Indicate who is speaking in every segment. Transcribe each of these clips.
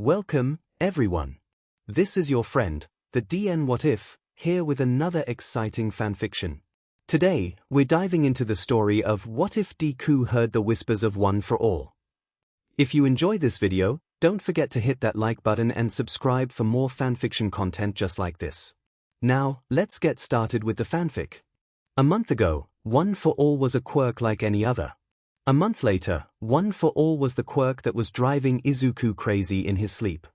Speaker 1: Welcome, everyone. This is your friend, the DN What If, here with another exciting fanfiction. Today, we're diving into the story of What If Deku Heard the Whispers of One for All. If you enjoyed this video, don't forget to hit that like button and subscribe for more fanfiction content just like this. Now, let's get started with the fanfic. A month ago, One for All was a quirk like any other. A month later, One for All was the quirk that was driving Izuku crazy in his sleep.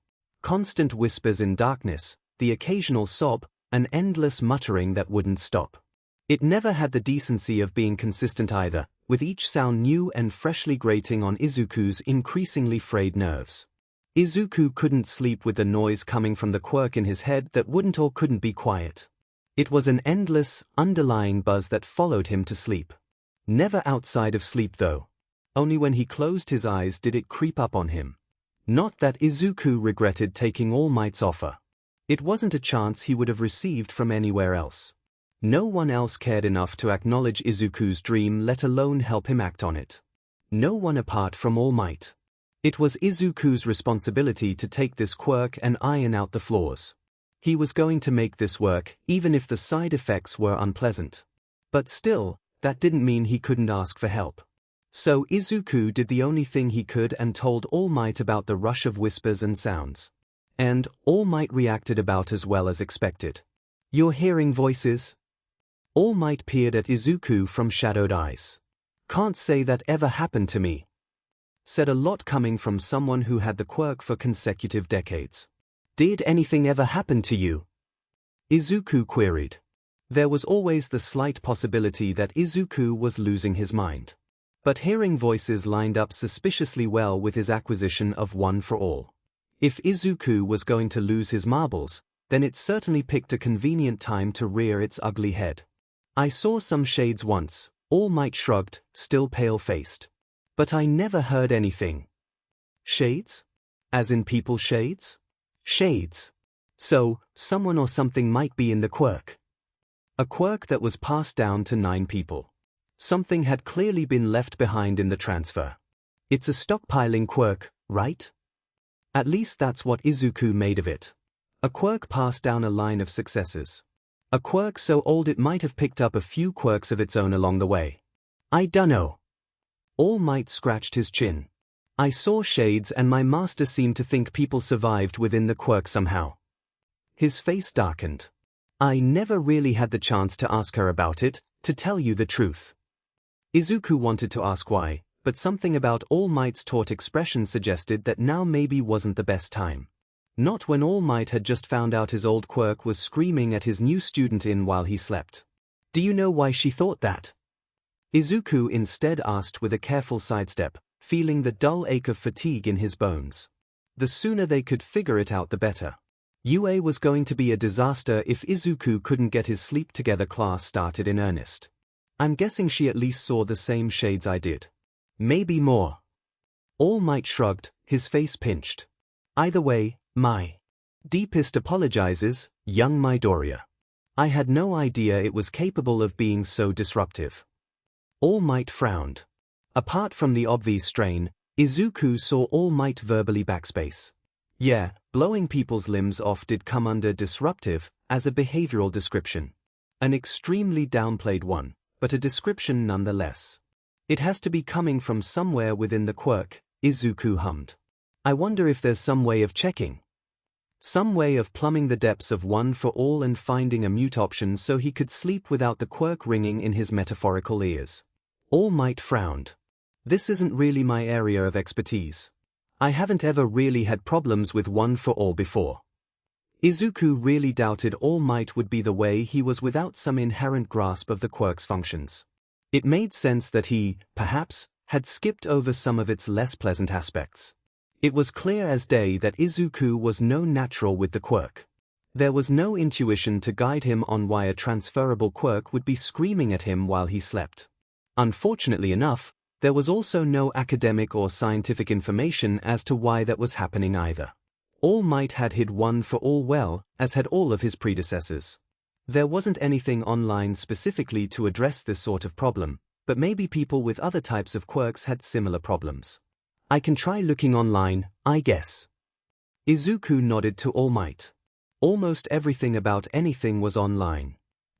Speaker 1: Constant whispers in darkness, the occasional sob, an endless muttering that wouldn't stop. It never had the decency of being consistent either, with each sound new and freshly grating on Izuku's increasingly frayed nerves. Izuku couldn't sleep with the noise coming from the quirk in his head that wouldn't or couldn't be quiet. It was an endless, underlying buzz that followed him to sleep. Never outside of sleep though. Only when he closed his eyes did it creep up on him. Not that Izuku regretted taking All Might's offer. It wasn't a chance he would have received from anywhere else. No one else cared enough to acknowledge Izuku's dream, let alone help him act on it. No one apart from All Might. It was Izuku's responsibility to take this quirk and iron out the flaws. He was going to make this work, even if the side effects were unpleasant. But still, that didn't mean he couldn't ask for help. So Izuku did the only thing he could and told All Might about the rush of whispers and sounds. And All Might reacted about as well as expected. "You're hearing voices?" All Might peered at Izuku from shadowed eyes. "Can't say that ever happened to me," said a lot coming from someone who had the quirk for consecutive decades. "Did anything ever happen to you?" Izuku queried. There was always the slight possibility that Izuku was losing his mind. But hearing voices lined up suspiciously well with his acquisition of One for All. If Izuku was going to lose his marbles, then it certainly picked a convenient time to rear its ugly head. "I saw some shades once," All Might shrugged, still pale-faced. "But I never heard anything." "Shades? As in people shades?" "Shades. So, someone or something might be in the quirk." A quirk that was passed down to 9 people. Something had clearly been left behind in the transfer. It's a stockpiling quirk, right? At least that's what Izuku made of it. A quirk passed down a line of successors. A quirk so old it might have picked up a few quirks of its own along the way. "I dunno." All Might scratched his chin. "I saw shades and my master seemed to think people survived within the quirk somehow." His face darkened. "I never really had the chance to ask her about it, to tell you the truth." Izuku wanted to ask why, but something about All Might's taut expression suggested that now maybe wasn't the best time. Not when All Might had just found out his old quirk was screaming at his new student while he slept. "Do you know why she thought that?" Izuku instead asked with a careful sidestep, feeling the dull ache of fatigue in his bones. The sooner they could figure it out the better. UA was going to be a disaster if Izuku couldn't get his sleep together class started in earnest. "I'm guessing she at least saw the same shades I did. Maybe more." All Might shrugged, his face pinched. "Either way, my deepest apologizes, young Midoriya. I had no idea it was capable of being so disruptive." All Might frowned. Apart from the obvious strain, Izuku saw All Might verbally backspace. Yeah, blowing people's limbs off did come under disruptive, as a behavioral description. An extremely downplayed one, but a description nonetheless. "It has to be coming from somewhere within the quirk," Izuku hummed. "I wonder if there's some way of checking. Some way of plumbing the depths of One for All and finding a mute option so he could sleep without the quirk ringing in his metaphorical ears." All Might frowned. "This isn't really my area of expertise. I haven't ever really had problems with One for All before." Izuku really doubted All Might would be the way he was without some inherent grasp of the quirk's functions. It made sense that he, perhaps, had skipped over some of its less pleasant aspects. It was clear as day that Izuku was no natural with the quirk. There was no intuition to guide him on why a transferable quirk would be screaming at him while he slept. Unfortunately enough, there was also no academic or scientific information as to why that was happening either. All Might had hid One for All well, as had all of his predecessors. There wasn't anything online specifically to address this sort of problem, but maybe people with other types of quirks had similar problems. "I can try looking online, I guess." Izuku nodded to All Might. Almost everything about anything was online.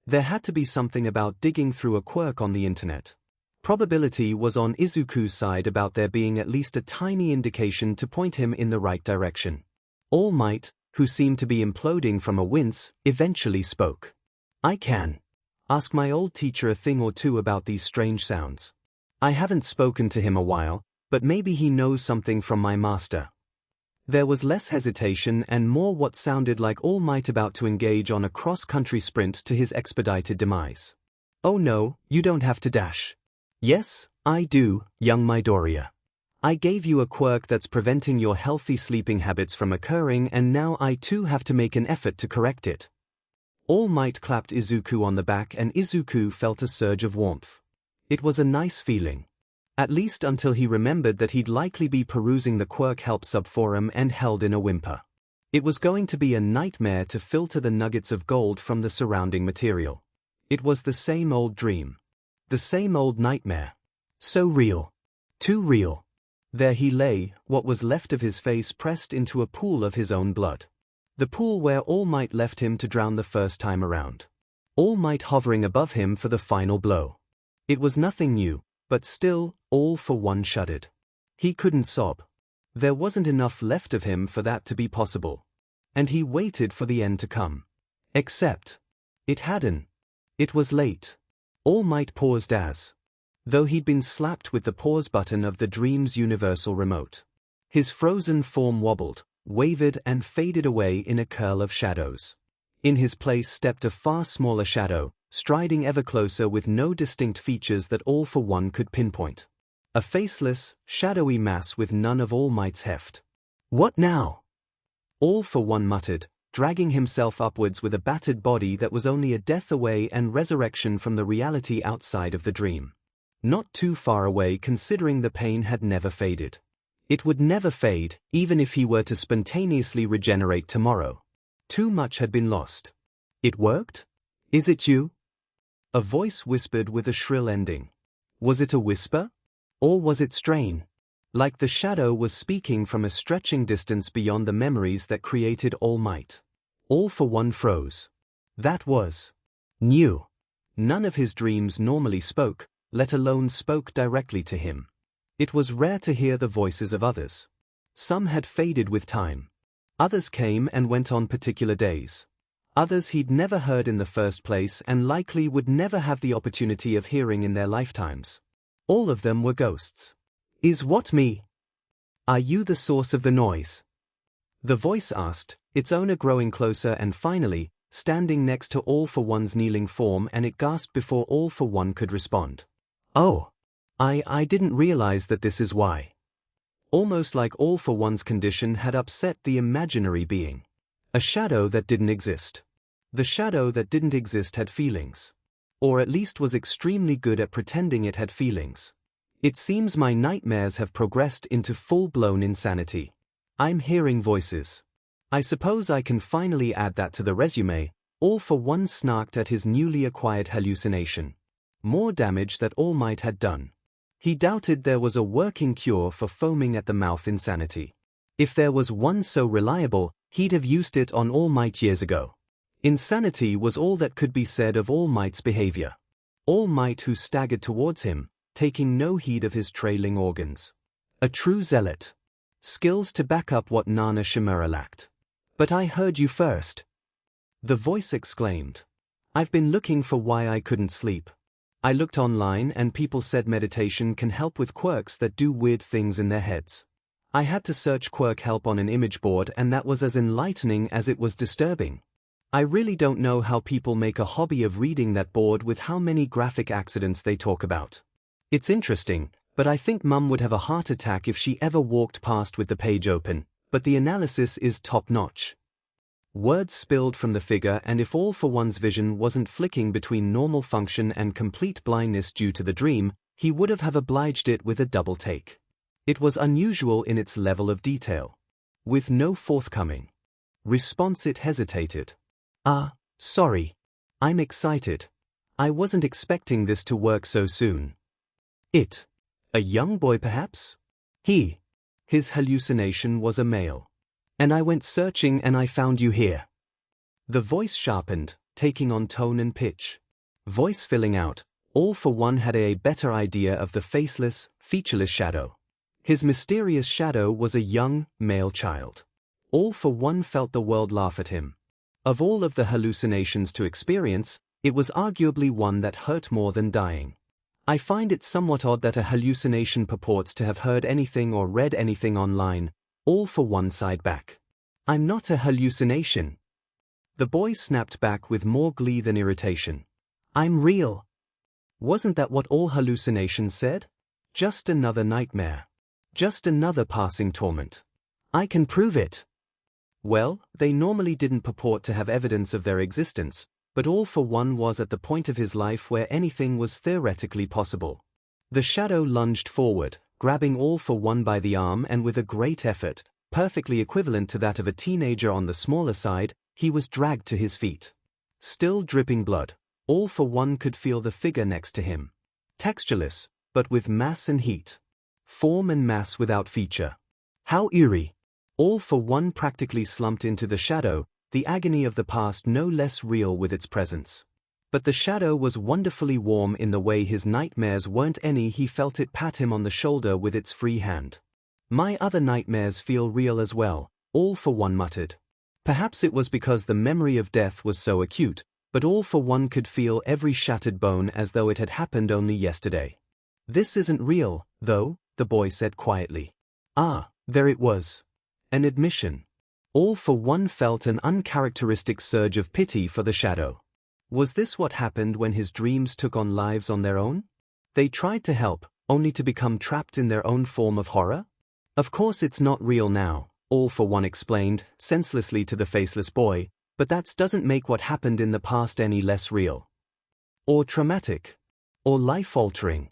Speaker 1: There had to be something about digging through a quirk on the internet. Probability was on Izuku's side about there being at least a tiny indication to point him in the right direction. All Might, who seemed to be imploding from a wince, eventually spoke. I can ask my old teacher a thing or two about these strange sounds. I haven't spoken to him a while, but maybe he knows something from my master. There was less hesitation and more what sounded like All Might about to engage on a cross-country sprint to his expedited demise. Oh no, you don't have to dash. Yes, I do, young Midoriya. I gave you a quirk that's preventing your healthy sleeping habits from occurring, and now I too have to make an effort to correct it. All Might clapped Izuku on the back, and Izuku felt a surge of warmth. It was a nice feeling. At least until he remembered that he'd likely be perusing the Quirk Help subforum and held in a whimper. It was going to be a nightmare to filter the nuggets of gold from the surrounding material. It was the same old dream. The same old nightmare. So real. Too real. There he lay, what was left of his face pressed into a pool of his own blood. The pool where All Might left him to drown the first time around. All Might hovering above him for the final blow. It was nothing new, but still, All for One shuddered. He couldn't sob. There wasn't enough left of him for that to be possible. And he waited for the end to come. Except, it hadn't. It was late. All Might paused as though he'd been slapped with the pause button of the dream's universal remote. His frozen form wobbled, wavered and faded away in a curl of shadows. In his place stepped a far smaller shadow, striding ever closer with no distinct features that All for One could pinpoint. A faceless, shadowy mass with none of All Might's heft. What now? All for One muttered, dragging himself upwards with a battered body that was only a death away and resurrection from the reality outside of the dream. Not too far away considering the pain had never faded. It would never fade, even if he were to spontaneously regenerate tomorrow. Too much had been lost. It worked? Is it you? A voice whispered with a shrill ending. Was it a whisper? Or was it strain? Like the shadow was speaking from a stretching distance beyond the memories that created All Might. All for One froze. That was new. None of his dreams normally spoke, let alone spoke directly to him. It was rare to hear the voices of others. Some had faded with time. Others came and went on particular days. Others he'd never heard in the first place and likely would never have the opportunity of hearing in their lifetimes. All of them were ghosts. Is what me? Are you the source of the noise? The voice asked, its owner growing closer and finally, standing next to All for One's kneeling form, and it gasped before All for One could respond. Oh. I didn't realize that this is why. Almost like All for One's condition had upset the imaginary being. A shadow that didn't exist. The shadow that didn't exist had feelings. Or at least was extremely good at pretending it had feelings. It seems my nightmares have progressed into full-blown insanity. I'm hearing voices. I suppose I can finally add that to the resume. All for One snarked at his newly acquired hallucination. More damage that All Might had done. He doubted there was a working cure for foaming at the mouth insanity. If there was one so reliable, he'd have used it on All Might years ago. Insanity was all that could be said of All Might's behavior. All Might who staggered towards him, taking no heed of his trailing organs. A true zealot. Skills to back up what Nana Shimura lacked. But I heard you first. The voice exclaimed. I've been looking for why I couldn't sleep. I looked online and people said meditation can help with quirks that do weird things in their heads. I had to search Quirk Help on an image board, and that was as enlightening as it was disturbing. I really don't know how people make a hobby of reading that board with how many graphic accidents they talk about. It's interesting, but I think Mum would have a heart attack if she ever walked past with the page open, but the analysis is top-notch. Words spilled from the figure, and if All for One's vision wasn't flicking between normal function and complete blindness due to the dream, he would have obliged it with a double take. It was unusual in its level of detail. With no forthcoming response, it hesitated. Sorry. I'm excited. I wasn't expecting this to work so soon. It. A young boy perhaps? His hallucination was a male. And I went searching and I found you here. The voice sharpened, taking on tone and pitch. Voice filling out, All for One had a better idea of the faceless, featureless shadow. His mysterious shadow was a young, male child. All for One felt the world laugh at him. Of all of the hallucinations to experience, it was arguably one that hurt more than dying. I find it somewhat odd that a hallucination purports to have heard anything or read anything online. All for One sighed back. I'm not a hallucination. The boy snapped back with more glee than irritation. I'm real. Wasn't that what all hallucinations said? Just another nightmare. Just another passing torment. I can prove it. Well, they normally didn't purport to have evidence of their existence, but All for One was at the point of his life where anything was theoretically possible. The shadow lunged forward, grabbing All for One by the arm, and with a great effort, perfectly equivalent to that of a teenager on the smaller side, he was dragged to his feet. Still dripping blood, All for One could feel the figure next to him. Textureless, but with mass and heat. Form and mass without feature. How eerie! All for One practically slumped into the shadow, the agony of the past no less real with its presence. But the shadow was wonderfully warm in the way his nightmares weren't any. He felt it pat him on the shoulder with its free hand. My other nightmares feel real as well, All for One muttered. Perhaps it was because the memory of death was so acute, but All for One could feel every shattered bone as though it had happened only yesterday. This isn't real, though, the boy said quietly. Ah, there it was. An admission. All for One felt an uncharacteristic surge of pity for the shadow. Was this what happened when his dreams took on lives on their own? They tried to help, only to become trapped in their own form of horror? Of course it's not real now, All for One explained, senselessly to the faceless boy, but that doesn't make what happened in the past any less real. Or traumatic. Or life-altering.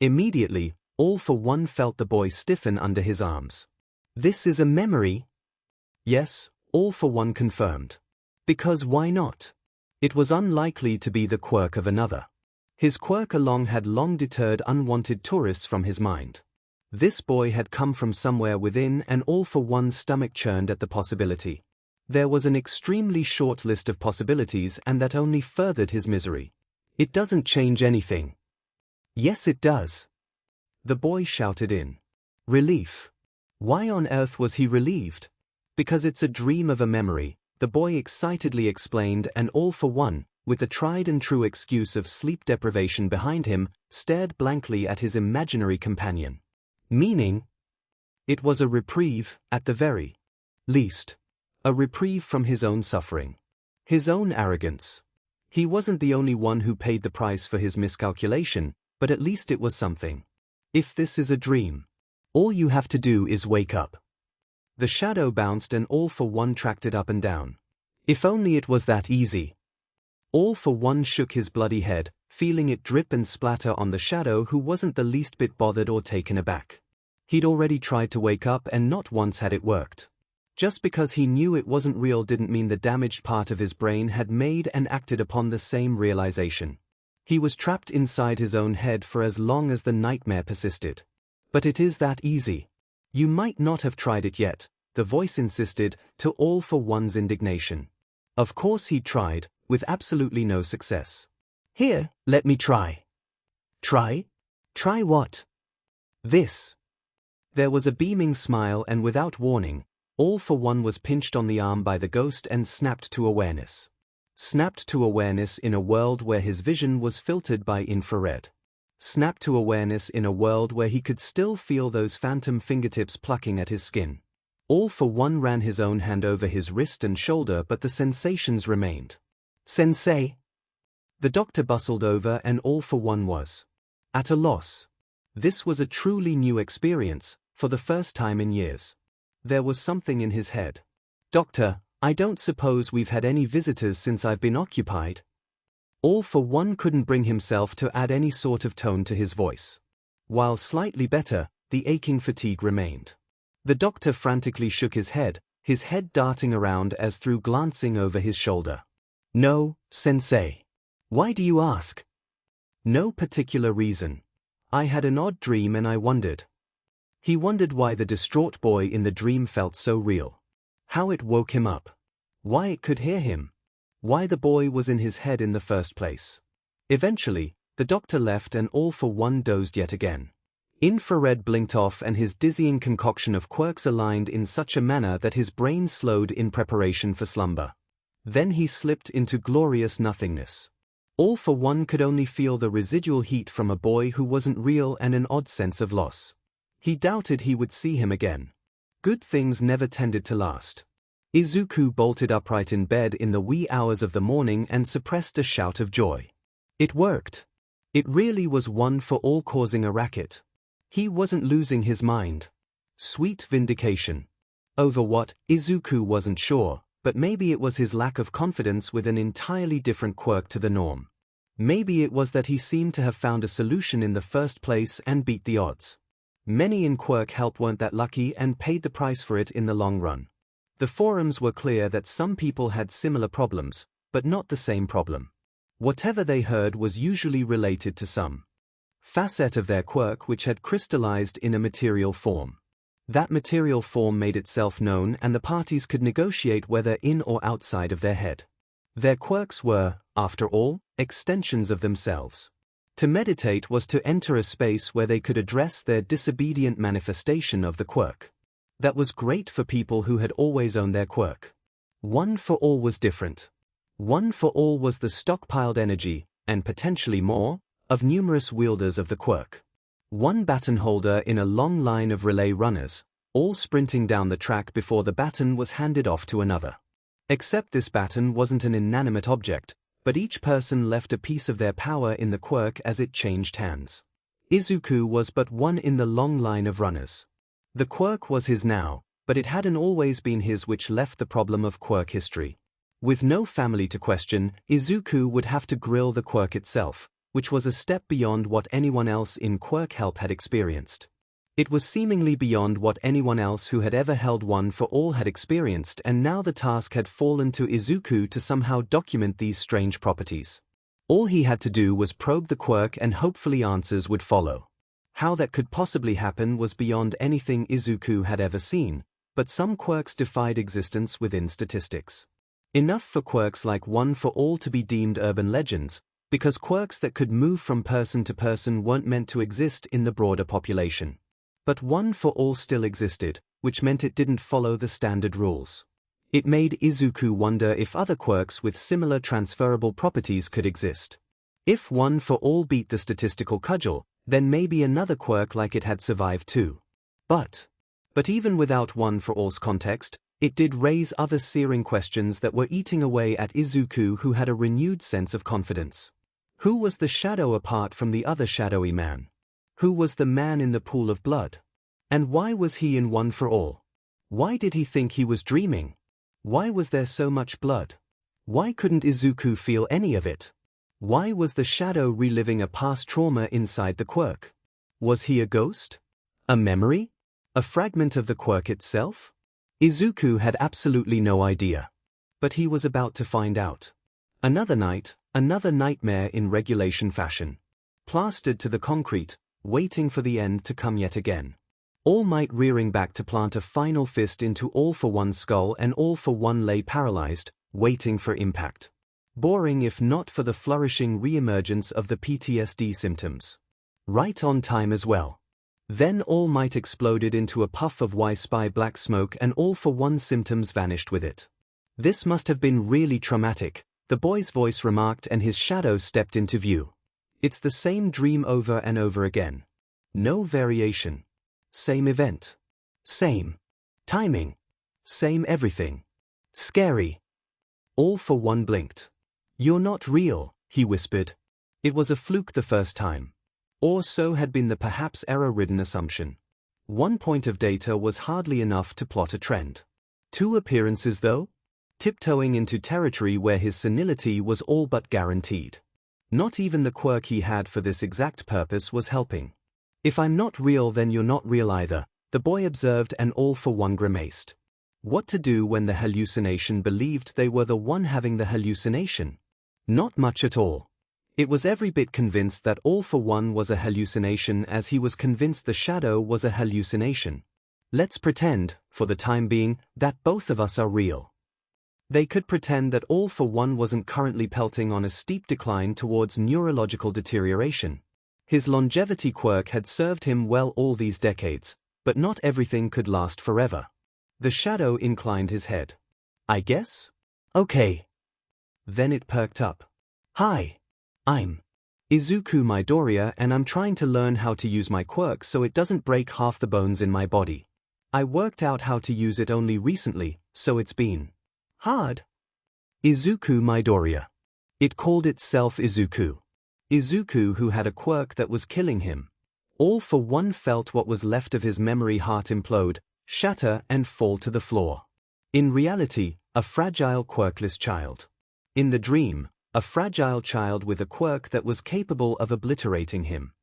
Speaker 1: Immediately, All for One felt the boy stiffen under his arms. This is a memory? Yes, All for One confirmed. Because why not? It was unlikely to be the quirk of another. His quirk along had long deterred unwanted tourists from his mind. This boy had come from somewhere within, and All for One's stomach churned at the possibility. There was an extremely short list of possibilities, and that only furthered his misery. It doesn't change anything. Yes, it does. The boy shouted in relief. Why on earth was he relieved? Because it's a dream of a memory, the boy excitedly explained, and All for One, with the tried and true excuse of sleep deprivation behind him, stared blankly at his imaginary companion. Meaning? It was a reprieve, at the very least. A reprieve from his own suffering. His own arrogance. He wasn't the only one who paid the price for his miscalculation, but at least it was something. If this is a dream, all you have to do is wake up. The shadow bounced, and All for One tracked it up and down. If only it was that easy. All for One shook his bloody head, feeling it drip and splatter on the shadow, who wasn't the least bit bothered or taken aback. He'd already tried to wake up, and not once had it worked. Just because he knew it wasn't real didn't mean the damaged part of his brain had made and acted upon the same realization. He was trapped inside his own head for as long as the nightmare persisted. But it is that easy. You might not have tried it yet, the voice insisted, to All for One's indignation. Of course he tried, with absolutely no success. Here, let me try. Try? Try what? This. There was a beaming smile, and without warning, All for One was pinched on the arm by the ghost and snapped to awareness. Snapped to awareness in a world where his vision was filtered by infrared. Snapped to awareness in a world where he could still feel those phantom fingertips plucking at his skin. All for One ran his own hand over his wrist and shoulder, but the sensations remained. Sensei? The doctor bustled over, and All for One was at a loss. This was a truly new experience, for the first time in years. There was something in his head. Doctor, I don't suppose we've had any visitors since I've been occupied? All for One couldn't bring himself to add any sort of tone to his voice. While slightly better, the aching fatigue remained. The doctor frantically shook his head darting around as through glancing over his shoulder. No, Sensei. Why do you ask? No particular reason. I had an odd dream and I wondered. He wondered why the distraught boy in the dream felt so real. How it woke him up. Why it could hear him. Why the boy was in his head in the first place. Eventually, the doctor left and All for One dozed yet again. Infrared blinked off and his dizzying concoction of quirks aligned in such a manner that his brain slowed in preparation for slumber. Then he slipped into glorious nothingness. All for One could only feel the residual heat from a boy who wasn't real and an odd sense of loss. He doubted he would see him again. Good things never tended to last. Izuku bolted upright in bed in the wee hours of the morning and suppressed a shout of joy. It worked. It really was One for All causing a racket. He wasn't losing his mind. Sweet vindication. Over what, Izuku wasn't sure, but maybe it was his lack of confidence with an entirely different quirk to the norm. Maybe it was that he seemed to have found a solution in the first place and beat the odds. Many in quirk help weren't that lucky and paid the price for it in the long run. The forums were clear that some people had similar problems, but not the same problem. Whatever they heard was usually related to some facet of their quirk which had crystallized in a material form. That material form made itself known and the parties could negotiate whether in or outside of their head. Their quirks were, after all, extensions of themselves. To meditate was to enter a space where they could address their disobedient manifestation of the quirk. That was great for people who had always owned their quirk. One for All was different. One for All was the stockpiled energy, and potentially more, of numerous wielders of the quirk. One baton holder in a long line of relay runners, all sprinting down the track before the baton was handed off to another. Except this baton wasn't an inanimate object, but each person left a piece of their power in the quirk as it changed hands. Izuku was but one in the long line of runners. The quirk was his now, but it hadn't always been his, which left the problem of quirk history. With no family to question, Izuku would have to grill the quirk itself, which was a step beyond what anyone else in quirk help had experienced. It was seemingly beyond what anyone else who had ever held One for All had experienced, and now the task had fallen to Izuku to somehow document these strange properties. All he had to do was probe the quirk and hopefully answers would follow. How that could possibly happen was beyond anything Izuku had ever seen, but some quirks defied existence within statistics. Enough for quirks like One for All to be deemed urban legends, because quirks that could move from person to person weren't meant to exist in the broader population. But One for All still existed, which meant it didn't follow the standard rules. It made Izuku wonder if other quirks with similar transferable properties could exist. If One for All beat the statistical cudgel, then maybe another quirk like it had survived too. But even without One for All's context, it did raise other searing questions that were eating away at Izuku, who had a renewed sense of confidence. Who was the shadow apart from the other shadowy man? Who was the man in the pool of blood? And why was he in One for All? Why did he think he was dreaming? Why was there so much blood? Why couldn't Izuku feel any of it? Why was the shadow reliving a past trauma inside the quirk? Was he a ghost? A memory? A fragment of the quirk itself? Izuku had absolutely no idea. But he was about to find out. Another night, another nightmare in regulation fashion. Plastered to the concrete, waiting for the end to come yet again. All Might rearing back to plant a final fist into All for One's skull, and All for One lay paralyzed, waiting for impact. Boring if not for the flourishing re-emergence of the PTSD symptoms. Right on time as well. Then All Might exploded into a puff of Y-Spy black smoke and All for One's symptoms vanished with it. This must have been really traumatic, the boy's voice remarked, and his shadow stepped into view. It's the same dream over and over again. No variation. Same event. Same timing. Same everything. Scary. All for One blinked. You're not real, he whispered. It was a fluke the first time. Or so had been the perhaps error-ridden assumption. 1 point of data was hardly enough to plot a trend. 2 appearances though? Tiptoeing into territory where his senility was all but guaranteed. Not even the quirk he had for this exact purpose was helping. If I'm not real, then you're not real either, the boy observed, and All for One grimaced. What to do when the hallucination believed they were the one having the hallucination? Not much at all. It was every bit convinced that All for One was a hallucination as he was convinced the shadow was a hallucination. Let's pretend, for the time being, that both of us are real. They could pretend that All for One wasn't currently pelting on a steep decline towards neurological deterioration. His longevity quirk had served him well all these decades, but not everything could last forever. The shadow inclined his head. I guess? Okay. Then it perked up. Hi. I'm Izuku Midoriya, and I'm trying to learn how to use my quirk so it doesn't break half the bones in my body. I worked out how to use it only recently, so it's been hard. Izuku Midoriya. It called itself Izuku. Izuku, who had a quirk that was killing him. All for One felt what was left of his memory heart implode, shatter and fall to the floor. In reality, a fragile quirkless child. In the dream, a fragile child with a quirk that was capable of obliterating him.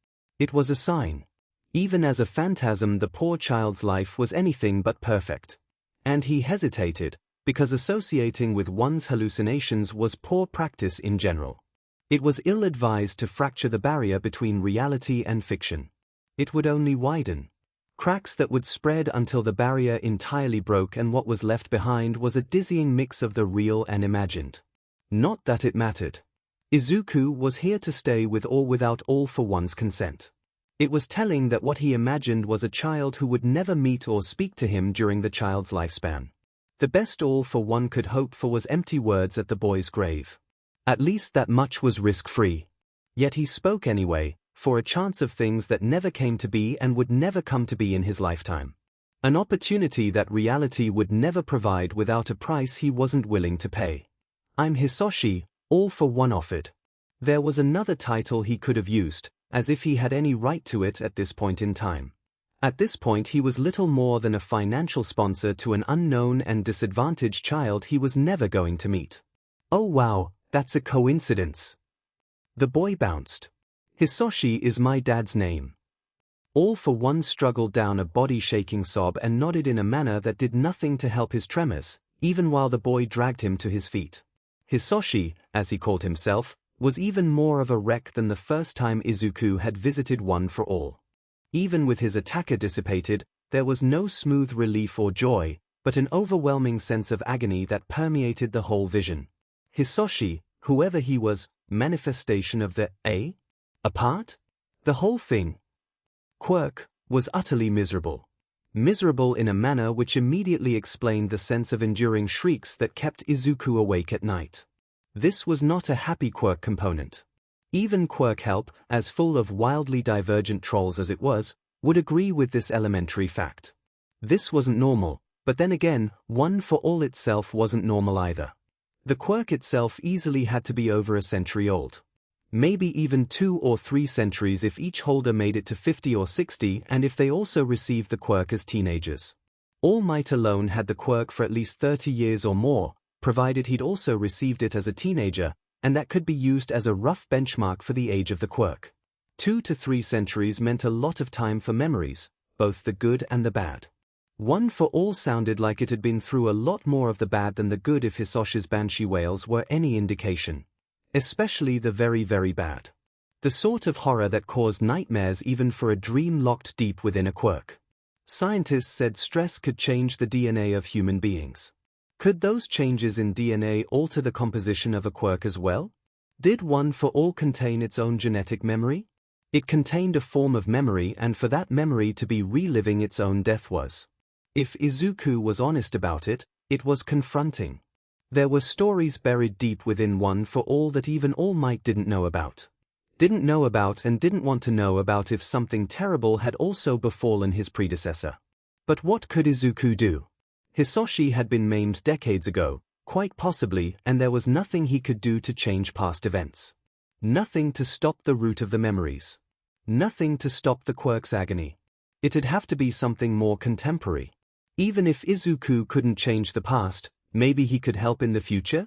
Speaker 1: It was a sign. Even as a phantasm, the poor child's life was anything but perfect. And he hesitated, because associating with one's hallucinations was poor practice in general. It was ill-advised to fracture the barrier between reality and fiction. It would only widen. Cracks that would spread until the barrier entirely broke, and what was left behind was a dizzying mix of the real and imagined. Not that it mattered. Izuku was here to stay with or without All for One's consent. It was telling that what he imagined was a child who would never meet or speak to him during the child's lifespan. The best All for One could hope for was empty words at the boy's grave. At least that much was risk-free. Yet he spoke anyway, for a chance of things that never came to be and would never come to be in his lifetime. An opportunity that reality would never provide without a price he wasn't willing to pay. I'm Hisoshi, All for One offered. There was another title he could have used, as if he had any right to it at this point in time. At this point he was little more than a financial sponsor to an unknown and disadvantaged child he was never going to meet. Oh wow, that's a coincidence. The boy bounced. Hisoshi is my dad's name. All for One struggled down a body-shaking sob and nodded in a manner that did nothing to help his tremors, even while the boy dragged him to his feet. Hisoshi, as he called himself, was even more of a wreck than the first time Izuku had visited One for All. Even with his attacker dissipated, there was no smooth relief or joy, but an overwhelming sense of agony that permeated the whole vision. Hisoshi, whoever he was, manifestation of the apart? The whole thing. Quirk was utterly miserable. Miserable in a manner which immediately explained the sense of enduring shrieks that kept Izuku awake at night. This was not a happy quirk component. Even Quirk Help, as full of wildly divergent trolls as it was, would agree with this elementary fact. This wasn't normal, but then again, One for All itself wasn't normal either. The quirk itself easily had to be over a century old. Maybe even 2 or 3 centuries if each holder made it to 50 or 60, and if they also received the quirk as teenagers. All Might alone had the quirk for at least 30 years or more, provided he'd also received it as a teenager, and that could be used as a rough benchmark for the age of the quirk. 2 to 3 centuries meant a lot of time for memories, both the good and the bad. One for All sounded like it had been through a lot more of the bad than the good if Hisoshi's banshee wails were any indication. Especially the very, very bad. The sort of horror that caused nightmares even for a dream locked deep within a quirk. Scientists said stress could change the DNA of human beings. Could those changes in DNA alter the composition of a quirk as well? Did One for All contain its own genetic memory? It contained a form of memory, and for that memory to be reliving its own death was. If Izuku was honest about it, it was confronting. There were stories buried deep within One for All that even All Might didn't know about. Didn't know about and didn't want to know about if something terrible had also befallen his predecessor. But what could Izuku do? Hisoshi had been maimed decades ago, quite possibly, and there was nothing he could do to change past events. Nothing to stop the root of the memories. Nothing to stop the quirk's agony. It'd have to be something more contemporary. Even if Izuku couldn't change the past, maybe he could help in the future?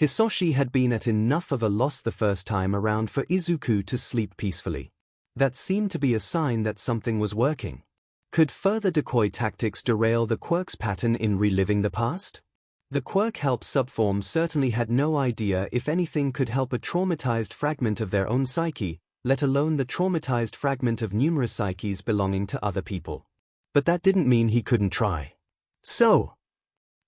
Speaker 1: Hisoshi had been at enough of a loss the first time around for Izuku to sleep peacefully. That seemed to be a sign that something was working. Could further decoy tactics derail the quirk's pattern in reliving the past? The Quirk Help subform certainly had no idea if anything could help a traumatized fragment of their own psyche, let alone the traumatized fragment of numerous psyches belonging to other people. But that didn't mean he couldn't try. So,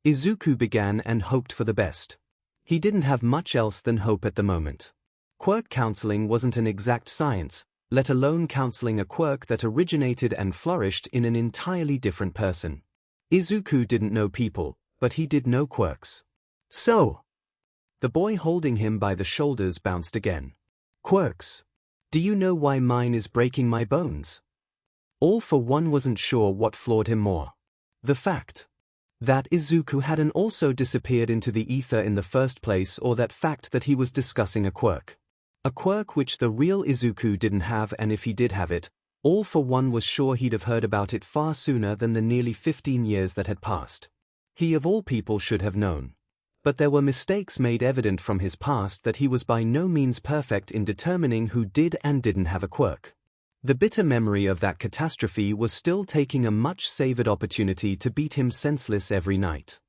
Speaker 1: Izuku began and hoped for the best. He didn't have much else than hope at the moment. Quirk counseling wasn't an exact science, let alone counseling a quirk that originated and flourished in an entirely different person. Izuku didn't know people, but he did know quirks. So, the boy holding him by the shoulders bounced again. Quirks. Do you know why mine is breaking my bones? All for One wasn't sure what floored him more. The fact that Izuku hadn't also disappeared into the ether in the first place, or that fact that he was discussing a quirk. A quirk which the real Izuku didn't have, and if he did have it, All for One was sure he'd have heard about it far sooner than the nearly 15 years that had passed. He of all people should have known. But there were mistakes made evident from his past that he was by no means perfect in determining who did and didn't have a quirk. The bitter memory of that catastrophe was still taking a much-savored opportunity to beat him senseless every night.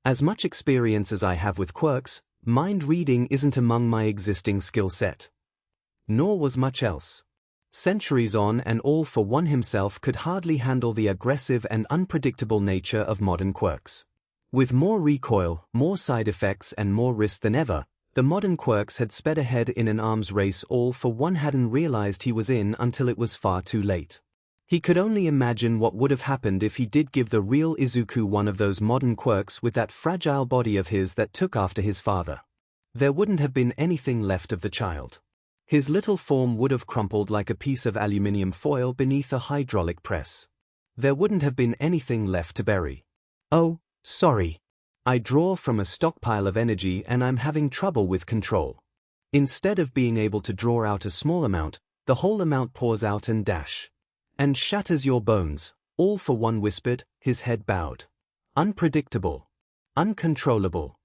Speaker 1: As much experience as I have with quirks, mind reading isn't among my existing skill set. Nor was much else. Centuries on, and All for One himself could hardly handle the aggressive and unpredictable nature of modern quirks. With more recoil, more side effects and more risk than ever, the modern quirks had sped ahead in an arms race All for One hadn't realized he was in until it was far too late. He could only imagine what would have happened if he did give the real Izuku one of those modern quirks with that fragile body of his that took after his father. There wouldn't have been anything left of the child. His little form would have crumpled like a piece of aluminium foil beneath a hydraulic press. There wouldn't have been anything left to bury. Oh, sorry. I draw from a stockpile of energy and I'm having trouble with control. Instead of being able to draw out a small amount, the whole amount pours out and shatters your bones, All for One whispered, his head bowed. Unpredictable. Uncontrollable.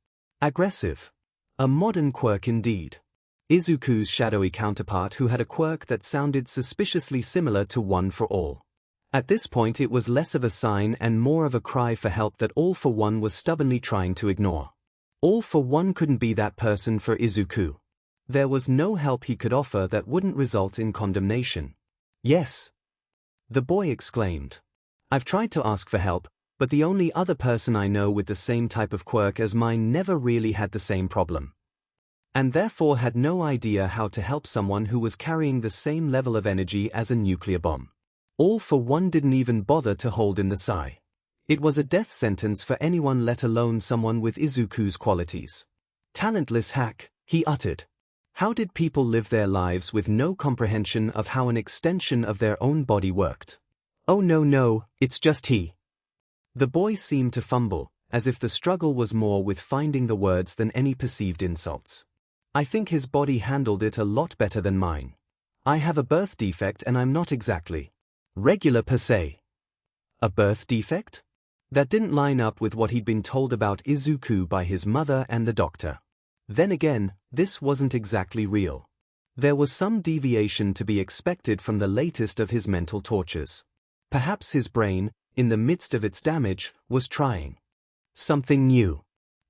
Speaker 1: Aggressive. A modern quirk indeed. Izuku's shadowy counterpart, who had a quirk that sounded suspiciously similar to One for All. At this point it was less of a sign and more of a cry for help that All for One was stubbornly trying to ignore. All for One couldn't be that person for Izuku. There was no help he could offer that wouldn't result in condemnation. Yes. The boy exclaimed. I've tried to ask for help, but the only other person I know with the same type of quirk as mine never really had the same problem. And therefore had no idea how to help someone who was carrying the same level of energy as a nuclear bomb. All for One didn't even bother to hold in the sigh. It was a death sentence for anyone, let alone someone with Izuku's qualities. Talentless hack, he uttered. How did people live their lives with no comprehension of how an extension of their own body worked? Oh no, it's just he. The boy seemed to fumble, as if the struggle was more with finding the words than any perceived insults. I think his body handled it a lot better than mine. I have a birth defect and I'm not exactly regular per se. A birth defect? That didn't line up with what he'd been told about Izuku by his mother and the doctor. Then again, this wasn't exactly real. There was some deviation to be expected from the latest of his mental tortures. Perhaps his brain, in the midst of its damage, was trying something new.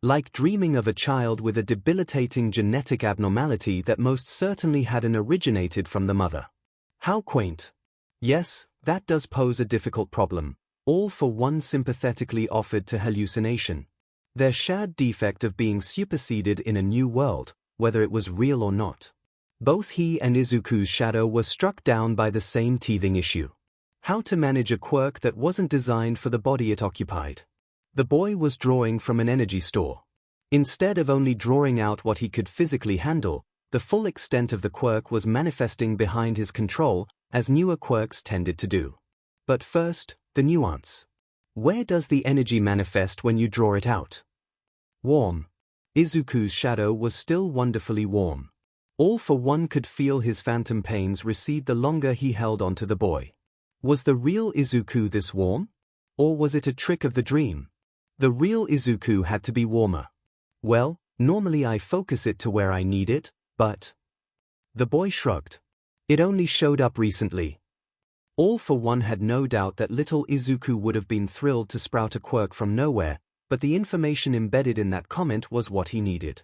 Speaker 1: Like dreaming of a child with a debilitating genetic abnormality that most certainly hadn't originated from the mother. How quaint. Yes, that does pose a difficult problem. All for One sympathetically offered to hallucination. Their shared defect of being superseded in a new world, whether it was real or not. Both he and Izuku's shadow were struck down by the same teething issue. How to manage a quirk that wasn't designed for the body it occupied. The boy was drawing from an energy store. Instead of only drawing out what he could physically handle, the full extent of the quirk was manifesting behind his control, as newer quirks tended to do. But first, the nuance. Where does the energy manifest when you draw it out? Warm. Izuku's shadow was still wonderfully warm. All for One could feel his phantom pains recede the longer he held onto the boy. Was the real Izuku this warm? Or was it a trick of the dream? The real Izuku had to be warmer. Well, normally I focus it to where I need it, but... The boy shrugged. It only showed up recently. All for One had no doubt that little Izuku would have been thrilled to sprout a quirk from nowhere, but the information embedded in that comment was what he needed.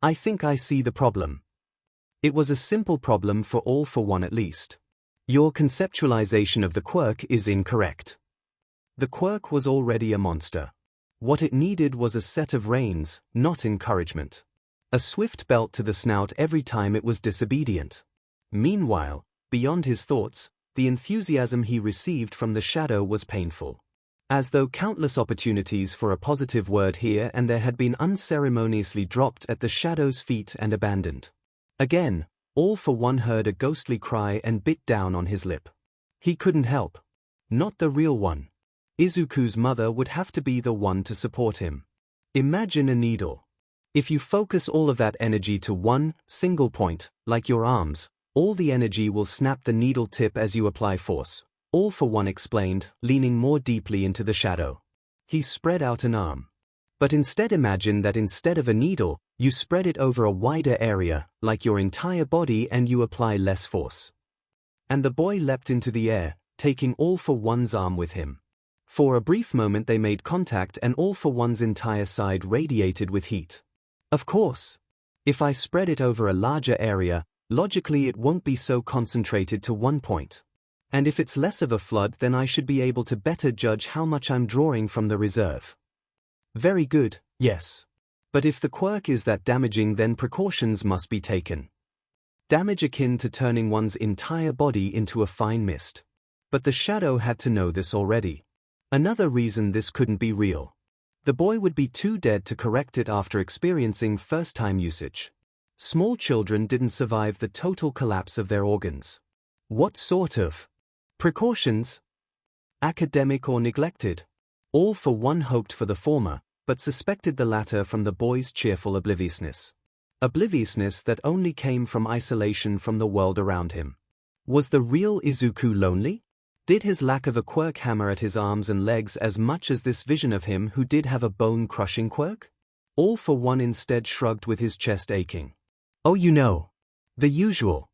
Speaker 1: I think I see the problem. It was a simple problem for All for One at least. Your conceptualization of the quirk is incorrect. The quirk was already a monster. What it needed was a set of reins, not encouragement. A swift belt to the snout every time it was disobedient. Meanwhile, beyond his thoughts, the enthusiasm he received from the shadow was painful. As though countless opportunities for a positive word here and there had been unceremoniously dropped at the shadow's feet and abandoned. Again, All for One heard a ghostly cry and bit down on his lip. He couldn't help. Not the real one. Izuku's mother would have to be the one to support him. Imagine a needle. If you focus all of that energy to one single point, like your arms, all the energy will snap the needle tip as you apply force, All for One explained, leaning more deeply into the shadow. He spread out an arm. But instead imagine that instead of a needle, you spread it over a wider area, like your entire body, and you apply less force. And the boy leapt into the air, taking All for One's arm with him. For a brief moment they made contact and All for One's entire side radiated with heat. Of course. If I spread it over a larger area, logically it won't be so concentrated to one point. And if it's less of a flood, then I should be able to better judge how much I'm drawing from the reserve. Very good, yes. But if the quirk is that damaging, then precautions must be taken. Damage akin to turning one's entire body into a fine mist. But the shadow had to know this already. Another reason this couldn't be real. The boy would be too dead to correct it after experiencing first-time usage. Small children didn't survive the total collapse of their organs. What sort of precautions? Academic or neglected? All for One hoped for the former, but suspected the latter from the boy's cheerful obliviousness. Obliviousness that only came from isolation from the world around him. Was the real Izuku lonely? Did his lack of a quirk hammer at his arms and legs as much as this vision of him who did have a bone-crushing quirk? All for One instead shrugged with his chest aching. Oh, you know. The usual.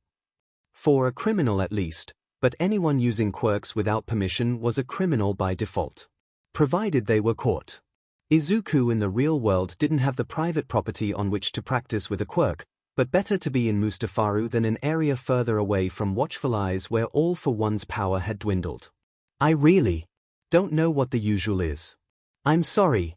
Speaker 1: For a criminal at least, but anyone using quirks without permission was a criminal by default. Provided they were caught. Izuku in the real world didn't have the private property on which to practice with a quirk, but better to be in Mustafaru than an area further away from watchful eyes where All for One's power had dwindled. I really don't know what the usual is. I'm sorry.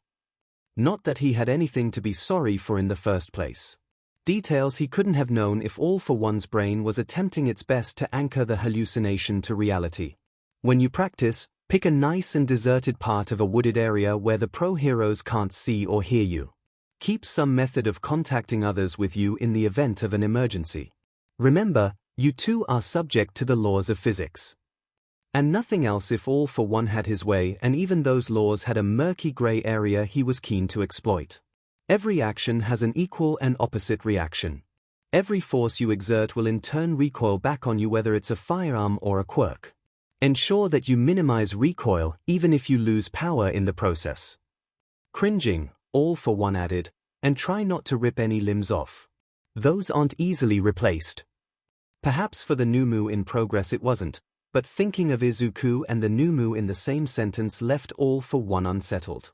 Speaker 1: Not that he had anything to be sorry for in the first place. Details he couldn't have known if All for One's brain was attempting its best to anchor the hallucination to reality. When you practice, pick a nice and deserted part of a wooded area where the pro-heroes can't see or hear you. Keep some method of contacting others with you in the event of an emergency. Remember, you too are subject to the laws of physics. And nothing else if All for One had his way, and even those laws had a murky gray area he was keen to exploit. Every action has an equal and opposite reaction. Every force you exert will in turn recoil back on you, whether it's a firearm or a quirk. Ensure that you minimize recoil even if you lose power in the process. Cringing, All for One added, and try not to rip any limbs off. Those aren't easily replaced. Perhaps for the Numu in progress it wasn't, but thinking of Izuku and the Numu in the same sentence left All for One unsettled.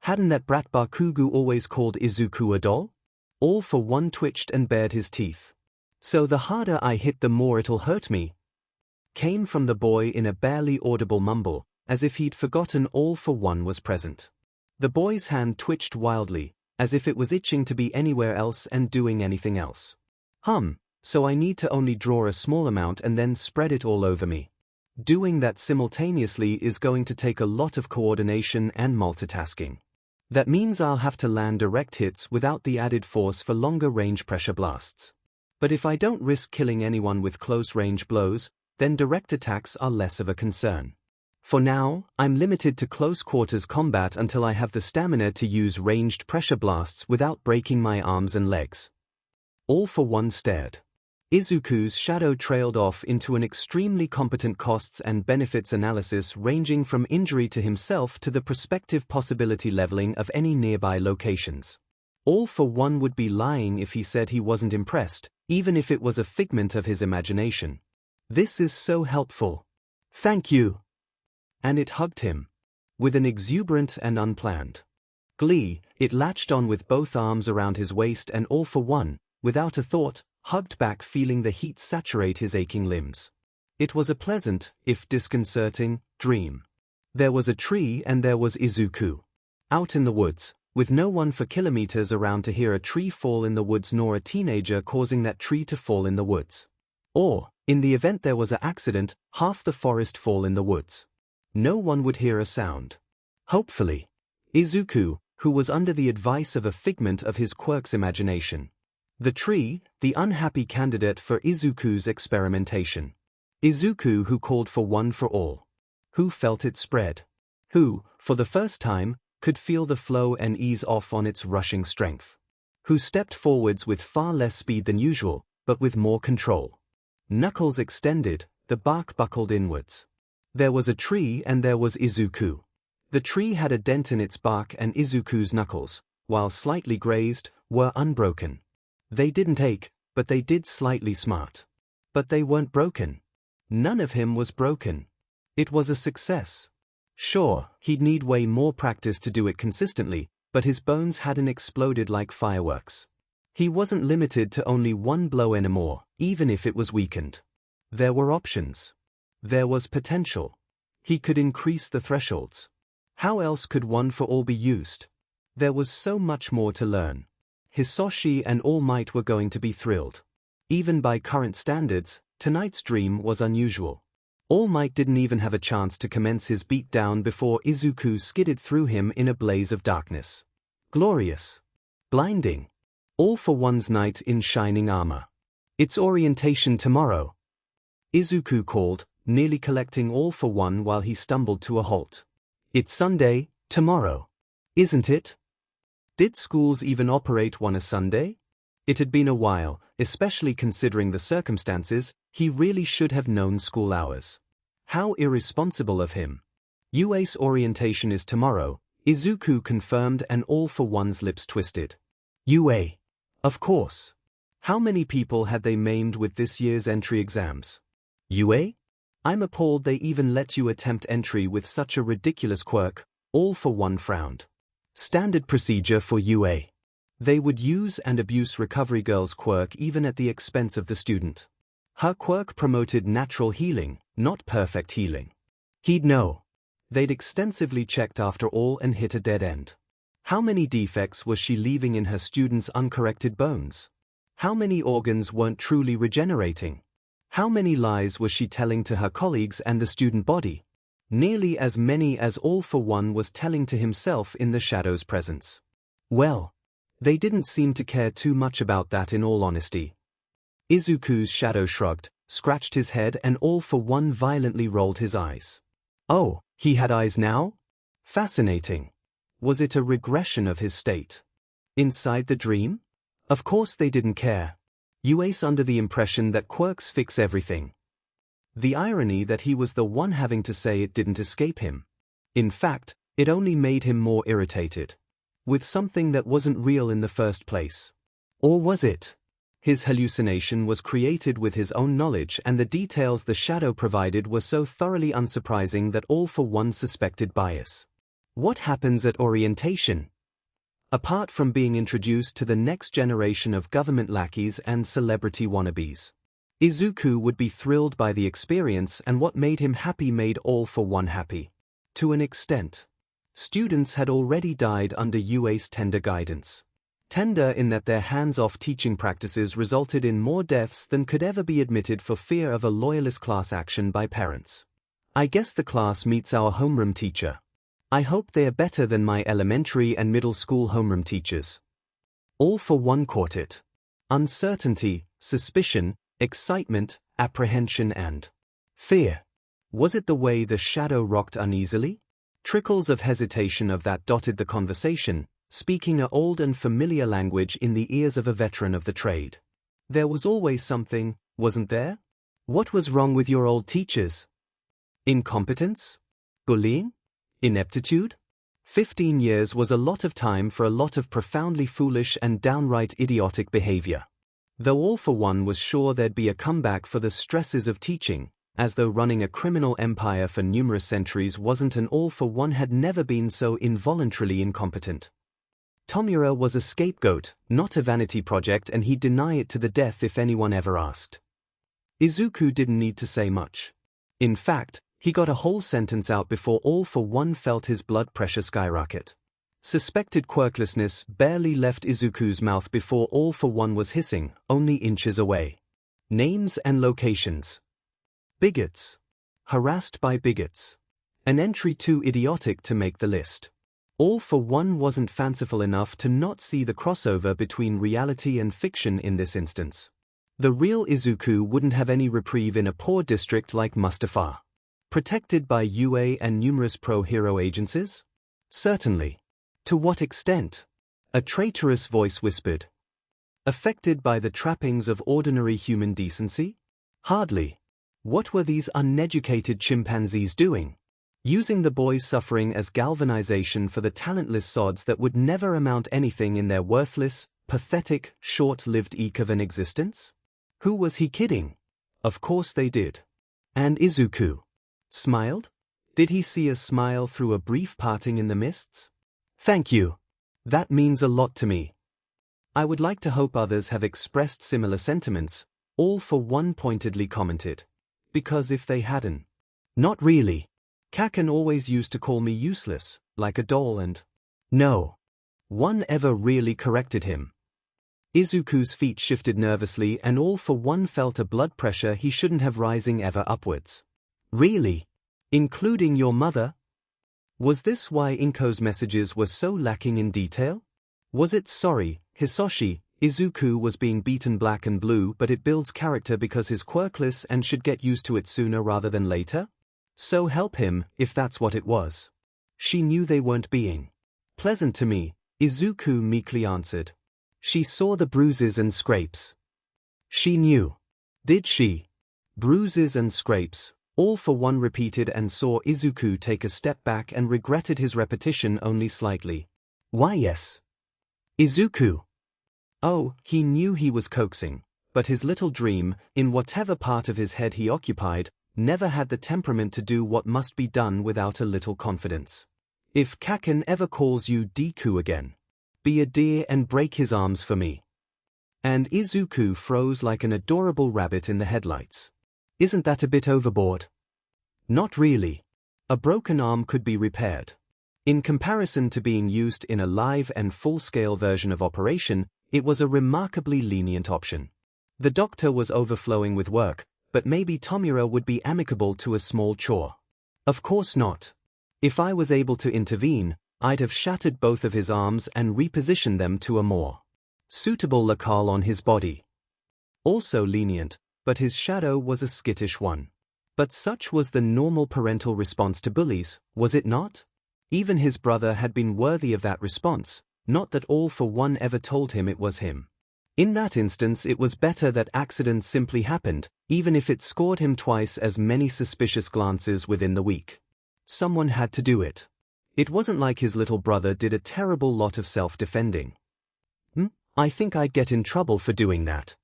Speaker 1: Hadn't that brat Bakugu always called Izuku a doll? All for One twitched and bared his teeth. So the harder I hit the more it'll hurt me? Came from the boy in a barely audible mumble, as if he'd forgotten All for One was present. The boy's hand twitched wildly, as if it was itching to be anywhere else and doing anything else. So I need to only draw a small amount and then spread it all over me. Doing that simultaneously is going to take a lot of coordination and multitasking. That means I'll have to land direct hits without the added force for longer range pressure blasts. But if I don't risk killing anyone with close range blows, then direct attacks are less of a concern. For now, I'm limited to close quarters combat until I have the stamina to use ranged pressure blasts without breaking my arms and legs. All for One stared. Izuku's shadow trailed off into an extremely competent costs and benefits analysis ranging from injury to himself to the prospective possibility leveling of any nearby locations. All for One would be lying if he said he wasn't impressed, even if it was a figment of his imagination. This is so helpful. Thank you. And it hugged him. With an exuberant and unplanned glee, it latched on with both arms around his waist and All for One, without a thought, hugged back, feeling the heat saturate his aching limbs. It was a pleasant, if disconcerting, dream. There was a tree and there was Izuku. Out in the woods, with no one for kilometers around to hear a tree fall in the woods nor a teenager causing that tree to fall in the woods. Or, in the event there was an accident, half the forest fall in the woods. No one would hear a sound. Hopefully. Izuku, who was under the advice of a figment of his quirk's imagination. The tree, the unhappy candidate for Izuku's experimentation. Izuku who called for one for all. Who felt it spread. Who, for the first time, could feel the flow and ease off on its rushing strength. Who stepped forwards with far less speed than usual, but with more control. Knuckles extended, the bark buckled inwards. There was a tree and there was Izuku. The tree had a dent in its bark and Izuku's knuckles, while slightly grazed, were unbroken. They didn't ache, but they did slightly smart. But they weren't broken. None of him was broken. It was a success. Sure, he'd need way more practice to do it consistently, but his bones hadn't exploded like fireworks. He wasn't limited to only one blow anymore, even if it was weakened. There were options. There was potential. He could increase the thresholds. How else could one for all be used? There was so much more to learn. Hisoshi and All Might were going to be thrilled. Even by current standards, tonight's dream was unusual. All Might didn't even have a chance to commence his beatdown before Izuku skidded through him in a blaze of darkness. Glorious. Blinding. All for One's night in shining armor. It's orientation tomorrow. Izuku called, nearly collecting All for One while he stumbled to a halt. It's Sunday, tomorrow. Isn't it? Did schools even operate on a Sunday? It had been a while, especially considering the circumstances. He really should have known school hours. How irresponsible of him. UA's orientation is tomorrow, Izuku confirmed and All for One's lips twisted. UA. Of course. How many people had they maimed with this year's entry exams? UA? I'm appalled they even let you attempt entry with such a ridiculous quirk. All for One frowned. Standard procedure for UA. They would use and abuse Recovery Girl's quirk even at the expense of the student. Her quirk promoted natural healing, not perfect healing. He'd know. They'd extensively checked after all and hit a dead end. How many defects was she leaving in her students' uncorrected bones? How many organs weren't truly regenerating? How many lies was she telling to her colleagues and the student body? Nearly as many as All for One was telling to himself in the Shadow's presence. Well, they didn't seem to care too much about that in all honesty. Izuku's shadow shrugged, scratched his head and All for One violently rolled his eyes. Oh, he had eyes now? Fascinating. Was it a regression of his state? Inside the dream? Of course they didn't care. UA's under the impression that quirks fix everything. The irony that he was the one having to say it didn't escape him. In fact, it only made him more irritated. With something that wasn't real in the first place. Or was it? His hallucination was created with his own knowledge and the details the Shadow provided were so thoroughly unsurprising that All for One suspected bias. What happens at orientation? Apart from being introduced to the next generation of government lackeys and celebrity wannabes. Izuku would be thrilled by the experience and what made him happy made All for One happy. To an extent. Students had already died under UA's tender guidance. Tender in that their hands-off teaching practices resulted in more deaths than could ever be admitted for fear of a loyalist class action by parents. I guess the class meets our homeroom teacher. I hope they are better than my elementary and middle school homeroom teachers. All for One caught it. Uncertainty, suspicion, excitement, apprehension and fear. Was it the way the Shadow rocked uneasily? Trickles of hesitation of that dotted the conversation, speaking an old and familiar language in the ears of a veteran of the trade. There was always something, wasn't there? What was wrong with your old teachers? Incompetence? Bullying? Ineptitude? 15 years was a lot of time for a lot of profoundly foolish and downright idiotic behavior. Though All for One was sure there'd be a comeback for the stresses of teaching, as though running a criminal empire for numerous centuries wasn't, and All for One had never been so involuntarily incompetent. Tomura was a scapegoat, not a vanity project, and he'd deny it to the death if anyone ever asked. Izuku didn't need to say much. In fact, He got a whole sentence out before All for One felt his blood pressure skyrocket. Suspected quirklessness barely left Izuku's mouth before All for One was hissing, only inches away. Names and locations. Bigots. Harassed by bigots. An entry too idiotic to make the list. All for One wasn't fanciful enough to not see the crossover between reality and fiction in this instance. The real Izuku wouldn't have any reprieve in a poor district like Mustafar. Protected by UA and numerous pro-hero agencies? Certainly. To what extent? A traitorous voice whispered. Affected by the trappings of ordinary human decency? Hardly. What were these uneducated chimpanzees doing? Using the boy's suffering as galvanization for the talentless sods that would never amount anything in their worthless, pathetic, short-lived eke of an existence? Who was he kidding? Of course they did. And Izuku smiled? Did he see a smile through a brief parting in the mists? Thank you. That means a lot to me. I would like to hope others have expressed similar sentiments, All for One pointedly commented. Because if they hadn't. Not really. Kaken always used to call me useless, like a doll and… No one ever really corrected him. Izuku's feet shifted nervously and All for One felt a blood pressure he shouldn't have rising ever upwards. Really? Including your mother? Was this why Inko's messages were so lacking in detail? Was it sorry, Hisoshi, Izuku was being beaten black and blue but it builds character because he's quirkless and should get used to it sooner rather than later? So help him, if that's what it was. She knew they weren't being pleasant to me, Izuku meekly answered. She saw the bruises and scrapes. She knew. Did she? Bruises and scrapes, All for One repeated and saw Izuku take a step back and regretted his repetition only slightly. Why yes. Izuku. Oh, he knew he was coaxing, but his little dream, in whatever part of his head he occupied, never had the temperament to do what must be done without a little confidence. If Kaken ever calls you Deku again, be a dear and break his arms for me. And Izuku froze like an adorable rabbit in the headlights. Isn't that a bit overboard? Not really. A broken arm could be repaired. In comparison to being used in a live and full-scale version of Operation, it was a remarkably lenient option. The doctor was overflowing with work, but maybe Tomura would be amicable to a small chore. Of course not. If I was able to intervene, I'd have shattered both of his arms and repositioned them to a more suitable locale on his body. Also lenient, but his shadow was a skittish one. But such was the normal parental response to bullies, was it not? Even his brother had been worthy of that response, not that All for One ever told him it was him. In that instance it was better that accidents simply happened, even if it scored him twice as many suspicious glances within the week. Someone had to do it. It wasn't like his little brother did a terrible lot of self-defending. I think I'd get in trouble for doing that.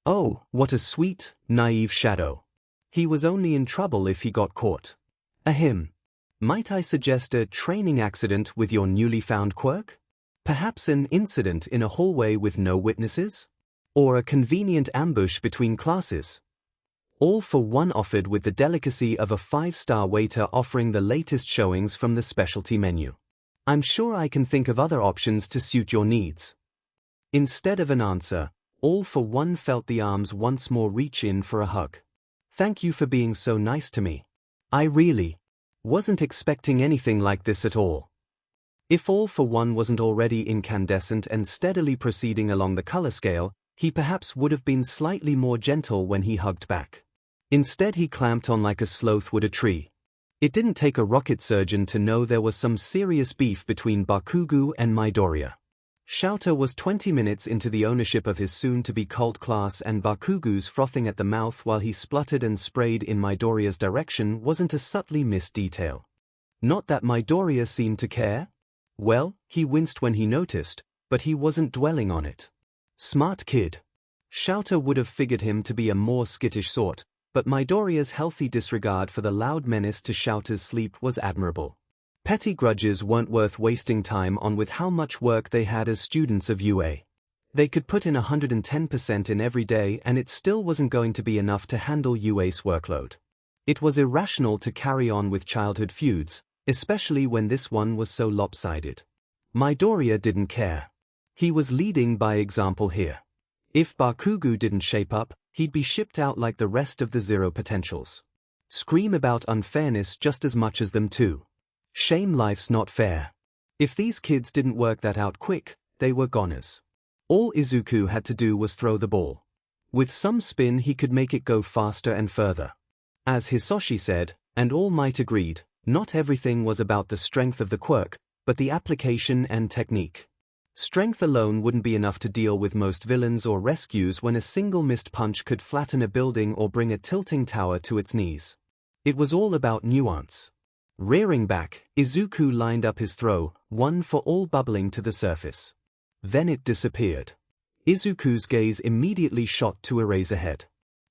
Speaker 1: Oh, what a sweet, naive shadow. He was only in trouble if he got caught. Ahem. Might I suggest a training accident with your newly found quirk? Perhaps an incident in a hallway with no witnesses? Or a convenient ambush between classes? All for One offered with the delicacy of a 5-star waiter offering the latest showings from the specialty menu. I'm sure I can think of other options to suit your needs. Instead of an answer, All for One felt the arms once more reach in for a hug. Thank you for being so nice to me. I really wasn't expecting anything like this at all. If All for One wasn't already incandescent and steadily proceeding along the color scale, he perhaps would have been slightly more gentle when he hugged back. Instead he clamped on like a sloth would a tree. It didn't take a rocket surgeon to know there was some serious beef between Bakugo and Midoriya. Shouta was 20 minutes into the ownership of his soon-to-be cult class and Bakugo's frothing at the mouth while he spluttered and sprayed in Midoriya's direction wasn't a subtly missed detail. Not that Midoriya seemed to care. Well, he winced when he noticed, but he wasn't dwelling on it. Smart kid. Shouta would have figured him to be a more skittish sort, but Midoriya's healthy disregard for the loud menace to Shouta's sleep was admirable. Petty grudges weren't worth wasting time on with how much work they had as students of UA. They could put in 110% in every day and it still wasn't going to be enough to handle UA's workload. It was irrational to carry on with childhood feuds, especially when this one was so lopsided. Midoriya didn't care. He was leading by example here. If Bakugo didn't shape up, he'd be shipped out like the rest of the Zero Potentials. Scream about unfairness just as much as them too. Shame life's not fair. If these kids didn't work that out quick, they were goners. All Izuku had to do was throw the ball. With some spin he could make it go faster and further. As Hisoshi said, and All Might agreed, not everything was about the strength of the quirk, but the application and technique. Strength alone wouldn't be enough to deal with most villains or rescues when a single missed punch could flatten a building or bring a tilting tower to its knees. It was all about nuance. Rearing back, Izuku lined up his throw, one for all bubbling to the surface. Then it disappeared. Izuku's gaze immediately shot to Eraserhead.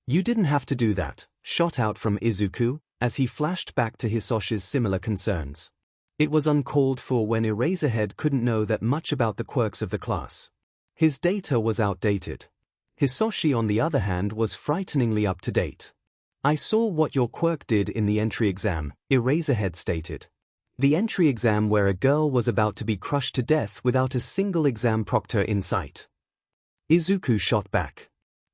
Speaker 1: You didn't have to do that, shot out from Izuku, as he flashed back to Hisoshi's similar concerns. It was uncalled for when Eraserhead couldn't know that much about the quirks of the class. His data was outdated. Hisoshi on the other hand was frighteningly up to date. I saw what your quirk did in the entry exam, Eraserhead stated. The entry exam where a girl was about to be crushed to death without a single exam proctor in sight. Izuku shot back.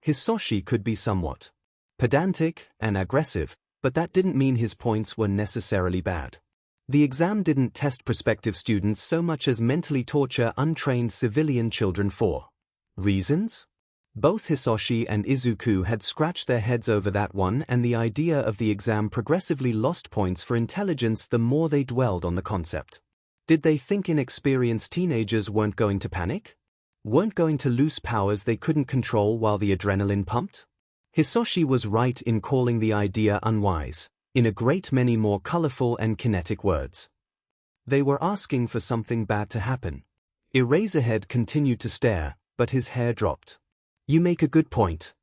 Speaker 1: Hisoshi could be somewhat pedantic and aggressive, but that didn't mean his points were necessarily bad. The exam didn't test prospective students so much as mentally torture untrained civilian children for reasons? Both Hisoshi and Izuku had scratched their heads over that one, and the idea of the exam progressively lost points for intelligence the more they dwelled on the concept. Did they think inexperienced teenagers weren't going to panic? Weren't going to lose powers they couldn't control while the adrenaline pumped? Hisoshi was right in calling the idea unwise, in a great many more colorful and kinetic words. They were asking for something bad to happen. Eraserhead continued to stare, but his hair dropped. You make a good point.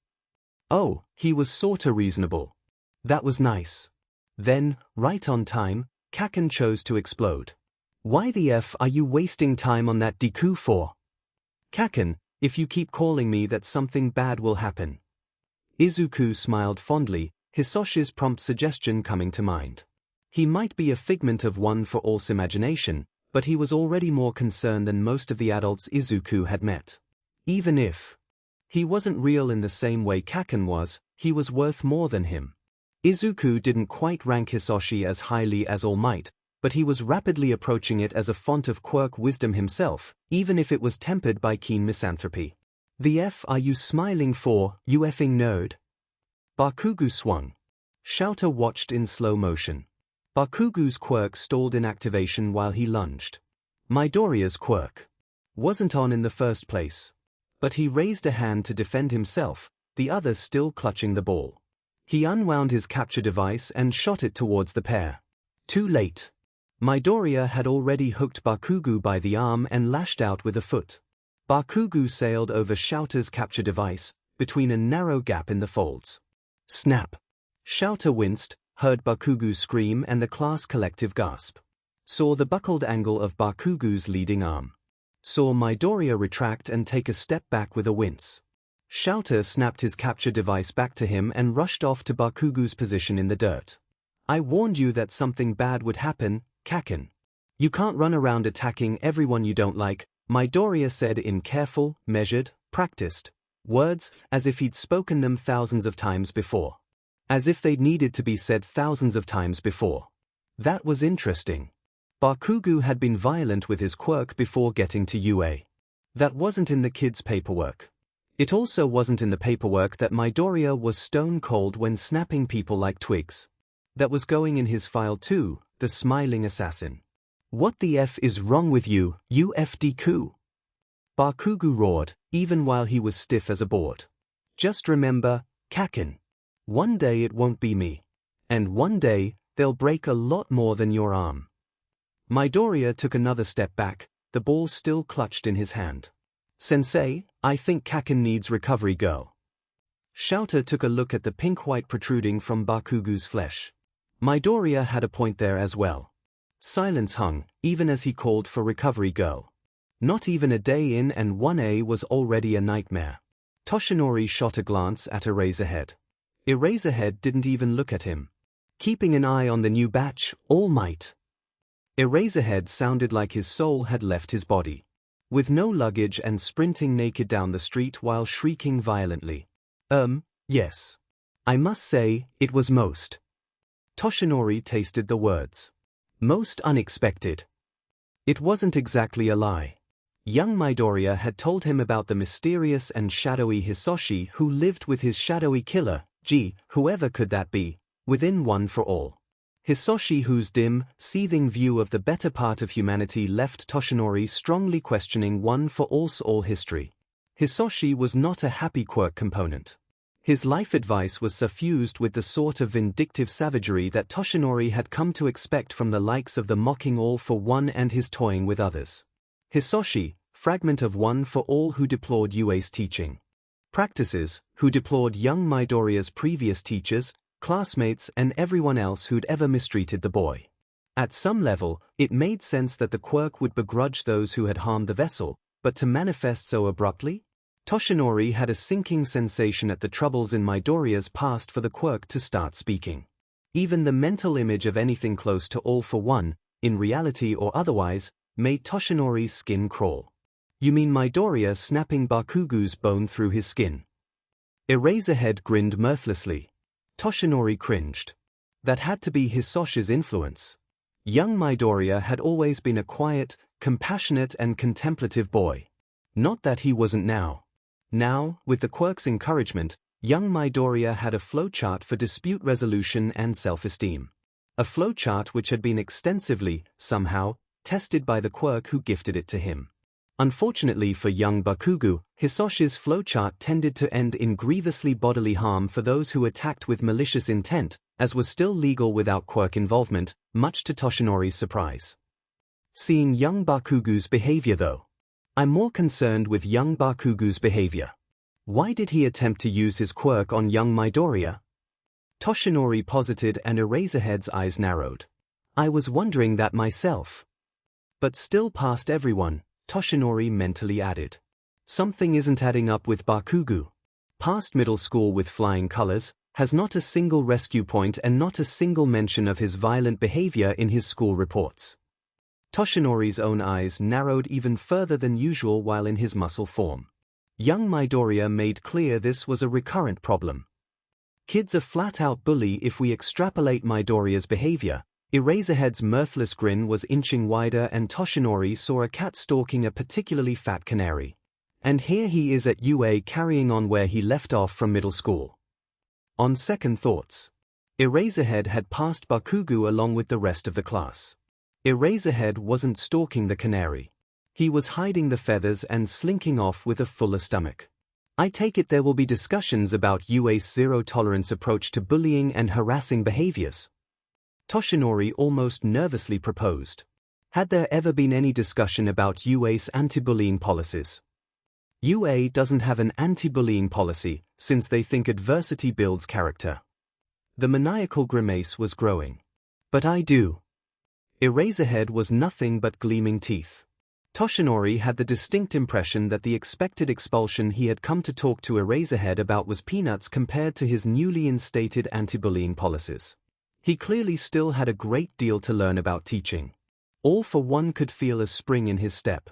Speaker 1: Oh, he was sorta reasonable. That was nice. Then, right on time, Kaken chose to explode. Why the F are you wasting time on that Deku for? Kaken, if you keep calling me that something bad will happen. Izuku smiled fondly, Hisoshi's prompt suggestion coming to mind. He might be a figment of One for All's imagination, but he was already more concerned than most of the adults Izuku had met. Even if he wasn't real in the same way Kaken was, he was worth more than him. Izuku didn't quite rank Hisoshi as highly as All Might, but he was rapidly approaching it as a font of quirk wisdom himself, even if it was tempered by keen misanthropy. The F are you smiling for, you effing nerd? Bakugo swung. Shouter watched in slow motion. Bakugo's quirk stalled in activation while he lunged. Midoriya's quirk wasn't on in the first place. But he raised a hand to defend himself, the other still clutching the ball. He unwound his capture device and shot it towards the pair. Too late. Midoriya had already hooked Bakugo by the arm and lashed out with a foot. Bakugo sailed over Shouter's capture device, between a narrow gap in the folds. Snap. Shouter winced, heard Bakugo scream and the class collective gasp. Saw the buckled angle of Bakugo's leading arm. Saw Midoriya retract and take a step back with a wince. Shouter snapped his capture device back to him and rushed off to Bakugo's position in the dirt. I warned you that something bad would happen, Kaken. You can't run around attacking everyone you don't like, Midoriya said in careful, measured, practiced words, as if he'd spoken them thousands of times before. As if they'd needed to be said thousands of times before. That was interesting. Bakugo had been violent with his quirk before getting to UA. That wasn't in the kid's paperwork. It also wasn't in the paperwork that Midoriya was stone cold when snapping people like twigs. That was going in his file too, the smiling assassin. What the F is wrong with you, you Deku? Bakugo roared, even while he was stiff as a board. Just remember, Kaken. One day it won't be me. And one day, they'll break a lot more than your arm. Midoriya took another step back, the ball still clutched in his hand. Sensei, I think Kaken needs recovery girl. Shouter took a look at the pink-white protruding from Bakugo's flesh. Midoriya had a point there as well. Silence hung, even as he called for recovery girl. Not even a day in and 1A was already a nightmare. Toshinori shot a glance at Eraserhead. Eraserhead didn't even look at him. Keeping an eye on the new batch, all might. Eraserhead sounded like his soul had left his body. With no luggage and sprinting naked down the street while shrieking violently. Yes. I must say, it was most. Toshinori tasted the words. Most unexpected. It wasn't exactly a lie. Young Midoriya had told him about the mysterious and shadowy Hisoshi who lived with his shadowy killer, whoever could that be, within One for All. Hisoshi, whose dim, seething view of the better part of humanity left Toshinori strongly questioning One for All's all history. Hisoshi was not a happy quirk component. His life advice was suffused with the sort of vindictive savagery that Toshinori had come to expect from the likes of the mocking All for One and his toying with others. Hisoshi, fragment of One for All who deplored Yue's teaching practices, who deplored young Midoriya's previous teachers, classmates and everyone else who'd ever mistreated the boy. At some level, it made sense that the quirk would begrudge those who had harmed the vessel, but to manifest so abruptly? Toshinori had a sinking sensation at the troubles in Midoriya's past for the quirk to start speaking. Even the mental image of anything close to All for One, in reality or otherwise, made Toshinori's skin crawl. You mean Midoriya snapping Bakugu's bone through his skin? Eraserhead grinned mirthlessly. Toshinori cringed. That had to be Hisoshi's influence. Young Midoriya had always been a quiet, compassionate and contemplative boy. Not that he wasn't now. Now, with the quirk's encouragement, young Midoriya had a flowchart for dispute resolution and self-esteem. A flowchart which had been extensively, somehow, tested by the quirk who gifted it to him. Unfortunately for young Bakugu, Hisoshi's flowchart tended to end in grievously bodily harm for those who attacked with malicious intent, as was still legal without quirk involvement, much to Toshinori's surprise. Seeing young Bakugu's behavior though. I'm more concerned with young Bakugu's behavior. Why did he attempt to use his quirk on young Midoriya? Toshinori posited and Eraserhead's eyes narrowed. I was wondering that myself. But still past everyone, Toshinori mentally added. Something isn't adding up with Bakugu. Past middle school with flying colors, has not a single rescue point and not a single mention of his violent behavior in his school reports. Toshinori's own eyes narrowed even further than usual while in his muscle form. Young Midoriya made clear this was a recurrent problem. Kid's a flat-out bully if we extrapolate Midoriya's behavior. Eraserhead's mirthless grin was inching wider and Toshinori saw a cat stalking a particularly fat canary. And here he is at UA carrying on where he left off from middle school. On second thoughts, Eraserhead had passed Bakugu along with the rest of the class. Eraserhead wasn't stalking the canary. He was hiding the feathers and slinking off with a fuller stomach. I take it there will be discussions about UA's zero-tolerance approach to bullying and harassing behaviors. Toshinori almost nervously proposed. Had there ever been any discussion about UA's anti-bullying policies? UA doesn't have an anti-bullying policy, since they think adversity builds character. The maniacal grimace was growing. But I do. Eraserhead was nothing but gleaming teeth. Toshinori had the distinct impression that the expected expulsion he had come to talk to Eraserhead about was peanuts compared to his newly instated anti-bullying policies. He clearly still had a great deal to learn about teaching. All for One could feel a spring in his step.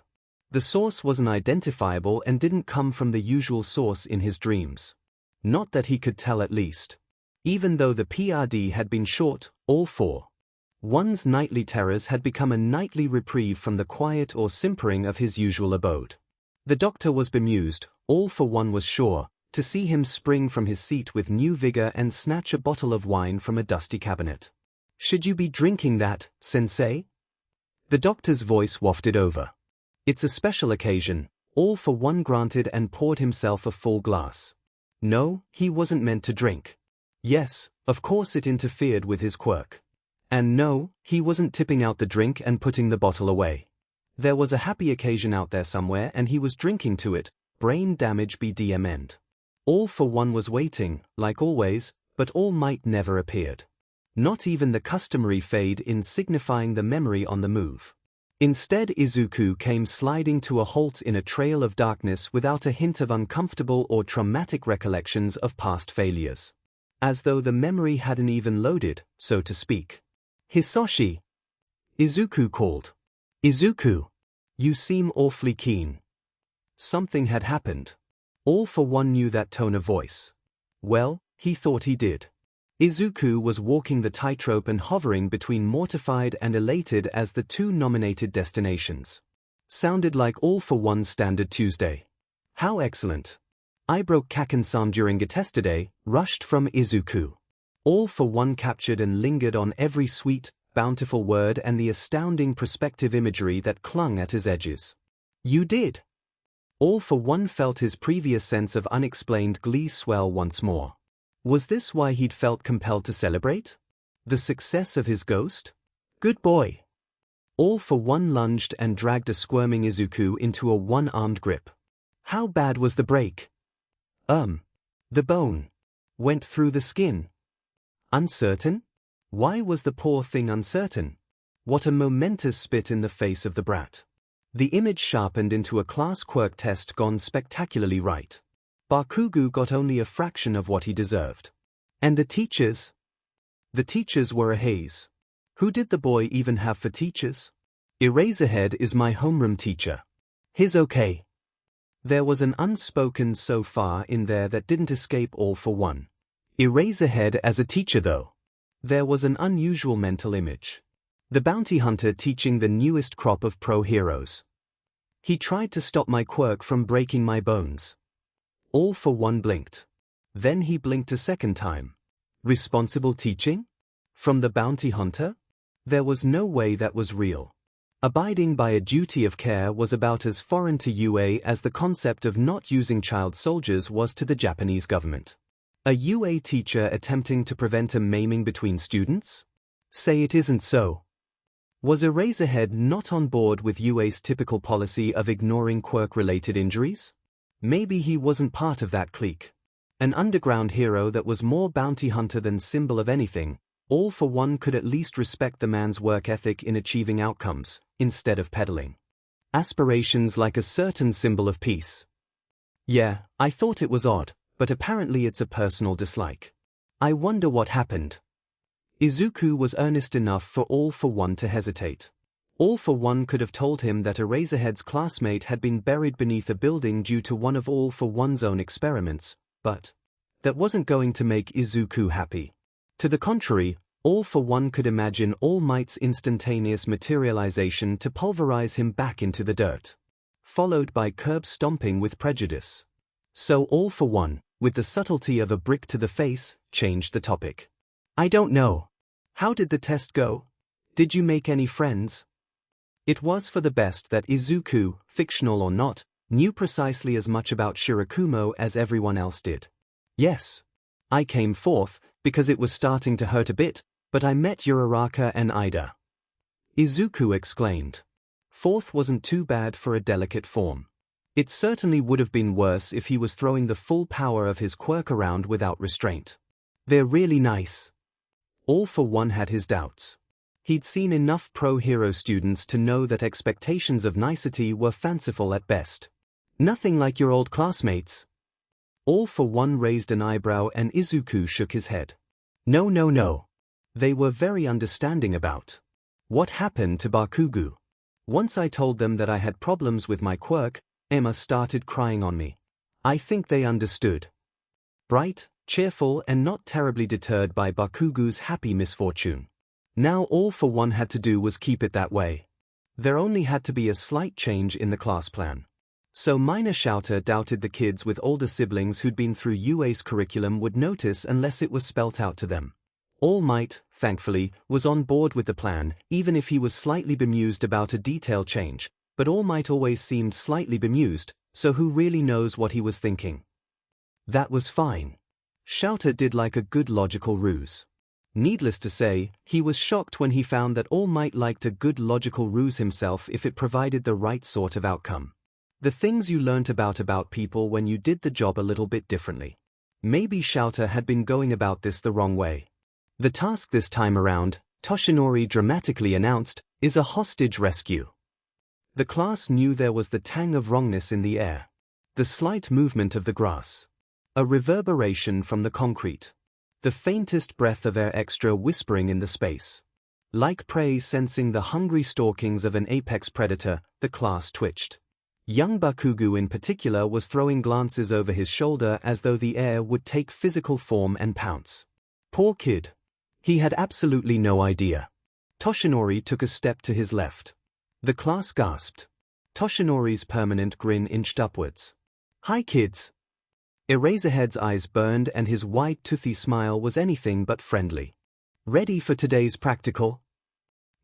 Speaker 1: The source wasn't identifiable and didn't come from the usual source in his dreams. Not that he could tell at least. Even though the PRD had been short, All for One's nightly terrors had become a nightly reprieve from the quiet or simpering of his usual abode. The doctor was bemused, All for One was sure, to see him spring from his seat with new vigor and snatch a bottle of wine from a dusty cabinet. Should you be drinking that, sensei? The doctor's voice wafted over. It's a special occasion, All for One granted and poured himself a full glass. No, he wasn't meant to drink. Yes, of course it interfered with his quirk. And no, he wasn't tipping out the drink and putting the bottle away. There was a happy occasion out there somewhere and he was drinking to it, brain damage be DMN'd. All for One was waiting, like always, but All Might never appeared. Not even the customary fade in signifying the memory on the move. Instead Izuku came sliding to a halt in a trail of darkness without a hint of uncomfortable or traumatic recollections of past failures. as though the memory hadn't even loaded, so to speak. Hisoshi! Izuku called. Izuku! You seem awfully keen. Something had happened. All for One knew that tone of voice. Well, he thought he did. Izuku was walking the tightrope and hovering between mortified and elated as the two nominated destinations. Sounded like All for One's standard Tuesday. How excellent. I broke Kaken-san during it yesterday, rushed from Izuku. All for One captured and lingered on every sweet, bountiful word and the astounding perspective imagery that clung at his edges. You did. All for One felt his previous sense of unexplained glee swell once more. Was this why he'd felt compelled to celebrate? The success of his ghost? Good boy. All for One lunged and dragged a squirming Izuku into a one-armed grip. How bad was the break? The bone. Went through the skin. Uncertain? Why was the poor thing uncertain? What a momentous spit in the face of the brat. The image sharpened into a class quirk test gone spectacularly right. Bakugo got only a fraction of what he deserved. And the teachers? The teachers were a haze. Who did the boy even have for teachers? Eraserhead is my homeroom teacher. He's okay. There was an unspoken so far in there that didn't escape All for One. Eraserhead as a teacher though. There was an unusual mental image. The bounty hunter teaching the newest crop of pro heroes. He tried to stop my quirk from breaking my bones. All for One blinked. Then he blinked a second time. Responsible teaching? From the bounty hunter? There was no way that was real. Abiding by a duty of care was about as foreign to UA as the concept of not using child soldiers was to the Japanese government. A UA teacher attempting to prevent a maiming between students? Say it isn't so. Was Eraserhead not on board with UA's typical policy of ignoring quirk-related injuries? Maybe he wasn't part of that clique. An underground hero that was more bounty hunter than symbol of anything. All for One could at least respect the man's work ethic in achieving outcomes, instead of peddling aspirations like a certain symbol of peace. Yeah, I thought it was odd, but apparently it's a personal dislike. I wonder what happened. Izuku was earnest enough for All for One to hesitate. All for One could have told him that Eraserhead's classmate had been buried beneath a building due to one of All for One's own experiments, but that wasn't going to make Izuku happy. To the contrary, All for One could imagine All Might's instantaneous materialization to pulverize him back into the dirt, followed by curb stomping with prejudice. So All for One, with the subtlety of a brick to the face, changed the topic. I don't know. How did the test go? Did you make any friends? It was for the best that Izuku, fictional or not, knew precisely as much about Shirakumo as everyone else did. Yes. I came fourth, because it was starting to hurt a bit, but I met Uraraka and Ida. Izuku exclaimed. Fourth wasn't too bad for a delicate form. It certainly would have been worse if he was throwing the full power of his quirk around without restraint. They're really nice. All for One had his doubts. He'd seen enough pro-hero students to know that expectations of nicety were fanciful at best. Nothing like your old classmates. All for One raised an eyebrow and Izuku shook his head. No. They were very understanding about what happened to Bakugo. Once I told them that I had problems with my quirk, Emma started crying on me. I think they understood. Bright, cheerful and not terribly deterred by Bakugo's happy misfortune. Now All for One had to do was keep it that way. There only had to be a slight change in the class plan. So Minor Shouter doubted the kids with older siblings who'd been through UA's curriculum would notice unless it was spelt out to them. All Might, thankfully, was on board with the plan, even if he was slightly bemused about a detail change, but All Might always seemed slightly bemused, so who really knows what he was thinking? That was fine. Shouter did like a good logical ruse. Needless to say, he was shocked when he found that All Might liked a good logical ruse himself if it provided the right sort of outcome. The things you learnt about people when you did the job a little bit differently. Maybe Shouter had been going about this the wrong way. The task this time around, Toshinori dramatically announced, is a hostage rescue. The class knew there was the tang of wrongness in the air. The slight movement of the grass. A reverberation from the concrete. The faintest breath of air extra whispering in the space. Like prey sensing the hungry stalkings of an apex predator, the class twitched. Young Bakugu in particular was throwing glances over his shoulder as though the air would take physical form and pounce. Poor kid. He had absolutely no idea. Toshinori took a step to his left. The class gasped. Toshinori's permanent grin inched upwards. "Hi kids." Eraserhead's eyes burned and his wide toothy smile was anything but friendly. "Ready for today's practical?"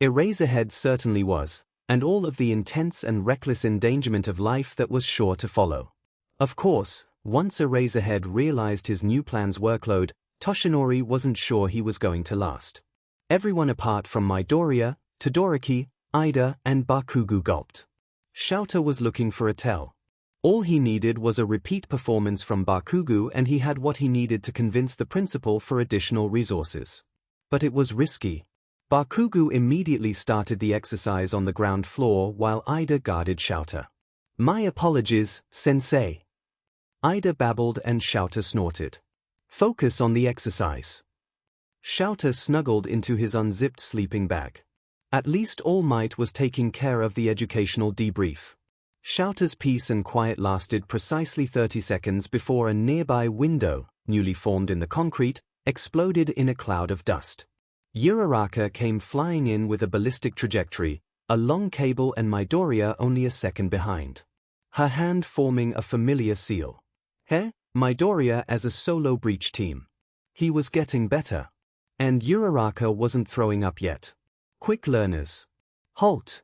Speaker 1: Eraserhead certainly was, and all of the intense and reckless endangerment of life that was sure to follow. Of course, once Eraserhead realized his new plan's workload, Toshinori wasn't sure he was going to last. Everyone apart from Midoriya, Todoroki, Ida, and Bakugu gulped. Shouter was looking for a tell. All he needed was a repeat performance from Bakugu and he had what he needed to convince the principal for additional resources. But it was risky. Bakugu immediately started the exercise on the ground floor while Ida guarded Shouter. "My apologies, sensei." Ida babbled and Shouter snorted. "Focus on the exercise." Shouter snuggled into his unzipped sleeping bag. At least All Might was taking care of the educational debrief. Shouter's peace and quiet lasted precisely 30 seconds before a nearby window, newly formed in the concrete, exploded in a cloud of dust. Uraraka came flying in with a ballistic trajectory, a long cable and Midoriya only a second behind. Her hand forming a familiar seal. Midoriya as a solo breach team. He was getting better. And Uraraka wasn't throwing up yet. Quick learners. Halt!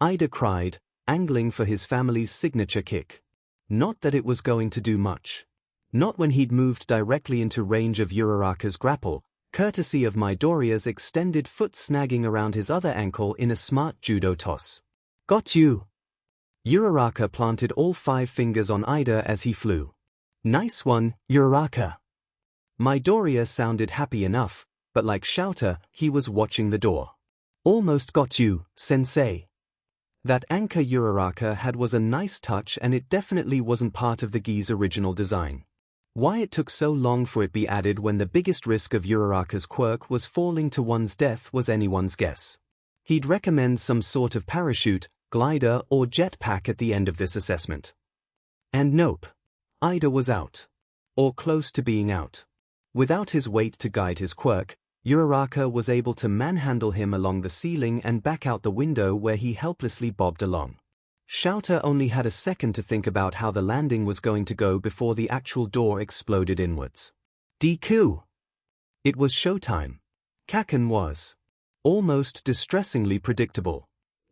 Speaker 1: Ida cried, angling for his family's signature kick. Not that it was going to do much. Not when he'd moved directly into range of Uraraka's grapple, courtesy of Midoriya's extended foot snagging around his other ankle in a smart judo toss. "Got you!" Uraraka planted all 5 fingers on Ida as he flew. "Nice one, Uraraka." Midoriya sounded happy enough, but like Shouter, he was watching the door. "Almost got you, sensei." That anchor Uraraka had was a nice touch and it definitely wasn't part of the gi's original design. Why it took so long for it be added when the biggest risk of Uraraka's quirk was falling to one's death was anyone's guess. He'd recommend some sort of parachute, glider or jetpack at the end of this assessment. And nope. Ida was out. Or close to being out. Without his weight to guide his quirk, Uraraka was able to manhandle him along the ceiling and back out the window where he helplessly bobbed along. Shouter only had a second to think about how the landing was going to go before the actual door exploded inwards. Deku! It was showtime. Kaken was almost distressingly predictable.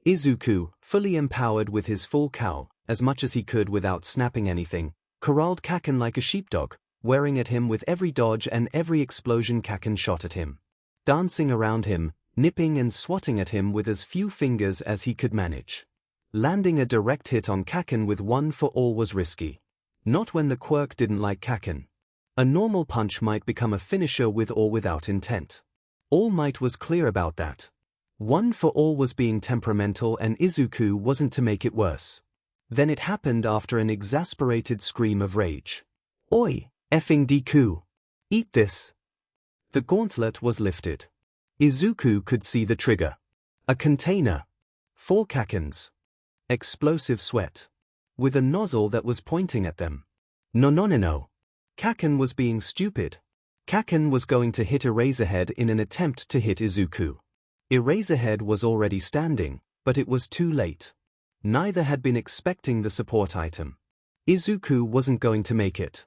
Speaker 1: Izuku, fully empowered with his full cowl, as much as he could without snapping anything, corralled Kaken like a sheepdog, wearing at him with every dodge and every explosion Kaken shot at him. Dancing around him, nipping and swatting at him with as few fingers as he could manage. Landing a direct hit on Kaken with one for all was risky. Not when the quirk didn't like Kaken. A normal punch might become a finisher with or without intent. All Might was clear about that. One for all was being temperamental and Izuku wasn't to make it worse. Then it happened after an exasperated scream of rage. "Oi, effing Deku! Eat this!" The gauntlet was lifted. Izuku could see the trigger. A container. 4 Kakens. Explosive sweat. With a nozzle that was pointing at them. No. Kaken was being stupid. Kaken was going to hit Eraserhead in an attempt to hit Izuku. Eraserhead was already standing, but it was too late. Neither had been expecting the support item. Izuku wasn't going to make it.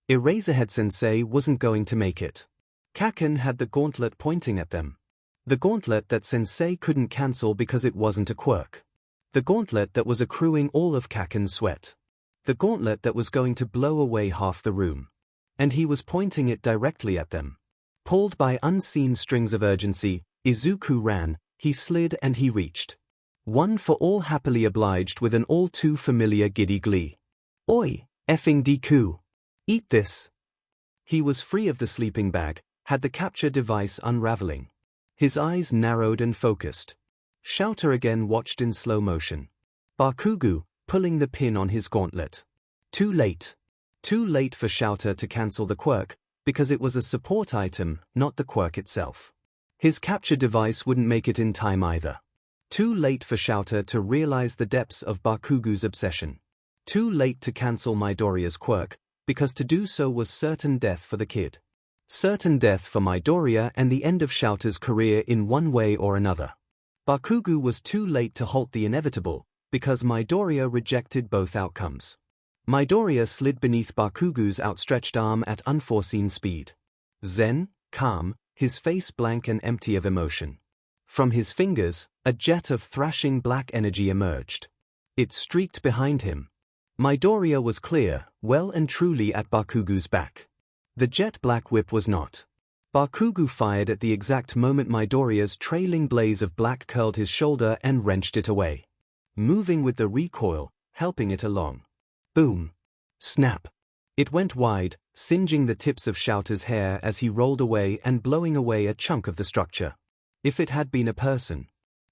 Speaker 1: Eraserhead-sensei wasn't going to make it. Kaken had the gauntlet pointing at them. The gauntlet that Sensei couldn't cancel because it wasn't a quirk. The gauntlet that was accruing all of Kaken's sweat. The gauntlet that was going to blow away half the room. And he was pointing it directly at them. Pulled by unseen strings of urgency, Izuku ran, he slid and he reached. One for all happily obliged with an all too familiar giddy glee. "Oi, effing Deku! Eat this!" He was free of the sleeping bag, had the capture device unraveling. His eyes narrowed and focused. Shouter again watched in slow motion. Bakugu, pulling the pin on his gauntlet. Too late. Too late for Shouter to cancel the quirk, because it was a support item, not the quirk itself. His capture device wouldn't make it in time either. Too late for Shouter to realize the depths of Bakugu's obsession. Too late to cancel Midoriya's quirk, because to do so was certain death for the kid. Certain death for Midoriya and the end of Shouter's career in one way or another. Bakugu was too late to halt the inevitable, because Midoriya rejected both outcomes. Midoriya slid beneath Bakugu's outstretched arm at unforeseen speed. Zen, calm, his face blank and empty of emotion. From his fingers, a jet of thrashing black energy emerged. It streaked behind him. Midoriya was clear, well and truly at Bakugu's back. The jet black whip was not. Bakugu fired at the exact moment Midoriya's trailing blaze of black curled his shoulder and wrenched it away. Moving with the recoil, helping it along. Boom. Snap. It went wide, singeing the tips of Shouter's hair as he rolled away and blowing away a chunk of the structure. If it had been a person.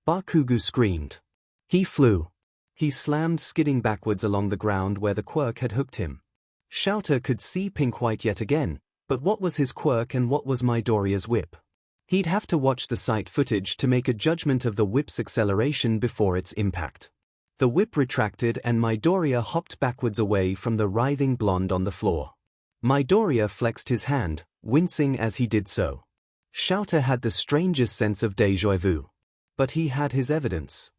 Speaker 1: Bakugu screamed. He flew. He slammed skidding backwards along the ground where the quirk had hooked him. Shouter could see pink-white yet again, but what was his quirk and what was Midoriya's whip? He'd have to watch the sight footage to make a judgment of the whip's acceleration before its impact. The whip retracted and Midoriya hopped backwards away from the writhing blonde on the floor. Midoriya flexed his hand, wincing as he did so. Shouter had the strangest sense of déjà vu. But he had his evidence.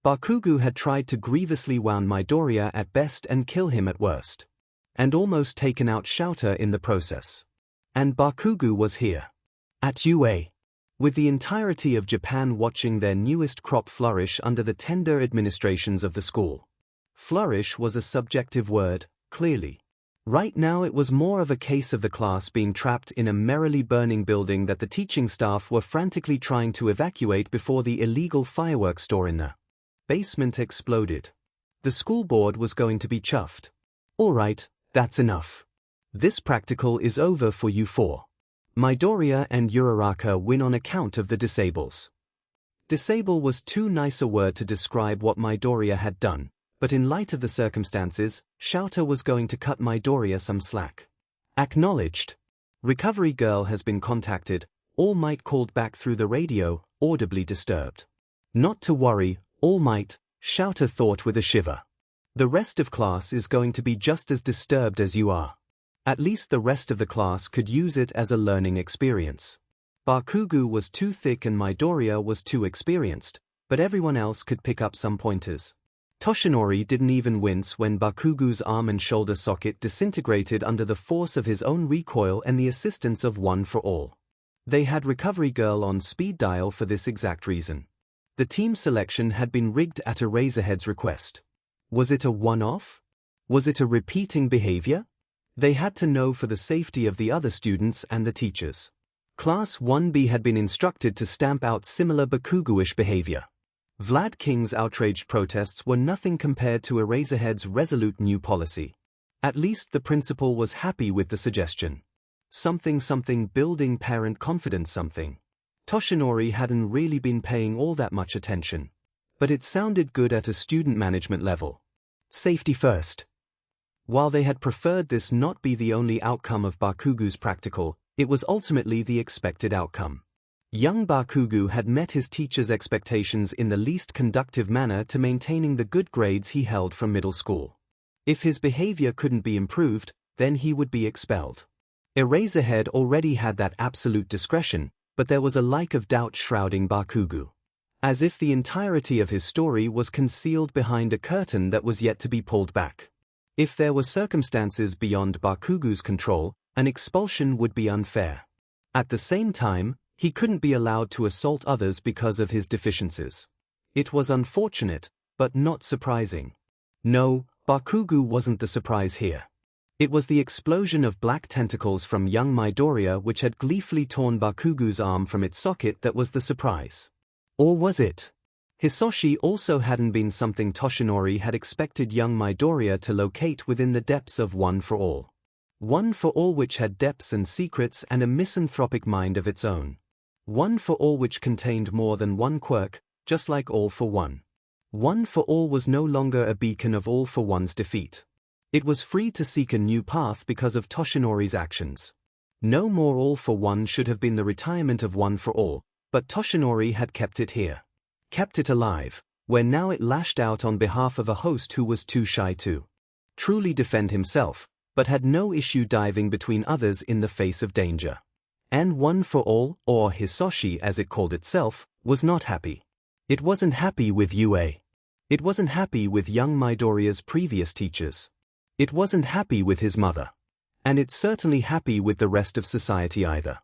Speaker 1: Bakugu had tried to grievously wound Midoriya at best and kill him at worst. And almost taken out Shouter in the process. And Bakugu was here. At UA. With the entirety of Japan watching their newest crop flourish under the tender administrations of the school. Flourish was a subjective word, clearly. Right now it was more of a case of the class being trapped in a merrily burning building that the teaching staff were frantically trying to evacuate before the illegal fireworks store in the basement exploded. The school board was going to be chuffed. All right, that's enough. This practical is over for you four. Midoriya and Uraraka win on account of the disables. Disable was too nice a word to describe what Midoriya had done, but in light of the circumstances, Shouter was going to cut Midoriya some slack. Acknowledged. Recovery girl has been contacted, All Might called back through the radio, audibly disturbed. Not to worry, All Might, Shouter thought with a shiver. The rest of class is going to be just as disturbed as you are. At least the rest of the class could use it as a learning experience. Bakugu was too thick and Midoriya was too experienced, but everyone else could pick up some pointers. Toshinori didn't even wince when Bakugu's arm and shoulder socket disintegrated under the force of his own recoil and the assistance of One for All. They had Recovery Girl on speed dial for this exact reason. The team selection had been rigged at Eraserhead's request. Was it a one-off? Was it a repeating behavior? They had to know for the safety of the other students and the teachers. Class 1B had been instructed to stamp out similar Bakugu-ish behavior. Vlad King's outraged protests were nothing compared to Eraserhead's resolute new policy. At least the principal was happy with the suggestion. Something building parent confidence something. Toshinori hadn't really been paying all that much attention. But it sounded good at a student management level. Safety first. While they had preferred this not be the only outcome of Bakugu's practical, it was ultimately the expected outcome. Young Bakugu had met his teacher's expectations in the least conductive manner to maintaining the good grades he held from middle school. If his behavior couldn't be improved, then he would be expelled. Eraserhead already had that absolute discretion, but there was a like of doubt shrouding Bakugu. As if the entirety of his story was concealed behind a curtain that was yet to be pulled back. If there were circumstances beyond Bakugu's control, an expulsion would be unfair. At the same time, he couldn't be allowed to assault others because of his deficiencies. It was unfortunate, but not surprising. No, Bakugu wasn't the surprise here. It was the explosion of black tentacles from young Midoriya which had gleefully torn Bakugu's arm from its socket that was the surprise. Or was it? Hisoshi also hadn't been something Toshinori had expected young Midoriya to locate within the depths of One for All. One for All which had depths and secrets and a misanthropic mind of its own. One for All which contained more than one quirk, just like All for One. One for All was no longer a beacon of All for One's defeat. It was free to seek a new path because of Toshinori's actions. No more All for One should have been the retirement of One for All, but Toshinori had kept it here. Kept it alive, where now it lashed out on behalf of a host who was too shy to truly defend himself, but had no issue diving between others in the face of danger. And One for All, or Hisoshi as it called itself, was not happy. It wasn't happy with UA. It wasn't happy with young Midoriya's previous teachers. It wasn't happy with his mother. And it's certainly happy with the rest of society either.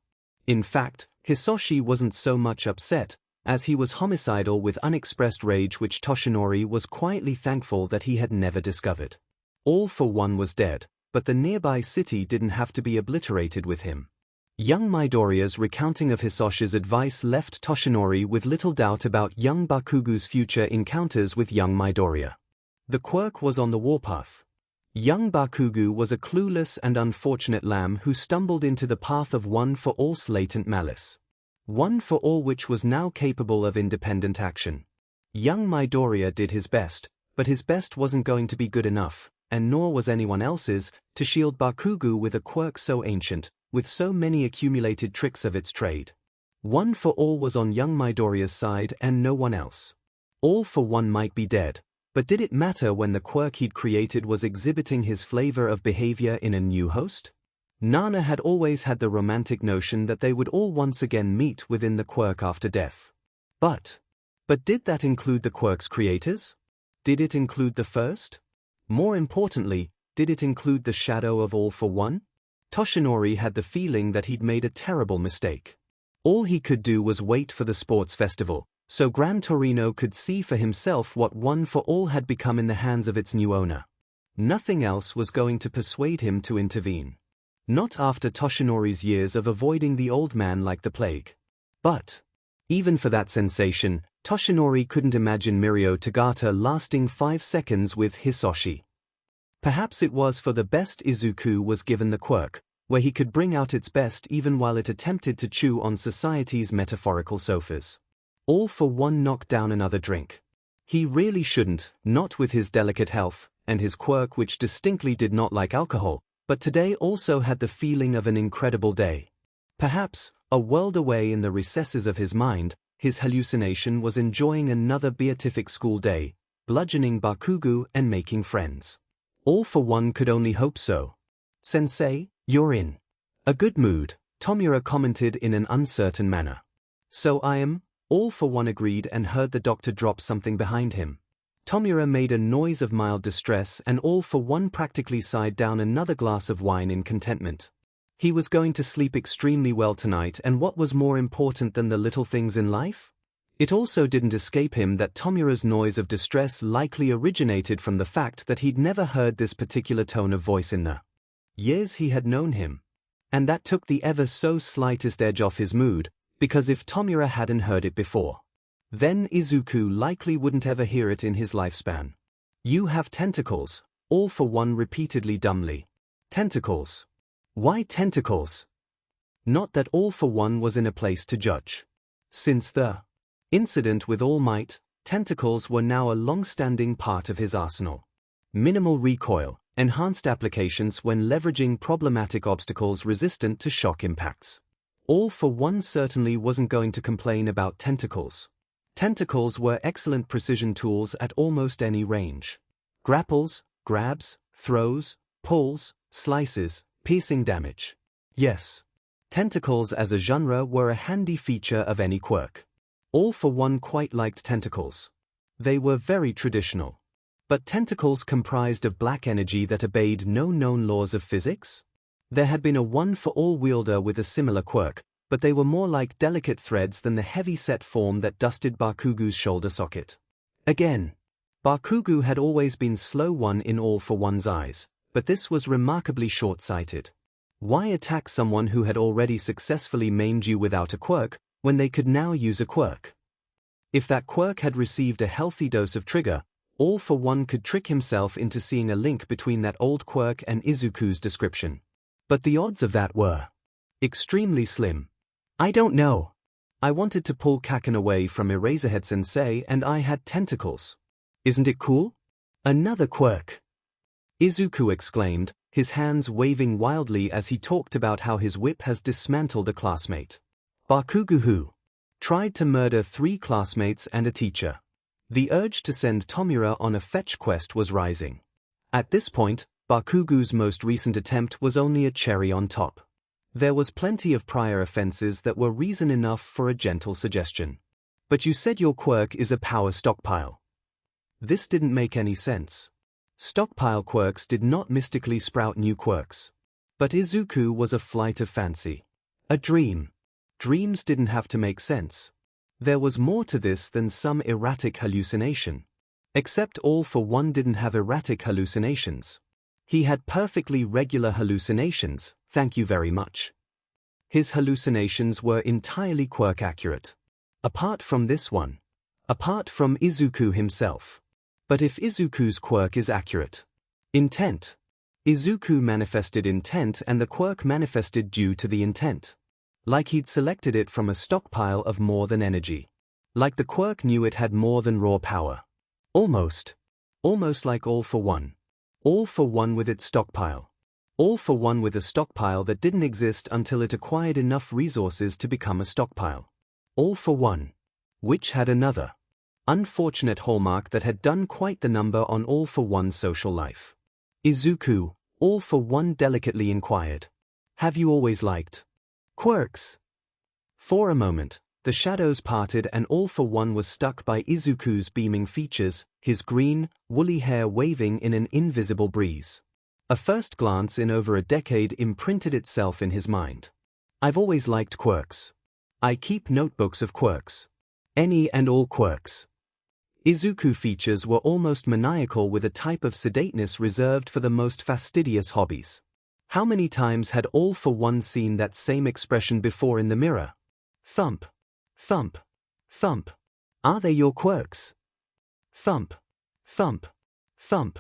Speaker 1: In fact, Hisoshi wasn't so much upset, as he was homicidal with unexpressed rage which Toshinori was quietly thankful that he had never discovered. All for One was dead, but the nearby city didn't have to be obliterated with him. Young Midoriya's recounting of Hisoshi's advice left Toshinori with little doubt about young Bakugu's future encounters with young Midoriya. The quirk was on the warpath. Young Bakugu was a clueless and unfortunate lamb who stumbled into the path of One for All's latent malice. One for All which was now capable of independent action. Young Midoriya did his best, but his best wasn't going to be good enough, and nor was anyone else's, to shield Bakugu with a quirk so ancient, with so many accumulated tricks of its trade. One for All was on young Midoriya's side and no one else. All for One might be dead, but did it matter when the quirk he'd created was exhibiting his flavor of behavior in a new host? Nana had always had the romantic notion that they would all once again meet within the quirk after death. But did that include the quirk's creators? Did it include the first? More importantly, did it include the shadow of All for One? Toshinori had the feeling that he'd made a terrible mistake. All he could do was wait for the sports festival, so Gran Torino could see for himself what One for All had become in the hands of its new owner. Nothing else was going to persuade him to intervene. Not after Toshinori's years of avoiding the old man like the plague. But even for that sensation, Toshinori couldn't imagine Mirio Tagata lasting 5 seconds with Hisoshi. Perhaps it was for the best Izuku was given the quirk, where he could bring out its best even while it attempted to chew on society's metaphorical sofas. All for One knocked down another drink. He really shouldn't, not with his delicate health, and his quirk which distinctly did not like alcohol, but today also had the feeling of an incredible day. Perhaps, a world away in the recesses of his mind, his hallucination was enjoying another beatific school day, bludgeoning Bakugu and making friends. All for One could only hope so. Sensei, you're in a good mood, Tomura commented in an uncertain manner. So I am, All for One agreed and heard the doctor drop something behind him. Tomura made a noise of mild distress and All for One practically sighed down another glass of wine in contentment. He was going to sleep extremely well tonight, and what was more important than the little things in life? It also didn't escape him that Tomura's noise of distress likely originated from the fact that he'd never heard this particular tone of voice in the years he had known him. And that took the ever so slightest edge off his mood, because if Tomura hadn't heard it before, then Izuku likely wouldn't ever hear it in his lifespan. You have tentacles, All for One repeatedly dumbly. Tentacles. Why tentacles? Not that All for One was in a place to judge. Since the incident with All Might, tentacles were now a long-standing part of his arsenal. Minimal recoil, enhanced applications when leveraging problematic obstacles resistant to shock impacts. All for One certainly wasn't going to complain about tentacles. Tentacles were excellent precision tools at almost any range. Grapples, grabs, throws, pulls, slices, piercing damage. Yes. Tentacles as a genre were a handy feature of any quirk. All for One quite liked tentacles. They were very traditional. But tentacles comprised of black energy that obeyed no known laws of physics? There had been a One for All wielder with a similar quirk, but they were more like delicate threads than the heavy-set form that dusted Bakugu's shoulder socket. Again, Bakugu had always been slow one in All for One's eyes, but this was remarkably short-sighted. Why attack someone who had already successfully maimed you without a quirk, when they could now use a quirk? If that quirk had received a healthy dose of trigger, All for One could trick himself into seeing a link between that old quirk and Izuku's description. But the odds of that were extremely slim. I don't know. I wanted to pull Kaken away from Eraserhead Sensei and I had tentacles. Isn't it cool? Another quirk. Izuku exclaimed, his hands waving wildly as he talked about how his whip has dismantled a classmate. Bakugo who tried to murder 3 classmates and a teacher. The urge to send Tomura on a fetch quest was rising. At this point, Bakugo's most recent attempt was only a cherry on top. There was plenty of prior offenses that were reason enough for a gentle suggestion. But you said your quirk is a power stockpile. This didn't make any sense. Stockpile quirks did not mystically sprout new quirks. But Izuku was a flight of fancy. A dream. Dreams didn't have to make sense. There was more to this than some erratic hallucination. Except All for One didn't have erratic hallucinations. He had perfectly regular hallucinations, thank you very much. His hallucinations were entirely quirk accurate. Apart from this one. Apart from Izuku himself. But if Izuku's quirk is accurate. Intent. Izuku manifested intent and the quirk manifested due to the intent. Like he'd selected it from a stockpile of more than energy. Like the quirk knew it had more than raw power. Almost. Almost like All for One. All for One with its stockpile. All for One with a stockpile that didn't exist until it acquired enough resources to become a stockpile. All for One. Which had another unfortunate hallmark that had done quite the number on All for One's social life. Izuku, All for One delicately inquired. Have you always liked quirks? For a moment, the shadows parted and All for One was struck by Izuku's beaming features, his green, woolly hair waving in an invisible breeze. A first glance in over a decade imprinted itself in his mind. I've always liked quirks. I keep notebooks of quirks. Any and all quirks. Izuku features were almost maniacal with a type of sedateness reserved for the most fastidious hobbies. How many times had All for One seen that same expression before in the mirror? Thump. Thump. Thump. Are they your quirks? Thump. Thump. Thump.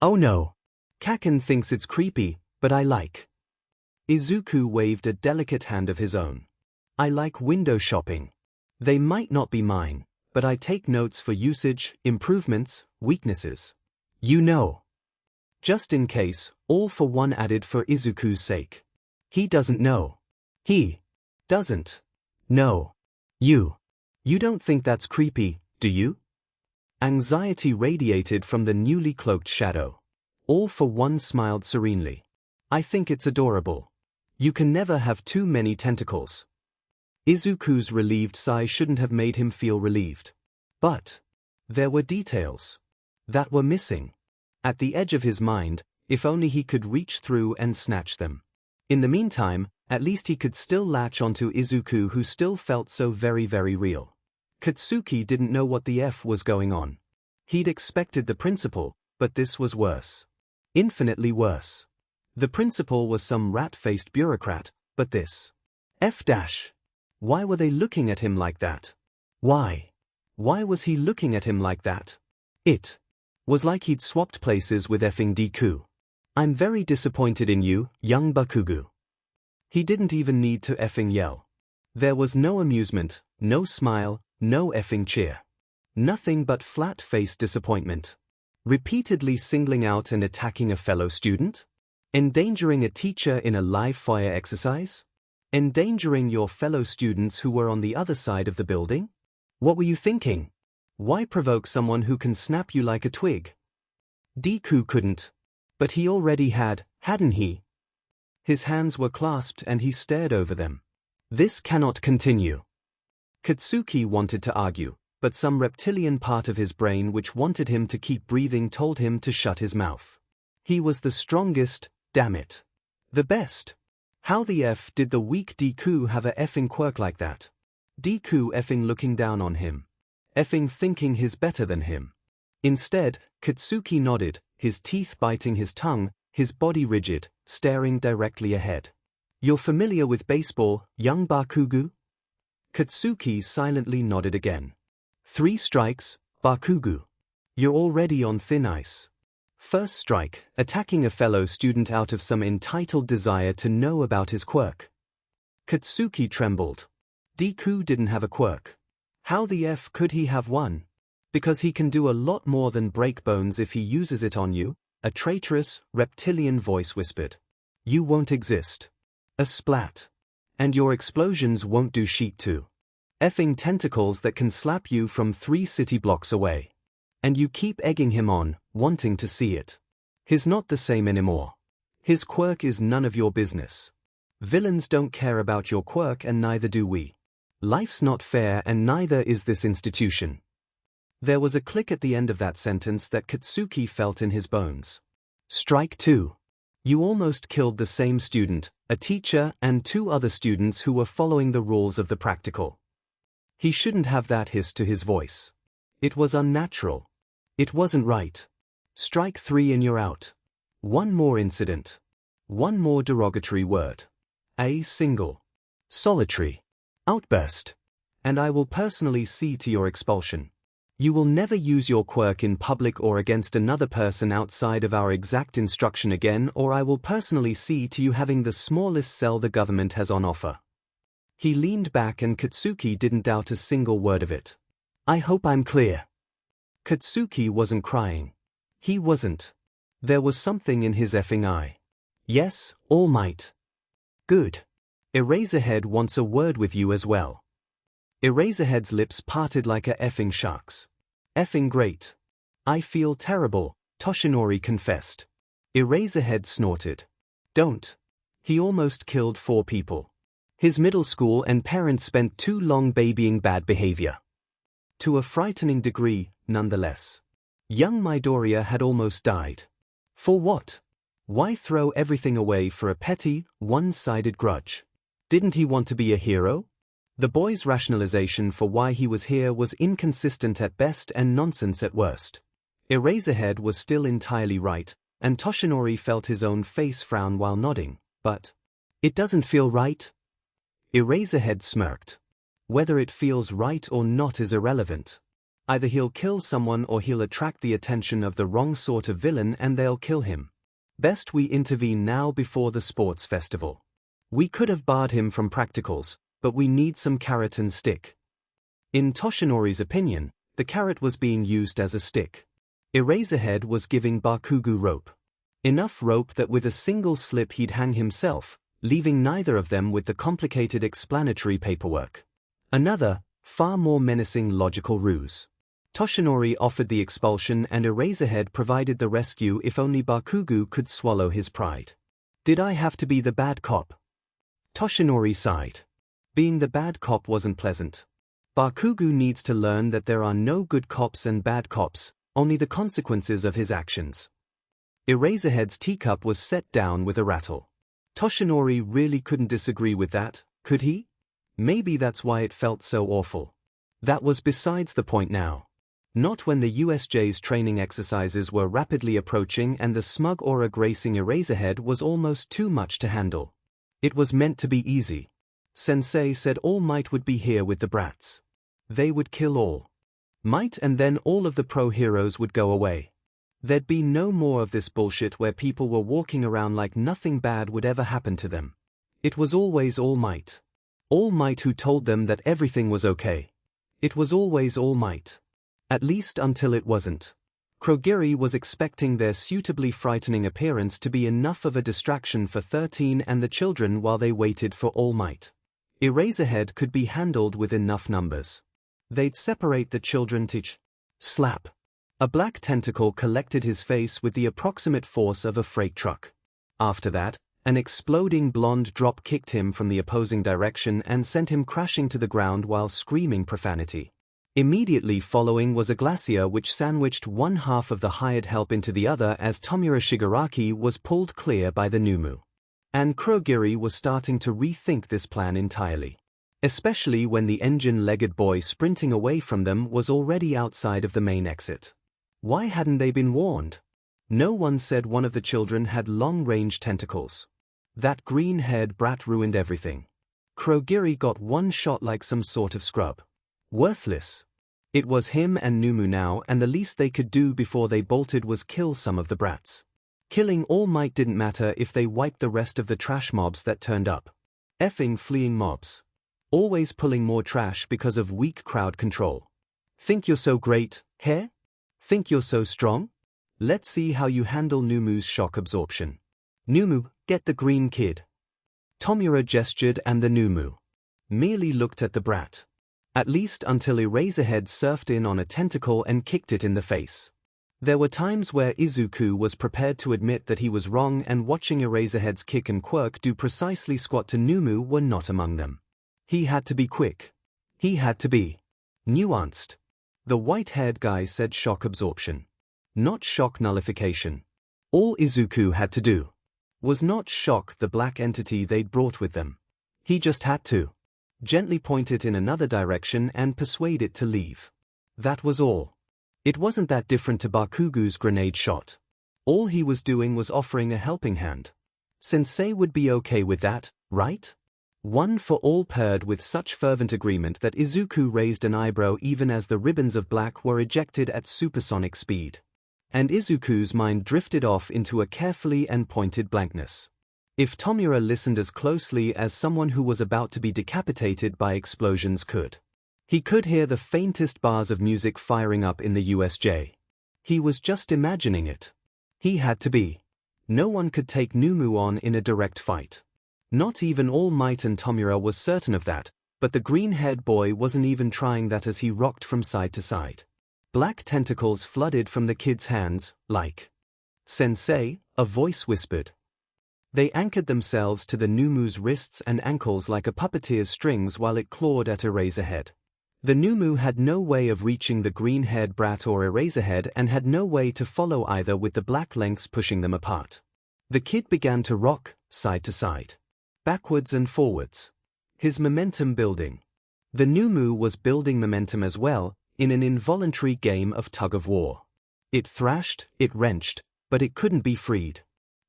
Speaker 1: Oh no. Kaken thinks it's creepy, but I like. Izuku waved a delicate hand of his own. I like window shopping. They might not be mine, but I take notes for usage, improvements, weaknesses. You know. Just in case, All for One added for Izuku's sake. He doesn't know. He doesn't know. You don't think that's creepy, do you? Anxiety radiated from the newly cloaked shadow. All for One smiled serenely. I think it's adorable. You can never have too many tentacles. Izuku's relieved sigh shouldn't have made him feel relieved. But there were details that were missing. At the edge of his mind, if only he could reach through and snatch them. In the meantime, at least he could still latch onto Izuku, who still felt so very, very real. Katsuki didn't know what the F was going on. He'd expected the principal, but this was worse. Infinitely worse. The principal was some rat-faced bureaucrat, but this F-. Why were they looking at him like that? Why? Why was he looking at him like that? It was like he'd swapped places with effing Deku. I'm very disappointed in you, young Bakugo. He didn't even need to effing yell. There was no amusement, no smile, no effing cheer. Nothing but flat-faced disappointment. Repeatedly singling out and attacking a fellow student? Endangering a teacher in a live fire exercise? Endangering your fellow students who were on the other side of the building? What were you thinking? Why provoke someone who can snap you like a twig? Deku couldn't. But he already had, hadn't he? His hands were clasped and he stared over them. This cannot continue. Katsuki wanted to argue, but some reptilian part of his brain which wanted him to keep breathing told him to shut his mouth. He was the strongest, damn it. The best. How the F did the weak Deku have a effing quirk like that? Deku effing looking down on him. Effing thinking he's better than him. Instead, Katsuki nodded, his teeth biting his tongue, his body rigid, staring directly ahead. You're familiar with baseball, young Bakugo? Katsuki silently nodded again. 3 strikes, Bakugo. You're already on thin ice. First strike, attacking a fellow student out of some entitled desire to know about his quirk. Katsuki trembled. Deku didn't have a quirk. How the F could he have one? Because he can do a lot more than break bones if he uses it on you, A traitorous, reptilian voice whispered. You won't exist. A splat. And your explosions won't do shit too. Effing tentacles that can slap you from 3 city blocks away. And you keep egging him on, wanting to see it. He's not the same anymore. His quirk is none of your business. Villains don't care about your quirk and neither do we. Life's not fair and neither is this institution. There was a click at the end of that sentence that Katsuki felt in his bones. Strike 2. You almost killed the same student, a teacher and 2 other students who were following the rules of the practical. He shouldn't have that hiss to his voice. It was unnatural. It wasn't right. Strike 3 and you're out. One more incident. One more derogatory word. A single, solitary outburst. And I will personally see to your expulsion. You will never use your quirk in public or against another person outside of our exact instruction again, or I will personally see to you having the smallest cell the government has on offer. He leaned back and Katsuki didn't doubt a single word of it. I hope I'm clear. Katsuki wasn't crying. He wasn't. There was something in his effing eye. Yes, All Might. Good. Eraserhead wants a word with you as well. Eraserhead's lips parted like a effing shark's. Effing great. I feel terrible, Toshinori confessed. Eraserhead snorted. Don't. He almost killed 4 people. His middle school and parents spent too long babying bad behavior. To a frightening degree, nonetheless. Young Midoriya had almost died. For what? Why throw everything away for a petty, one-sided grudge? Didn't he want to be a hero? The boy's rationalization for why he was here was inconsistent at best and nonsense at worst. Eraserhead was still entirely right, and Toshinori felt his own face frown while nodding, but it doesn't feel right? Eraserhead smirked. Whether it feels right or not is irrelevant. Either he'll kill someone or he'll attract the attention of the wrong sort of villain and they'll kill him. Best we intervene now before the sports festival. We could have barred him from practicals, but we need some carrot and stick. In Toshinori's opinion, the carrot was being used as a stick. Eraserhead was giving Bakugo rope. Enough rope that with a single slip he'd hang himself, leaving neither of them with the complicated explanatory paperwork. Another, far more menacing logical ruse. Toshinori offered the expulsion and Eraserhead provided the rescue if only Bakugo could swallow his pride. Did I have to be the bad cop? Toshinori sighed. Being the bad cop wasn't pleasant. Bakugo needs to learn that there are no good cops and bad cops, only the consequences of his actions. Eraserhead's teacup was set down with a rattle. Toshinori really couldn't disagree with that, could he? Maybe that's why it felt so awful. That was besides the point now. Not when the USJ's training exercises were rapidly approaching and the smug aura gracing Eraserhead was almost too much to handle. It was meant to be easy. Sensei said All Might would be here with the brats. They would kill all Might and then all of the pro-heroes would go away. There'd be no more of this bullshit where people were walking around like nothing bad would ever happen to them. It was always All Might. All Might who told them that everything was okay. It was always All Might. At least until it wasn't. Krogiri was expecting their suitably frightening appearance to be enough of a distraction for 13 and the children while they waited for All Might. Eraserhead could be handled with enough numbers. They'd separate the children to slap. A black tentacle collected his face with the approximate force of a freight truck. After that, an exploding blonde drop kicked him from the opposing direction and sent him crashing to the ground while screaming profanity. Immediately following was a glacier which sandwiched one half of the hired help into the other as Tomura Shigaraki was pulled clear by the Numu. And Krogiri was starting to rethink this plan entirely. Especially when the engine-legged boy sprinting away from them was already outside of the main exit. Why hadn't they been warned? No one said one of the children had long-range tentacles. That green-haired brat ruined everything. Krogiri got one shot like some sort of scrub. Worthless. It was him and Numu now, and the least they could do before they bolted was kill some of the brats. Killing All Might didn't matter if they wiped the rest of the trash mobs that turned up. Effing fleeing mobs. Always pulling more trash because of weak crowd control. Think you're so great, heh? Think you're so strong? Let's see how you handle Numu's shock absorption. Numu, get the green kid. Tomura gestured and the Numu merely looked at the brat. At least until Eraserhead surfed in on a tentacle and kicked it in the face. There were times where Izuku was prepared to admit that he was wrong, and watching Eraserhead's kick and quirk do precisely squat to Numu were not among them. He had to be quick. He had to be nuanced. The white-haired guy said shock absorption, not shock nullification. All Izuku had to do was not shock the black entity they'd brought with them. He just had to gently point it in another direction and persuade it to leave. That was all. It wasn't that different to Bakugu's grenade shot. All he was doing was offering a helping hand. Sensei would be okay with that, right? One for all purred with such fervent agreement that Izuku raised an eyebrow even as the ribbons of black were ejected at supersonic speed. And Izuku's mind drifted off into a carefully and pointed blankness. If Tomura listened as closely as someone who was about to be decapitated by explosions could, he could hear the faintest bars of music firing up in the USJ. He was just imagining it. He had to be. No one could take Numu on in a direct fight. Not even All Might, and Tomura was certain of that, but the green-haired boy wasn't even trying that as he rocked from side to side. Black tentacles flooded from the kid's hands, like "Sensei," a voice whispered. They anchored themselves to the Numu's wrists and ankles like a puppeteer's strings while it clawed at Eraserhead. The Numu had no way of reaching the green-haired brat or Eraserhead and had no way to follow either, with the black lengths pushing them apart. The kid began to rock, side to side, backwards and forwards, his momentum building. The Numu was building momentum as well, in an involuntary game of tug-of-war. It thrashed, it wrenched, but it couldn't be freed.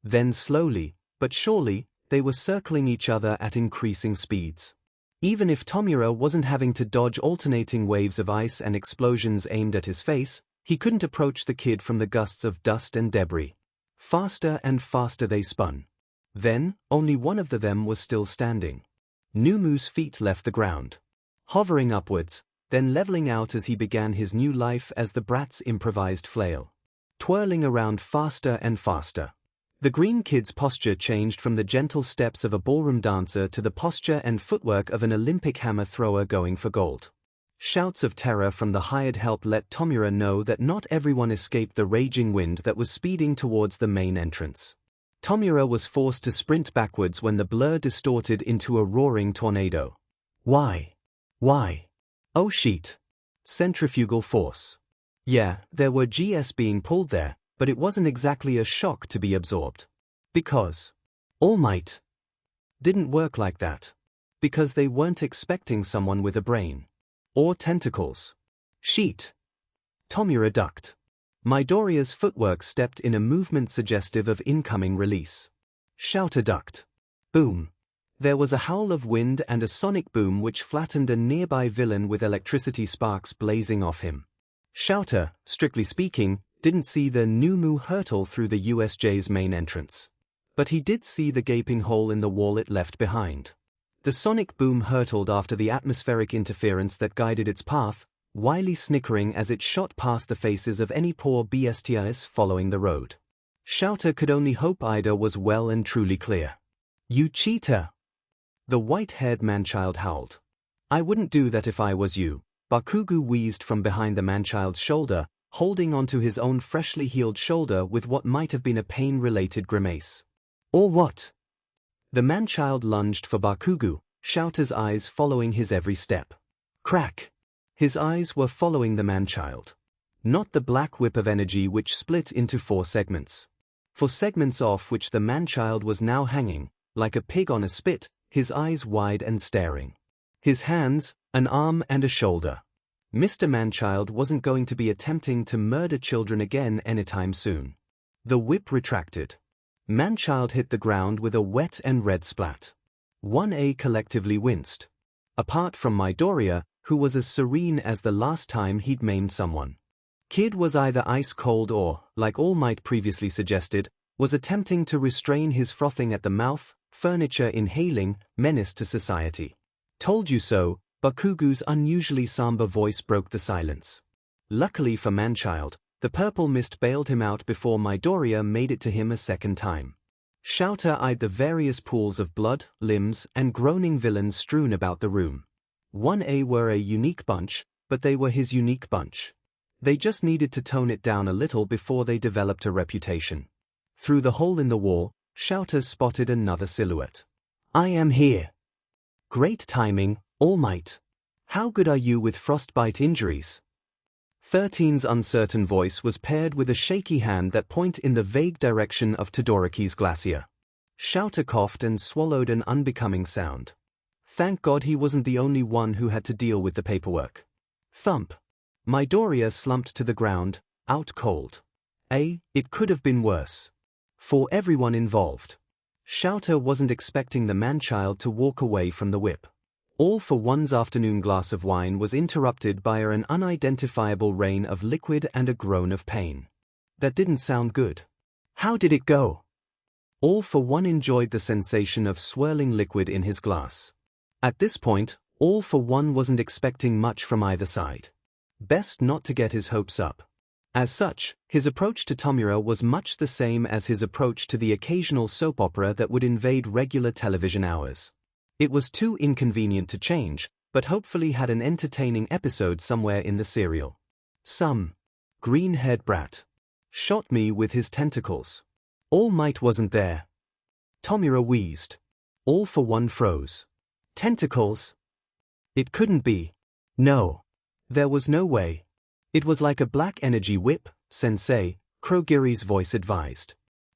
Speaker 1: Then slowly, but surely, they were circling each other at increasing speeds. Even if Tomura wasn't having to dodge alternating waves of ice and explosions aimed at his face, he couldn't approach the kid from the gusts of dust and debris. Faster and faster they spun. Then, only one of them was still standing. Numu's feet left the ground, hovering upwards, then leveling out as he began his new life as the brat's improvised flail, twirling around faster and faster. The green kid's posture changed from the gentle steps of a ballroom dancer to the posture and footwork of an Olympic hammer thrower going for gold. Shouts of terror from the hired help let Tomura know that not everyone escaped the raging wind that was speeding towards the main entrance. Tomura was forced to sprint backwards when the blur distorted into a roaring tornado. Why? Why? Oh shit. Centrifugal force. Yeah, there were GS being pulled there, but it wasn't exactly a shock to be absorbed. Because All Might didn't work like that. Because they weren't expecting someone with a brain. Or tentacles. Sheet. Tomura ducked. Midoriya's footwork stepped in a movement suggestive of incoming release. Shouter ducked. Boom. There was a howl of wind and a sonic boom which flattened a nearby villain with electricity sparks blazing off him. Shouter, strictly speaking, didn't see the Numu hurtle through the USJ's main entrance. But he did see the gaping hole in the wall it left behind. The sonic boom hurtled after the atmospheric interference that guided its path, wily snickering as it shot past the faces of any poor BSTIs following the road. Shouter could only hope Ida was well and truly clear. You cheater! The white-haired manchild howled. I wouldn't do that if I was you, Bakugu wheezed from behind the manchild's shoulder, holding onto his own freshly healed shoulder with what might have been a pain-related grimace. Or what? The manchild lunged for Bakugu, Shouter's eyes following his every step. Crack! His eyes were following the manchild. Not the black whip of energy which split into 4 segments. 4 segments off which the manchild was now hanging, like a pig on a spit, his eyes wide and staring. His hands, an arm and a shoulder. Mr. Manchild wasn't going to be attempting to murder children again anytime soon. The whip retracted. Manchild hit the ground with a wet and red splat. 1A collectively winced. Apart from Midoriya, who was as serene as the last time he'd maimed someone. Kid was either ice cold or, like All Might previously suggested, was attempting to restrain his frothing at the mouth, furniture inhaling, menace to society. Told you so, Bakugu's unusually somber voice broke the silence. Luckily for Manchild, The purple mist bailed him out before Midoriya made it to him a second time. Shouter eyed the various pools of blood, limbs, and groaning villains strewn about the room. 1A were a unique bunch, but they were his unique bunch. They just needed to tone it down a little before they developed a reputation. Through the hole in the wall, Shouter spotted another silhouette. I am here. Great timing, All Might. How good are you with frostbite injuries? 13's uncertain voice was paired with a shaky hand that pointed in the vague direction of Todoroki's glacier. Shouter coughed and swallowed an unbecoming sound. Thank God he wasn't the only one who had to deal with the paperwork. Thump. Midoriya slumped to the ground, out cold. It could have been worse. For everyone involved. Shouter wasn't expecting the man-child to walk away from the whip. All for One's afternoon glass of wine was interrupted by an unidentifiable rain of liquid and a groan of pain. That didn't sound good. How did it go? All for One enjoyed the sensation of swirling liquid in his glass. At this point, All for One wasn't expecting much from either side. Best not to get his hopes up. As such, his approach to Tomura was much the same as his approach to the occasional soap opera that would invade regular television hours. It was too inconvenient to change, but hopefully had an entertaining episode somewhere in the serial. Some green-haired brat shot me with his tentacles. All Might wasn't there. Tomura wheezed. All for One froze. Tentacles? It couldn't be. No. There was no way. It was like a black energy whip, Sensei, Kurogiri's voice advised.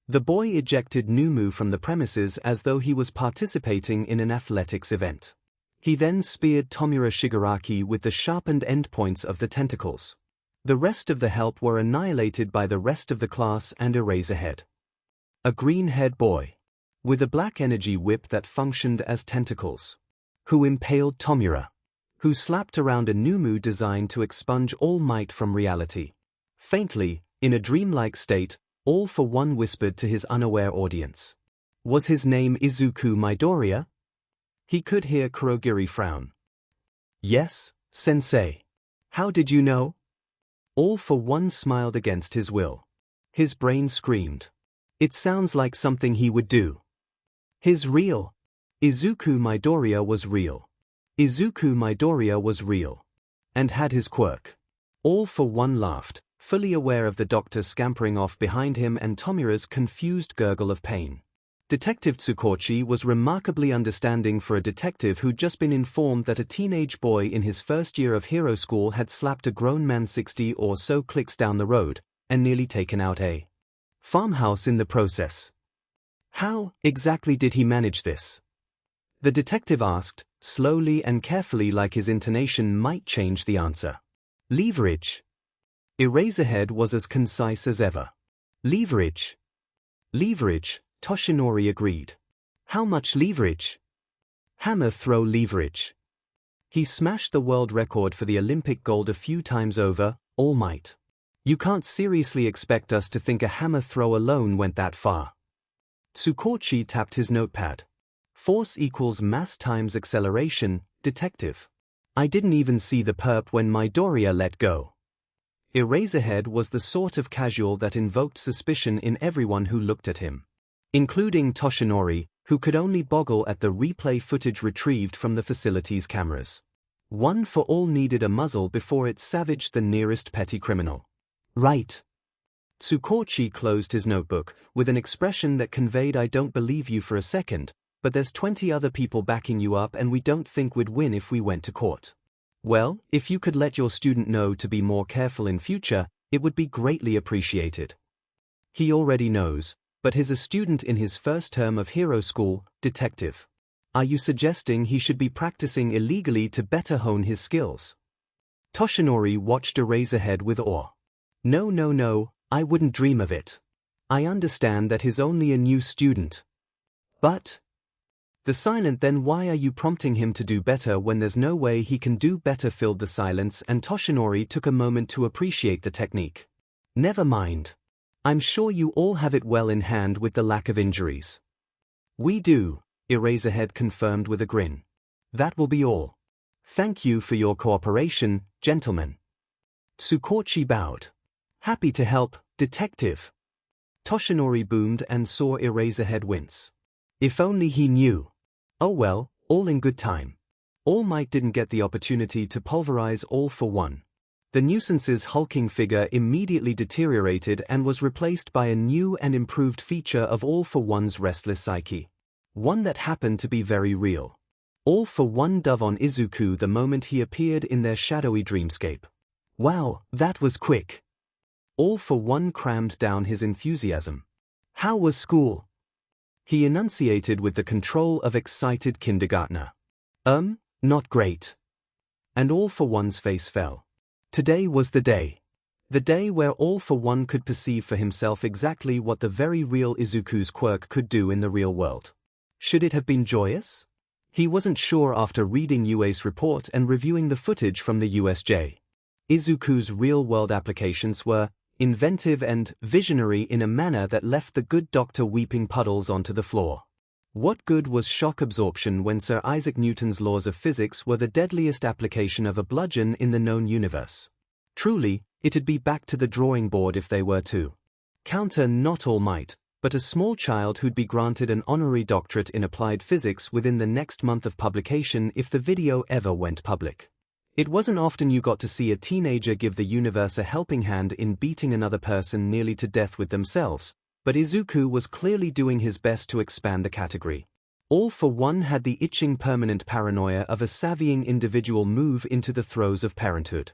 Speaker 1: The boy ejected Numu from the premises as though he was participating in an athletics event. He then speared Tomura Shigaraki with the sharpened endpoints of the tentacles. The rest of the help were annihilated by the rest of the class and Eraserhead. A green-haired boy. With a black energy whip that functioned as tentacles. Who impaled Tomura. Who slapped around a Numu designed to expunge All Might from reality. Faintly, in a dreamlike state, All for One whispered to his unaware audience. Was his name Izuku Midoriya? He could hear Kurogiri frown. Yes, Sensei. How did you know? All for One smiled against his will. His brain screamed. It sounds like something he would do. His real. Izuku Midoriya was real. Izuku Midoriya was real. And had his quirk. All for One laughed, fully aware of the doctor scampering off behind him and Tomura's confused gurgle of pain. Detective Tsukochi was remarkably understanding for a detective who'd just been informed that a teenage boy in his first year of hero school had slapped a grown man 60 or so clicks down the road, and nearly taken out a farmhouse in the process. How exactly did he manage this? The detective asked, slowly and carefully, like his intonation might change the answer. Leverage. Eraserhead was as concise as ever. Leverage. Leverage, Toshinori agreed. How much leverage? Hammer throw leverage. He smashed the world record for the Olympic gold a few times over, All Might. You can't seriously expect us to think a hammer throw alone went that far. Tsukochi tapped his notepad. Force equals mass times acceleration, detective. I didn't even see the perp when Midoriya let go. Eraserhead was the sort of casual that invoked suspicion in everyone who looked at him. Including Toshinori, who could only boggle at the replay footage retrieved from the facility's cameras. One for All needed a muzzle before it savaged the nearest petty criminal. Right. Tsukochi closed his notebook, with an expression that conveyed I don't believe you for a second, but there's 20 other people backing you up and we don't think we'd win if we went to court. Well, if you could let your student know to be more careful in future, it would be greatly appreciated. He already knows, but he's a student in his first term of hero school, detective. Are you suggesting he should be practicing illegally to better hone his skills? Toshinori watched Eraserhead with awe. No, I wouldn't dream of it. I understand that he's only a new student. But the silent then why are you prompting him to do better when there's no way he can do better filled the silence and Toshinori took a moment to appreciate the technique. Never mind. I'm sure you all have it well in hand with the lack of injuries. We do, Eraserhead confirmed with a grin. That will be all. Thank you for your cooperation, gentlemen. Tsukochi bowed. Happy to help, detective. Toshinori boomed and saw Eraserhead wince. If only he knew. Oh well, all in good time. All Might didn't get the opportunity to pulverize All for One. The nuisance's hulking figure immediately deteriorated and was replaced by a new and improved feature of All for One's restless psyche. One that happened to be very real. All for One dove on Izuku the moment he appeared in their shadowy dreamscape. Wow, that was quick. All for One crammed down his enthusiasm. How was school? He enunciated with the control of excited kindergartner. Not great. And All for One's face fell. Today was the day. The day where All for One could perceive for himself exactly what the very real Izuku's quirk could do in the real world. Should it have been joyous? He wasn't sure after reading Yue's report and reviewing the footage from the USJ. Izuku's real-world applications were inventive and visionary in a manner that left the good doctor weeping puddles onto the floor. What good was shock absorption when Sir Isaac Newton's laws of physics were the deadliest application of a bludgeon in the known universe? Truly, it'd be back to the drawing board if they were to counter not All Might, but a small child who'd be granted an honorary doctorate in applied physics within the next month of publication if the video ever went public. It wasn't often you got to see a teenager give the universe a helping hand in beating another person nearly to death with themselves, but Izuku was clearly doing his best to expand the category. All for One had the itching permanent paranoia of a savvying individual move into the throes of parenthood.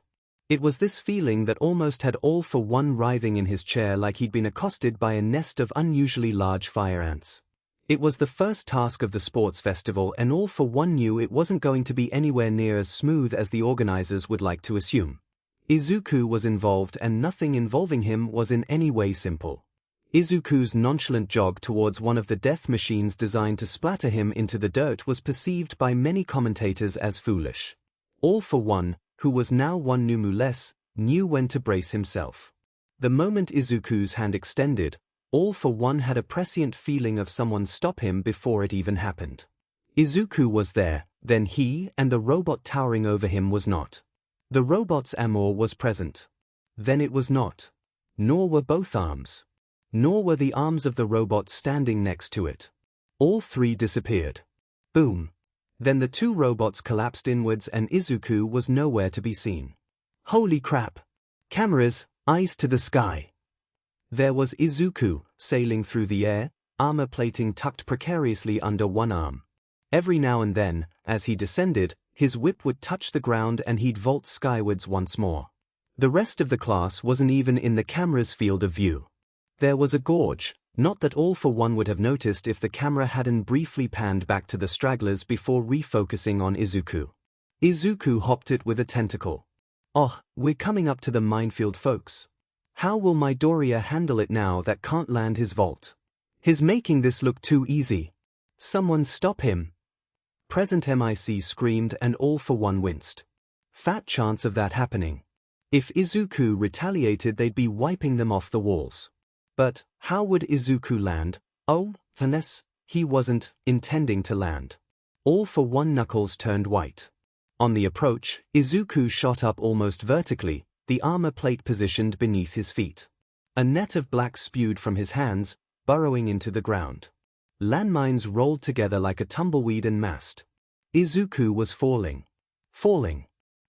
Speaker 1: It was this feeling that almost had All for One writhing in his chair like he'd been accosted by a nest of unusually large fire ants. It was the first task of the sports festival and All for One knew it wasn't going to be anywhere near as smooth as the organizers would like to assume. Izuku was involved and nothing involving him was in any way simple. Izuku's nonchalant jog towards one of the death machines designed to splatter him into the dirt was perceived by many commentators as foolish. All for One, who was now one Numu less, knew when to brace himself. The moment Izuku's hand extended, All for One had a prescient feeling of someone stop him before it even happened. Izuku was there, then he and the robot towering over him was not. The robot's amour was present. Then it was not. Nor were both arms. Nor were the arms of the robot standing next to it. All three disappeared. Boom. Then the two robots collapsed inwards and Izuku was nowhere to be seen. Holy crap! Cameras, eyes to the sky. There was Izuku, sailing through the air, armor plating tucked precariously under one arm. Every now and then, as he descended, his whip would touch the ground and he'd vault skywards once more. The rest of the class wasn't even in the camera's field of view. There was a gorge, not that All for One would have noticed if the camera hadn't briefly panned back to the stragglers before refocusing on Izuku. Izuku hopped it with a tentacle. Oh, we're coming up to the minefield, folks. How will Midoriya handle it now that can't land his vault? He's making this look too easy. Someone stop him. Present MIC screamed and All for One winced. Fat chance of that happening. If Izuku retaliated, they'd be wiping them off the walls. But how would Izuku land? Oh, finesse, he wasn't intending to land. All for One knuckles turned white. On the approach, Izuku shot up almost vertically, the armor plate positioned beneath his feet. A net of black spewed from his hands, burrowing into the ground. Landmines rolled together like a tumbleweed and massed. Izuku was falling. Falling.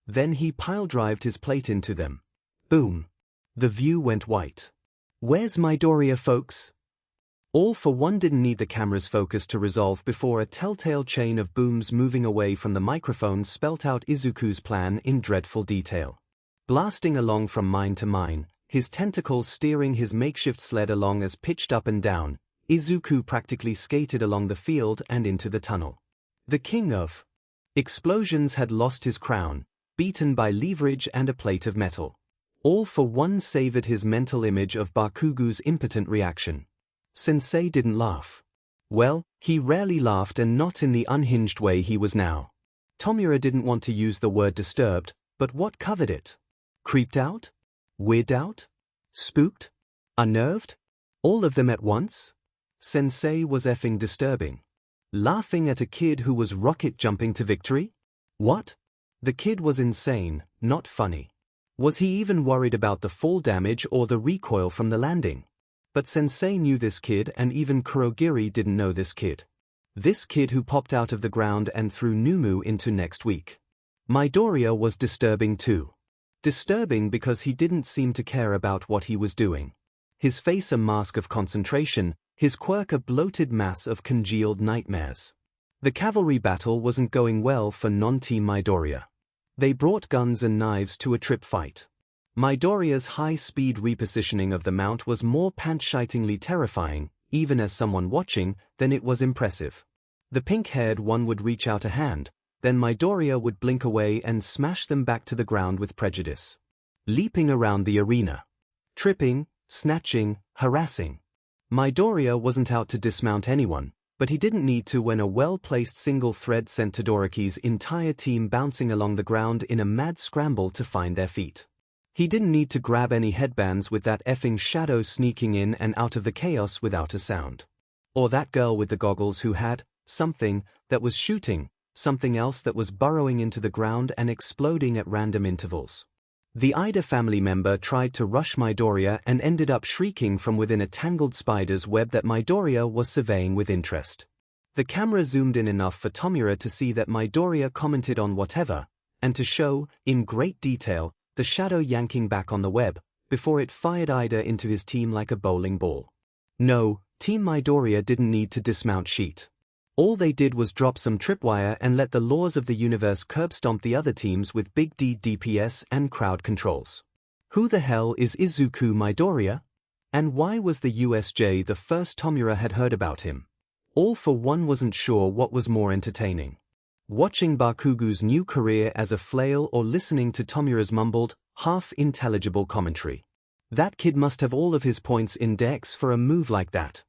Speaker 1: Then he pile-drived his plate into them. Boom. The view went white. Where's Midoriya, folks? All for One didn't need the camera's focus to resolve before a telltale chain of booms moving away from the microphone spelt out Izuku's plan in dreadful detail. Blasting along from mine to mine, his tentacles steering his makeshift sled along as pitched up and down, Izuku practically skated along the field and into the tunnel. The king of explosions had lost his crown, beaten by leverage and a plate of metal. All for One savored his mental image of Bakugu's impotent reaction. Sensei didn't laugh. Well, he rarely laughed and not in the unhinged way he was now. Tomura didn't want to use the word disturbed, but what covered it? Creeped out? Weirded out? Spooked? Unnerved? All of them at once? Sensei was effing disturbing. Laughing at a kid who was rocket jumping to victory? What? The kid was insane, not funny. Was he even worried about the fall damage or the recoil from the landing? But Sensei knew this kid, and even Kurogiri didn't know this kid. This kid who popped out of the ground and threw Numu into next week. Midoriya was disturbing too. Disturbing because he didn't seem to care about what he was doing. His face a mask of concentration, his quirk a bloated mass of congealed nightmares. The cavalry battle wasn't going well for non-team Midoriya. They brought guns and knives to a trip fight. Midoriya's high-speed repositioning of the mount was more pant-shitingly terrifying, even as someone watching, than it was impressive. The pink-haired one would reach out a hand, then Midoriya would blink away and smash them back to the ground with prejudice. Leaping around the arena. Tripping, snatching, harassing. Midoriya wasn't out to dismount anyone, but he didn't need to when a well-placed single thread sent Todoroki's entire team bouncing along the ground in a mad scramble to find their feet. He didn't need to grab any headbands with that effing shadow sneaking in and out of the chaos without a sound. Or that girl with the goggles who had something that was shooting, something else that was burrowing into the ground and exploding at random intervals. The Ida family member tried to rush Midoriya and ended up shrieking from within a tangled spider's web that Midoriya was surveying with interest. The camera zoomed in enough for Tomura to see that Midoriya commented on whatever, and to show, in great detail, the shadow yanking back on the web, before it fired Ida into his team like a bowling ball. No, Team Midoriya didn't need to dismount sheet. All they did was drop some tripwire and let the laws of the universe curb-stomp the other teams with big D DPS and crowd controls. Who the hell is Izuku Midoriya? And why was the USJ the first Tomura had heard about him? All for one wasn't sure what was more entertaining. Watching Bakugo's new career as a flail or listening to Tomura's mumbled, half-intelligible commentary. That kid must have all of his points in dex for a move like that.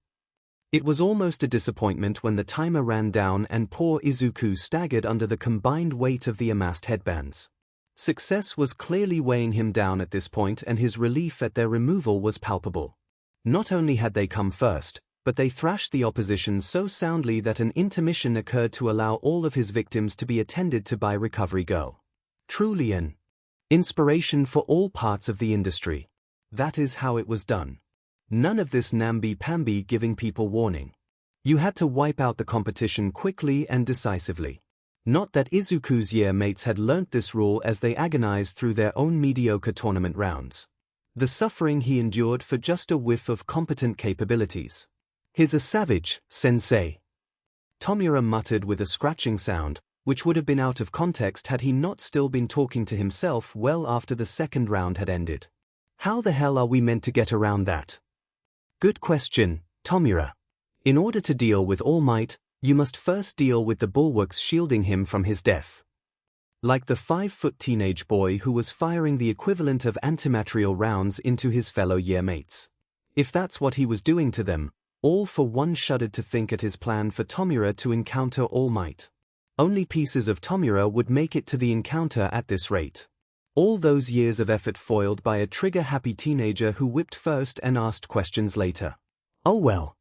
Speaker 1: It was almost a disappointment when the timer ran down and poor Izuku staggered under the combined weight of the amassed headbands. Success was clearly weighing him down at this point, and his relief at their removal was palpable. Not only had they come first, but they thrashed the opposition so soundly that an intermission occurred to allow all of his victims to be attended to by Recovery Girl. Truly an inspiration for all parts of the industry. That is how it was done. None of this namby-pamby giving people warning. You had to wipe out the competition quickly and decisively. Not that Izuku's year mates had learnt this rule as they agonized through their own mediocre tournament rounds. The suffering he endured for just a whiff of competent capabilities. "He's a savage, sensei," Tomura muttered with a scratching sound, which would have been out of context had he not still been talking to himself well after the second round had ended. How the hell are we meant to get around that? Good question, Tomura. In order to deal with All Might, you must first deal with the bulwarks shielding him from his death. Like the 5-foot teenage boy who was firing the equivalent of antimaterial rounds into his fellow year mates. If that's what he was doing to them, All for One shuddered to think at his plan for Tomura to encounter All Might. Only pieces of Tomura would make it to the encounter at this rate. All those years of effort foiled by a trigger-happy teenager who whipped first and asked questions later. Oh well.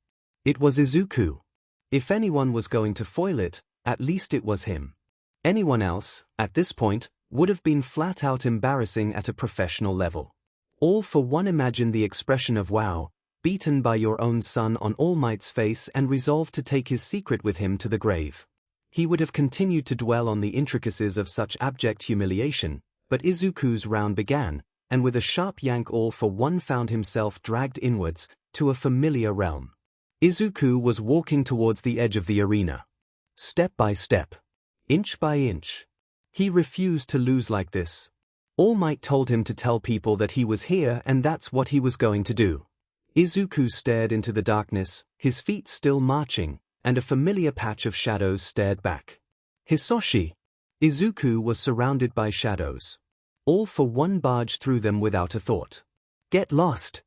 Speaker 1: It was Izuku. If anyone was going to foil it, at least it was him. Anyone else, at this point, would have been flat-out embarrassing at a professional level. All for One imagined the expression of wow, beaten by your own son on All Might's face and resolved to take his secret with him to the grave. He would have continued to dwell on the intricacies of such abject humiliation, but Izuku's round began, and with a sharp yank All for One found himself dragged inwards, to a familiar realm. Izuku was walking towards the edge of the arena. Step by step. Inch by inch. He refused to lose like this. All Might told him to tell people that he was here and that's what he was going to do. Izuku stared into the darkness, his feet still marching, and a familiar patch of shadows stared back. Hisoshi. Izuku was surrounded by shadows. All for One barged through them without a thought. Get lost.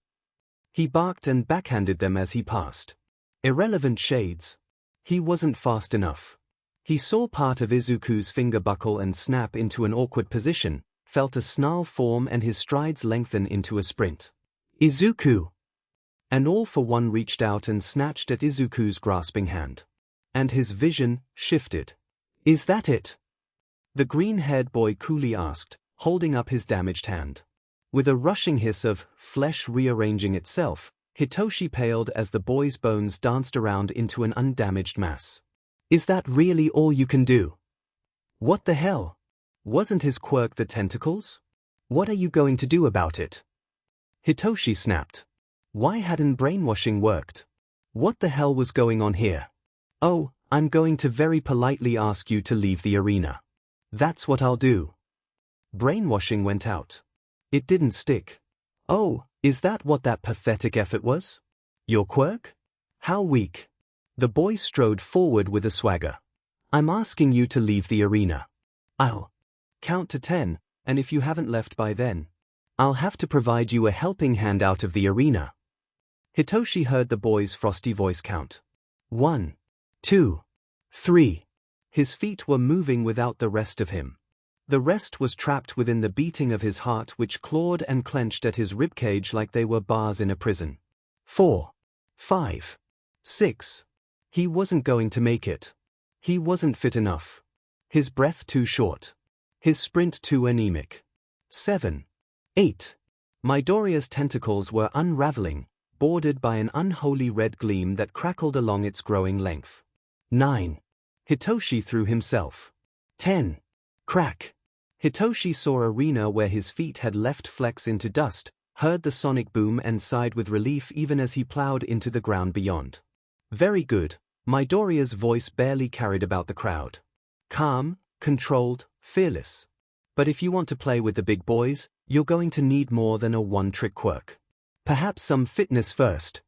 Speaker 1: He barked and backhanded them as he passed. Irrelevant shades. He wasn't fast enough. He saw part of Izuku's finger buckle and snap into an awkward position, felt a snarl form and his strides lengthen into a sprint. Izuku! And All for One reached out and snatched at Izuku's grasping hand. And his vision shifted. Is that it? The green-haired boy coolly asked, holding up his damaged hand. With a rushing hiss of flesh rearranging itself, Hitoshi paled as the boy's bones danced around into an undamaged mass. Is that really all you can do? What the hell? Wasn't his quirk the tentacles? What are you going to do about it? Hitoshi snapped. Why hadn't brainwashing worked? What the hell was going on here? Oh, I'm going to very politely ask you to leave the arena. That's what I'll do. Brainwashing went out. It didn't stick. Oh, is that what that pathetic effort was? Your quirk? How weak. The boy strode forward with a swagger. I'm asking you to leave the arena. I'll count to 10, and if you haven't left by then, I'll have to provide you a helping hand out of the arena. Hitoshi heard the boy's frosty voice count. 1, 2, 3. His feet were moving without the rest of him. The rest was trapped within the beating of his heart, which clawed and clenched at his ribcage like they were bars in a prison. 4, 5, 6. He wasn't going to make it. He wasn't fit enough. His breath too short. His sprint too anemic. 7, 8. Midoriya's tentacles were unraveling, bordered by an unholy red gleam that crackled along its growing length. 9. Hitoshi threw himself. 10. Crack. Hitoshi saw arena where his feet had left flecks into dust, heard the sonic boom and sighed with relief even as he plowed into the ground beyond. Very good, Midoriya's voice barely carried about the crowd. Calm, controlled, fearless. But if you want to play with the big boys, you're going to need more than a one-trick quirk. Perhaps some fitness first.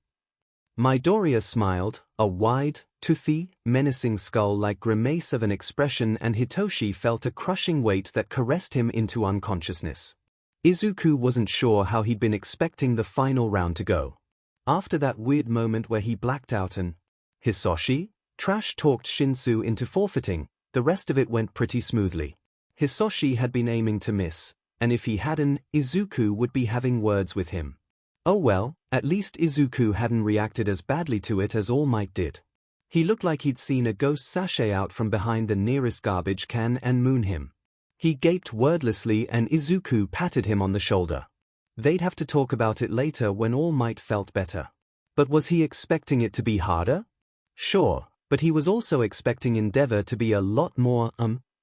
Speaker 1: Midoriya smiled, a wide, toothy, menacing skull-like grimace of an expression, and Hitoshi felt a crushing weight that caressed him into unconsciousness. Izuku wasn't sure how he'd been expecting the final round to go. After that weird moment where he blacked out and Hisoshi trash-talked Shinsu into forfeiting, the rest of it went pretty smoothly. Hisoshi had been aiming to miss, and if he hadn't, Izuku would be having words with him. Oh well, at least Izuku hadn't reacted as badly to it as All Might did. He looked like he'd seen a ghost sashay out from behind the nearest garbage can and moon him. He gaped wordlessly and Izuku patted him on the shoulder. They'd have to talk about it later when All Might felt better. But was he expecting it to be harder? Sure, but he was also expecting Endeavor to be a lot more,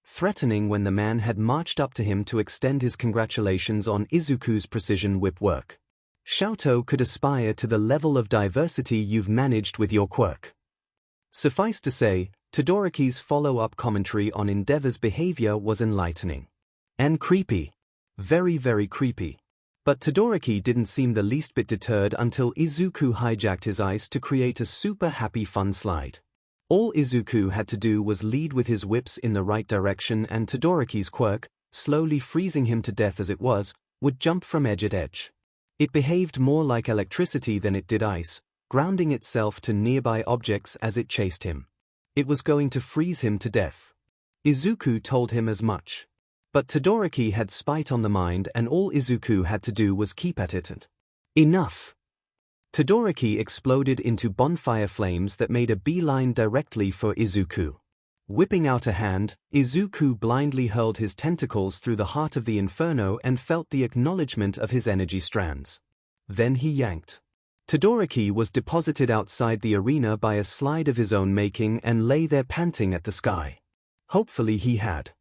Speaker 1: threatening when the man had marched up to him to extend his congratulations on Izuku's precision whip work. Shoto could aspire to the level of diversity you've managed with your quirk. Suffice to say, Todoroki's follow-up commentary on Endeavor's behavior was enlightening. And creepy. Very, very creepy. But Todoroki didn't seem the least bit deterred until Izuku hijacked his ice to create a super happy fun slide. All Izuku had to do was lead with his whips in the right direction, and Todoroki's quirk, slowly freezing him to death as it was, would jump from edge to edge. It behaved more like electricity than it did ice, grounding itself to nearby objects as it chased him. It was going to freeze him to death. Izuku told him as much. But Todoroki had spite on the mind, and all Izuku had to do was keep at it and enough. Todoroki exploded into bonfire flames that made a beeline directly for Izuku. Whipping out a hand, Izuku blindly hurled his tentacles through the heart of the inferno and felt the acknowledgement of his energy strands. Then he yanked. Todoroki was deposited outside the arena by a slide of his own making and lay there panting at the sky. Hopefully he had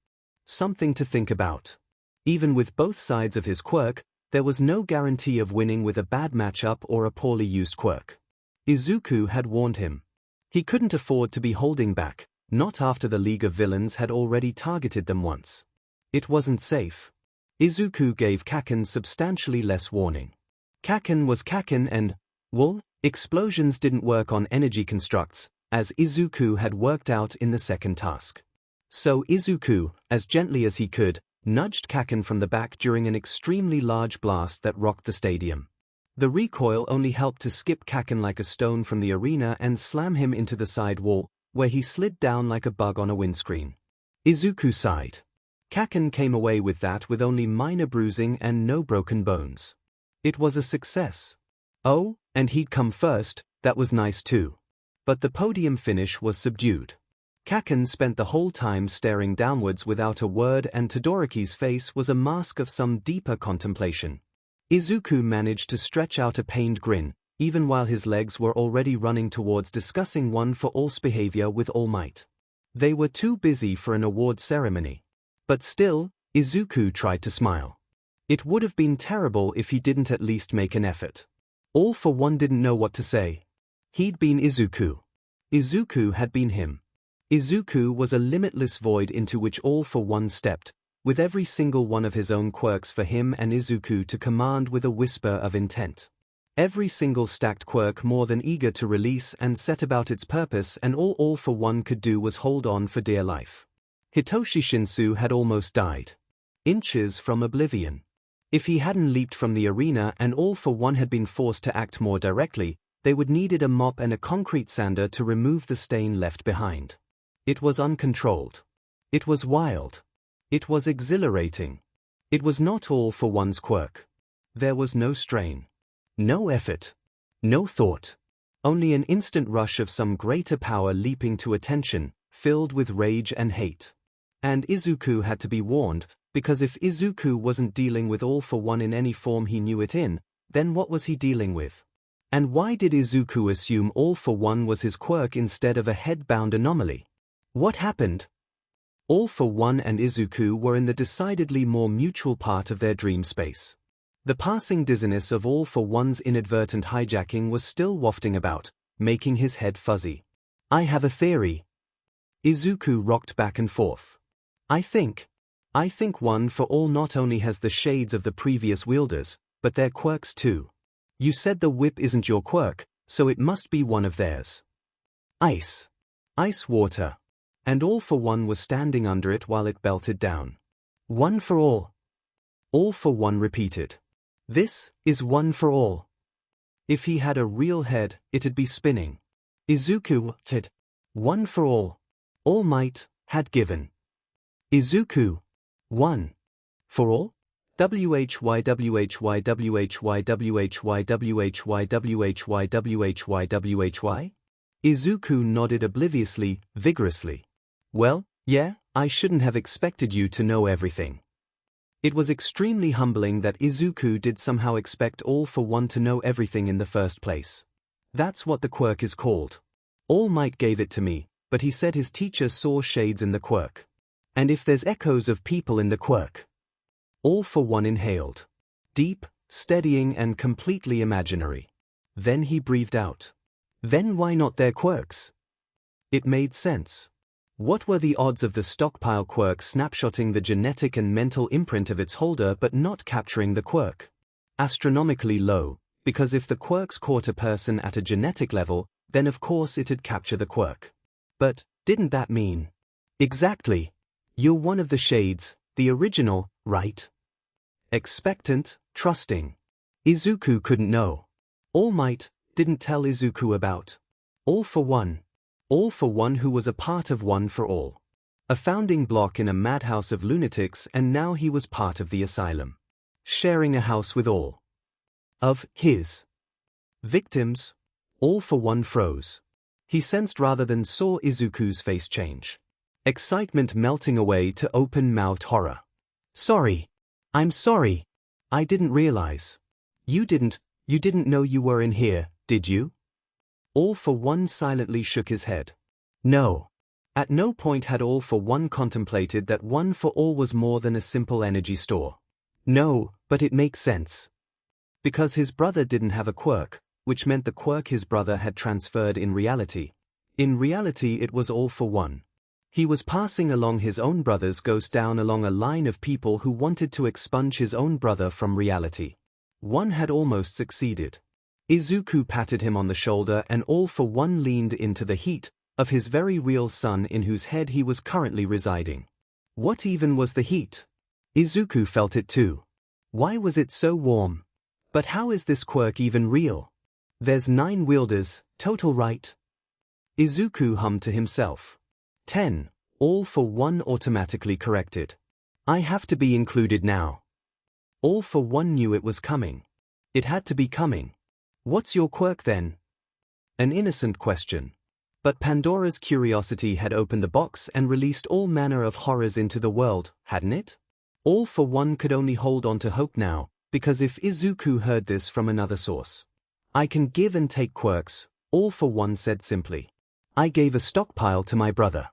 Speaker 1: something to think about. Even with both sides of his quirk, there was no guarantee of winning with a bad matchup or a poorly used quirk. Izuku had warned him. He couldn't afford to be holding back, not after the League of Villains had already targeted them once. It wasn't safe. Izuku gave Kaken substantially less warning. Kaken was Kaken and, well, explosions didn't work on energy constructs, as Izuku had worked out in the second task. So Izuku, as gently as he could, nudged Kaken from the back during an extremely large blast that rocked the stadium. The recoil only helped to skip Kaken like a stone from the arena and slam him into the side wall, where he slid down like a bug on a windscreen. Izuku sighed. Kaken came away with that with only minor bruising and no broken bones. It was a success. Oh, and he'd come first, that was nice too. But the podium finish was subdued. Kaken spent the whole time staring downwards without a word, and Todoroki's face was a mask of some deeper contemplation. Izuku managed to stretch out a pained grin, even while his legs were already running towards discussing One for All's behavior with All Might. They were too busy for an award ceremony. But still, Izuku tried to smile. It would have been terrible if he didn't at least make an effort. All for One didn't know what to say. He'd been Izuku. Izuku had been him. Izuku was a limitless void into which All for One stepped, with every single one of his own quirks for him and Izuku to command with a whisper of intent. Every single stacked quirk more than eager to release and set about its purpose, and all for One could do was hold on for dear life. Hitoshi Shinsu had almost died. Inches from oblivion. If he hadn't leaped from the arena and All for One had been forced to act more directly, they would needed a mop and a concrete sander to remove the stain left behind. It was uncontrolled. It was wild. It was exhilarating. It was not All for One's quirk. There was no strain. No effort. No thought. Only an instant rush of some greater power leaping to attention, filled with rage and hate. And Izuku had to be warned, because if Izuku wasn't dealing with All for One in any form he knew it in, then what was he dealing with? And why did Izuku assume All for One was his quirk instead of a head-bound anomaly? What happened? All for One and Izuku were in the decidedly more mutual part of their dream space. The passing dizziness of All for One's inadvertent hijacking was still wafting about, making his head fuzzy. I have a theory. Izuku rocked back and forth. I think One for All not only has the shades of the previous wielders, but their quirks too. You said the whip isn't your quirk, so it must be one of theirs. Ice. Ice water. And All for One was standing under it while it belted down. One for all. All for One repeated. This is One for All. If he had a real head, it'd be spinning. Izuku said. One for All. All Might had given. Izuku. One. For all? WHY. Izuku nodded obliviously, vigorously. Well, yeah, I shouldn't have expected you to know everything. It was extremely humbling that Izuku did somehow expect All for One to know everything in the first place. That's what the quirk is called. All Might gave it to me, but he said his teacher saw shades in the quirk. And if there's echoes of people in the quirk. All for One inhaled. Deep, steadying and completely imaginary. Then he breathed out. Then why not their quirks? It made sense. What were the odds of the stockpile quirk snapshotting the genetic and mental imprint of its holder but not capturing the quirk? Astronomically low, because if the quirks caught a person at a genetic level, then of course it'd capture the quirk. But, didn't that mean? Exactly. You're one of the shades, the original, right? Expectant, trusting. Izuku couldn't know. All Might didn't tell Izuku about. All for One. All for One who was a part of One for All. A founding block in a madhouse of lunatics, and now he was part of the asylum. Sharing a house with all of his victims. All for One froze. He sensed rather than saw Izuku's face change. Excitement melting away to open-mouthed horror. Sorry. I'm sorry. I didn't realize. You didn't know you were in here, did you? All for One silently shook his head. No. At no point had All for One contemplated that One for All was more than a simple energy store. No, but it makes sense. Because his brother didn't have a quirk, which meant the quirk his brother had transferred in reality. In reality it was All for One. He was passing along his own brother's ghost down along a line of people who wanted to expunge his own brother from reality. One had almost succeeded. Izuku patted him on the shoulder, and All for One leaned into the heat of his very real son in whose head he was currently residing. What even was the heat? Izuku felt it too. Why was it so warm? But how is this quirk even real? There's 9 wielders, total, right? Izuku hummed to himself. 10. All for One automatically corrected. I have to be included now. All for One knew it was coming. It had to be coming. What's your quirk then? An innocent question. But Pandora's curiosity had opened the box and released all manner of horrors into the world, hadn't it? All for One could only hold on to hope now, because if Izuku heard this from another source. I can give and take quirks, All for One said simply. I gave a stockpile to my brother.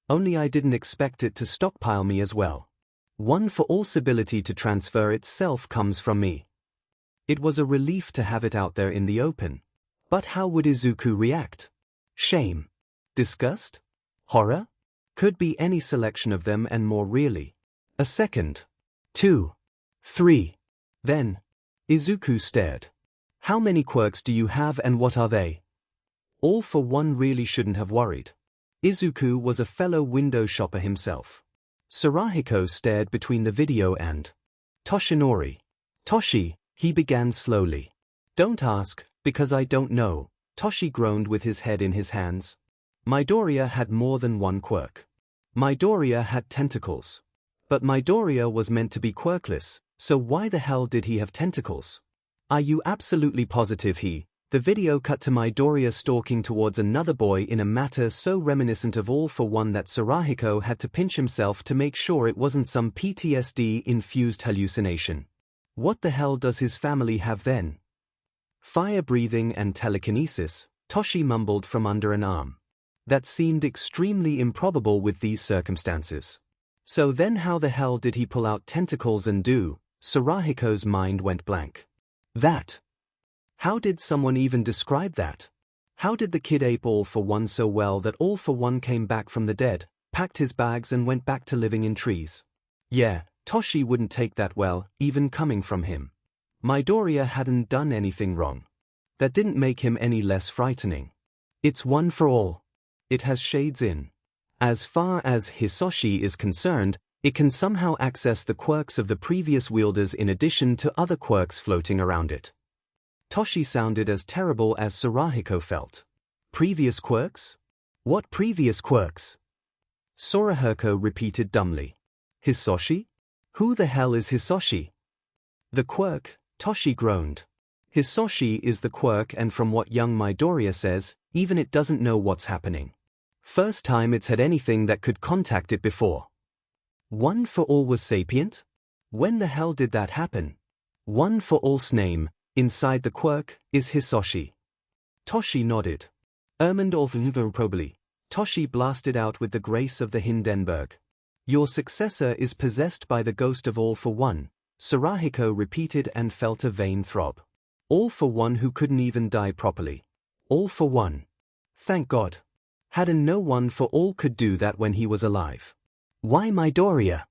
Speaker 1: Only I didn't expect it to stockpile me as well. One for All's ability to transfer itself comes from me. It was a relief to have it out there in the open. But how would Izuku react? Shame? Disgust? Horror? Could be any selection of them and more really. A second. 2. 3. Then, Izuku stared. How many quirks do you have and what are they? All for One really shouldn't have worried. Izuku was a fellow window shopper himself. Sarahiko stared between the video and Toshinori. Toshi, he began slowly. Don't ask, because I don't know, Toshi groaned with his head in his hands. Midoriya had more than one quirk. Midoriya had tentacles. But Midoriya was meant to be quirkless, so why the hell did he have tentacles? Are you absolutely positive The video cut to Midoriya stalking towards another boy in a matter so reminiscent of All for One that Sarahiko had to pinch himself to make sure it wasn't some PTSD-infused hallucination. What the hell does his family have then? Fire breathing and telekinesis, Toshi mumbled from under an arm. That seemed extremely improbable with these circumstances. So then how the hell did he pull out tentacles and do? Sarahiko's mind went blank. That. How did someone even describe that? How did the kid ape All for One so well that All for One came back from the dead, packed his bags and went back to living in trees? Yeah, Toshi wouldn't take that well, even coming from him. Midoriya hadn't done anything wrong. That didn't make him any less frightening. It's one for all. It has shades in. As far as Hisoshi is concerned, it can somehow access the quirks of the previous wielders in addition to other quirks floating around it. Toshi sounded as terrible as Sarahiko felt. Previous quirks? What previous quirks? Sarahiko repeated dumbly. Hisoshi? Who the hell is Hisoshi? The quirk, Toshi groaned. Hisoshi is the quirk and from what young Midoriya says, even it doesn't know what's happening. First time it's had anything that could contact it before. One for All was sapient? When the hell did that happen? One for All's name, inside the quirk, is Hisoshi. Toshi nodded. Probably. Toshi blasted out with the grace of the Hindenburg. Your successor is possessed by the ghost of All for One, Sarahiko repeated and felt a vain throb. All for One who couldn't even die properly. All for One. Thank God. Hadn't no One for All could do that when he was alive. Why Midoriya?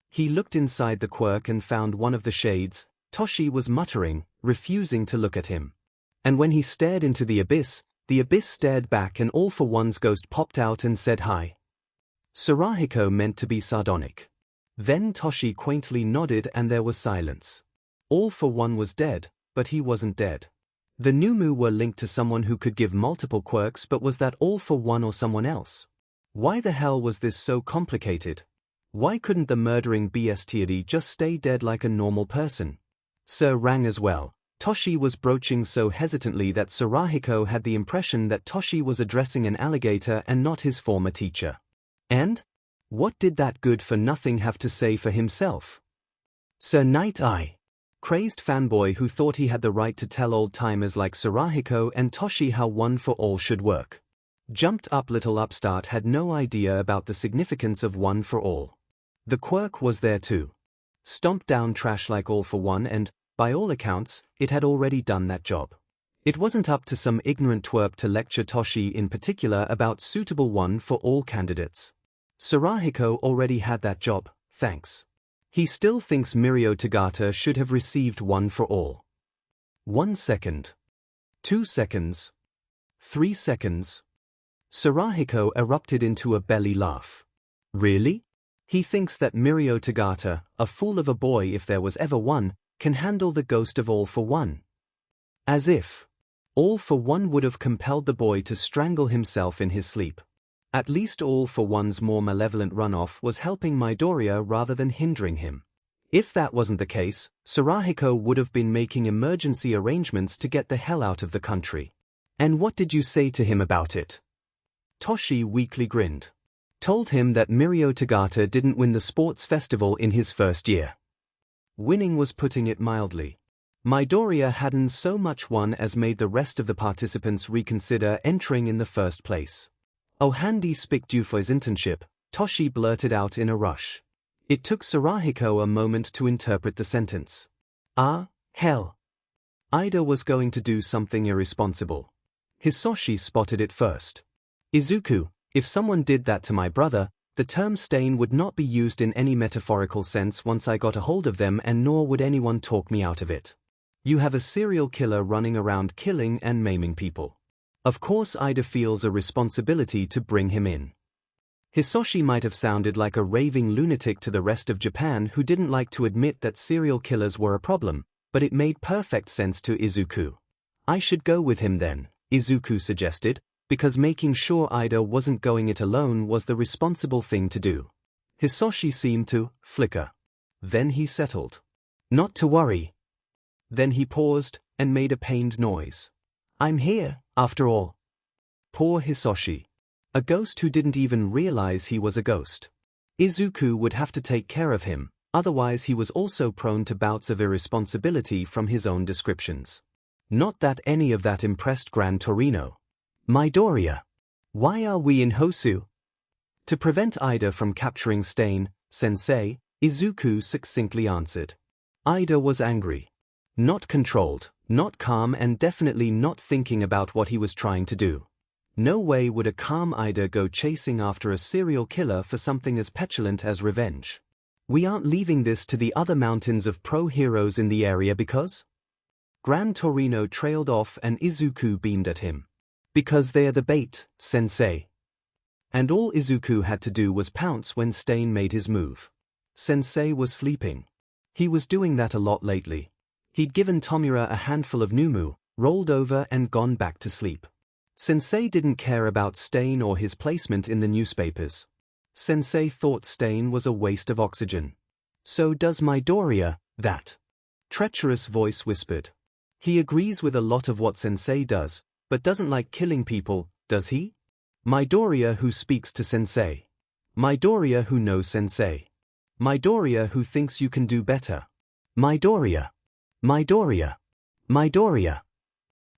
Speaker 1: He looked inside the quirk and found one of the shades. Toshi was muttering, refusing to look at him. And when he stared into the abyss stared back and All for One's ghost popped out and said hi. Sarahiko meant to be sardonic. Then Toshi quaintly nodded and there was silence. All for One was dead, but he wasn't dead. The Numu were linked to someone who could give multiple quirks, but was that All for One or someone else? Why the hell was this so complicated? Why couldn't the murdering bestiary just stay dead like a normal person? Sir rang as well. Toshi was broaching so hesitantly that Sarahiko had the impression that Toshi was addressing an alligator and not his former teacher. And? What did that good-for-nothing have to say for himself? Sir Night Eye. Crazed fanboy who thought he had the right to tell old-timers like Sarahiko and Toshi how One for All should work. Jumped-up little upstart had no idea about the significance of One for All. The quirk was there too. Stomped down trash like All for One and, by all accounts, it had already done that job. It wasn't up to some ignorant twerp to lecture Toshi in particular about suitable One for All candidates. Sarahiko already had that job, thanks. He still thinks Mirio Tagata should have received One for All. 1 second. 2 seconds. 3 seconds. Sarahiko erupted into a belly laugh. Really? He thinks that Mirio Tagata, a fool of a boy if there was ever one, can handle the ghost of All for One. As if All for One would have compelled the boy to strangle himself in his sleep. At least All for One's more malevolent runoff was helping Midoriya rather than hindering him. If that wasn't the case, Sarahiko would have been making emergency arrangements to get the hell out of the country. And what did you say to him about it? Toshi weakly grinned. Told him that Mirio Tagata didn't win the sports festival in his first year. Winning was putting it mildly. Midoriya hadn't so much won as made the rest of the participants reconsider entering in the first place. "Oh, handy spick due for his internship," Toshi blurted out in a rush. It took Sarahiko a moment to interpret the sentence. Ah, hell. Ida was going to do something irresponsible. Hisoshi spotted it first. "Izuku, if someone did that to my brother, the term stain would not be used in any metaphorical sense once I got a hold of them, and nor would anyone talk me out of it. You have a serial killer running around killing and maiming people. Of course Ida feels a responsibility to bring him in." Hisoshi might have sounded like a raving lunatic to the rest of Japan who didn't like to admit that serial killers were a problem, but it made perfect sense to Izuku. "I should go with him then," Izuku suggested, because making sure Ida wasn't going it alone was the responsible thing to do. Hisoshi seemed to flicker. Then he settled. "Not to worry." Then he paused and made a pained noise. "I'm here, after all." Poor Hisoshi. A ghost who didn't even realize he was a ghost. Izuku would have to take care of him, otherwise he was also prone to bouts of irresponsibility from his own descriptions. Not that any of that impressed Gran Torino. "Midoriya, why are we in Hosu?" To prevent Ida from capturing Stain, Sensei, Izuku succinctly answered. Ida was angry. Not controlled, not calm, and definitely not thinking about what he was trying to do. No way would a calm Ida go chasing after a serial killer for something as petulant as revenge. "We aren't leaving this to the other mountains of pro-heroes in the area because?" Gran Torino trailed off and Izuku beamed at him. "Because they're the bait, Sensei." And all Izuku had to do was pounce when Stain made his move. Sensei was sleeping. He was doing that a lot lately. He'd given Tomura a handful of Numu, rolled over and gone back to sleep. Sensei didn't care about Stain or his placement in the newspapers. Sensei thought Stain was a waste of oxygen. "So does Midoriya, that treacherous voice whispered. "He agrees with a lot of what Sensei does, but doesn't like killing people, does he? Midoriya who speaks to Sensei. Midoriya who knows Sensei. Midoriya who thinks you can do better. Midoriya. Midoriya. Midoriya."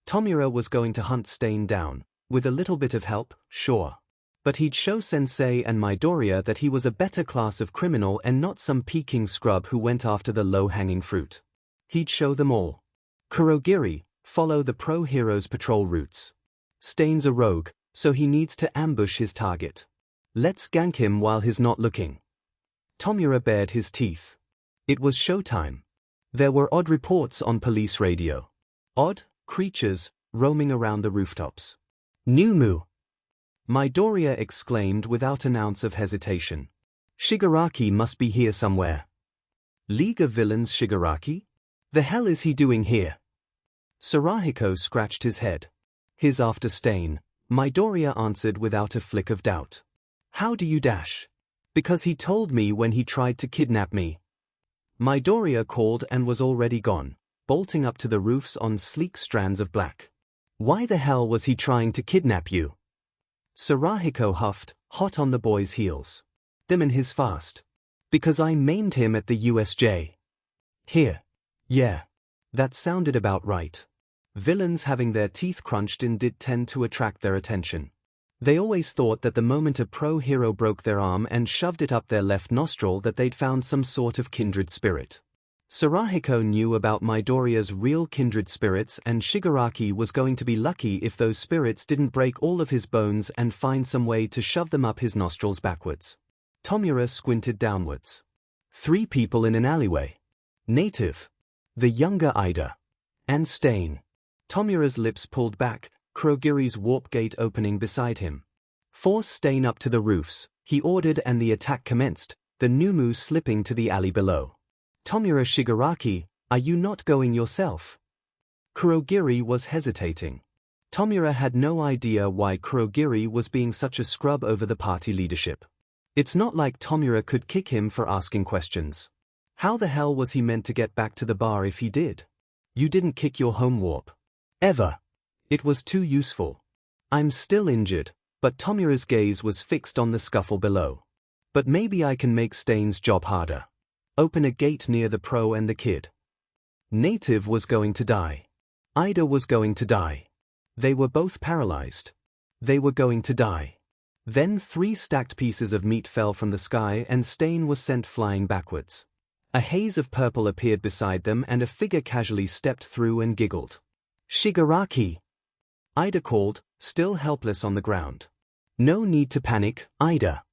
Speaker 1: Tomura was going to hunt Stain down, with a little bit of help, sure. But he'd show Sensei and Midoriya that he was a better class of criminal and not some Peking scrub who went after the low-hanging fruit. He'd show them all. Kurogiri, follow the pro-heroes' patrol routes. Stain's a rogue, so he needs to ambush his target. Let's gank him while he's not looking. Tomura bared his teeth. It was showtime. There were odd reports on police radio. Odd creatures roaming around the rooftops. "Numu!" Midoriya exclaimed without an ounce of hesitation. "Shigaraki must be here somewhere." "League of Villains Shigaraki? The hell is he doing here?" Sarahiko scratched his head. "He's after Stain," Midoriya answered without a flick of doubt. "How do you dash?" "Because he told me when he tried to kidnap me." Midoriya called and was already gone, bolting up to the roofs on sleek strands of black. "Why the hell was he trying to kidnap you?" Sarahiko huffed, hot on the boy's heels. "Them and his fast. Because I maimed him at the USJ. Here. Yeah. That sounded about right." Villains having their teeth crunched in did tend to attract their attention. They always thought that the moment a pro-hero broke their arm and shoved it up their left nostril that they'd found some sort of kindred spirit. Sarahiko knew about Midoriya's real kindred spirits, and Shigaraki was going to be lucky if those spirits didn't break all of his bones and find some way to shove them up his nostrils backwards. Tomura squinted downwards. 3 people in an alleyway. Native. The younger Ida. And Stain. Tomura's lips pulled back, Kurogiri's warp gate opening beside him. "Force Stain up to the roofs," he ordered, and the attack commenced, the Numu slipping to the alley below. "Tomura Shigaraki, are you not going yourself?" Kurogiri was hesitating. Tomura had no idea why Kurogiri was being such a scrub over the party leadership. It's not like Tomura could kick him for asking questions. How the hell was he meant to get back to the bar if he did? "You didn't kick your home warp. Ever. It was too useful." "I'm still injured," But Tomura's gaze was fixed on the scuffle below. But maybe I can make Stain's job harder. Open a gate near the pro and the kid. Native was going to die. Ida was going to die. They were both paralyzed. They were going to die. Then 3 stacked pieces of meat fell from the sky and Stain was sent flying backwards. A haze of purple appeared beside them and a figure casually stepped through and giggled. Shigaraki! Ida called, still helpless on the ground. No need to panic, Ida.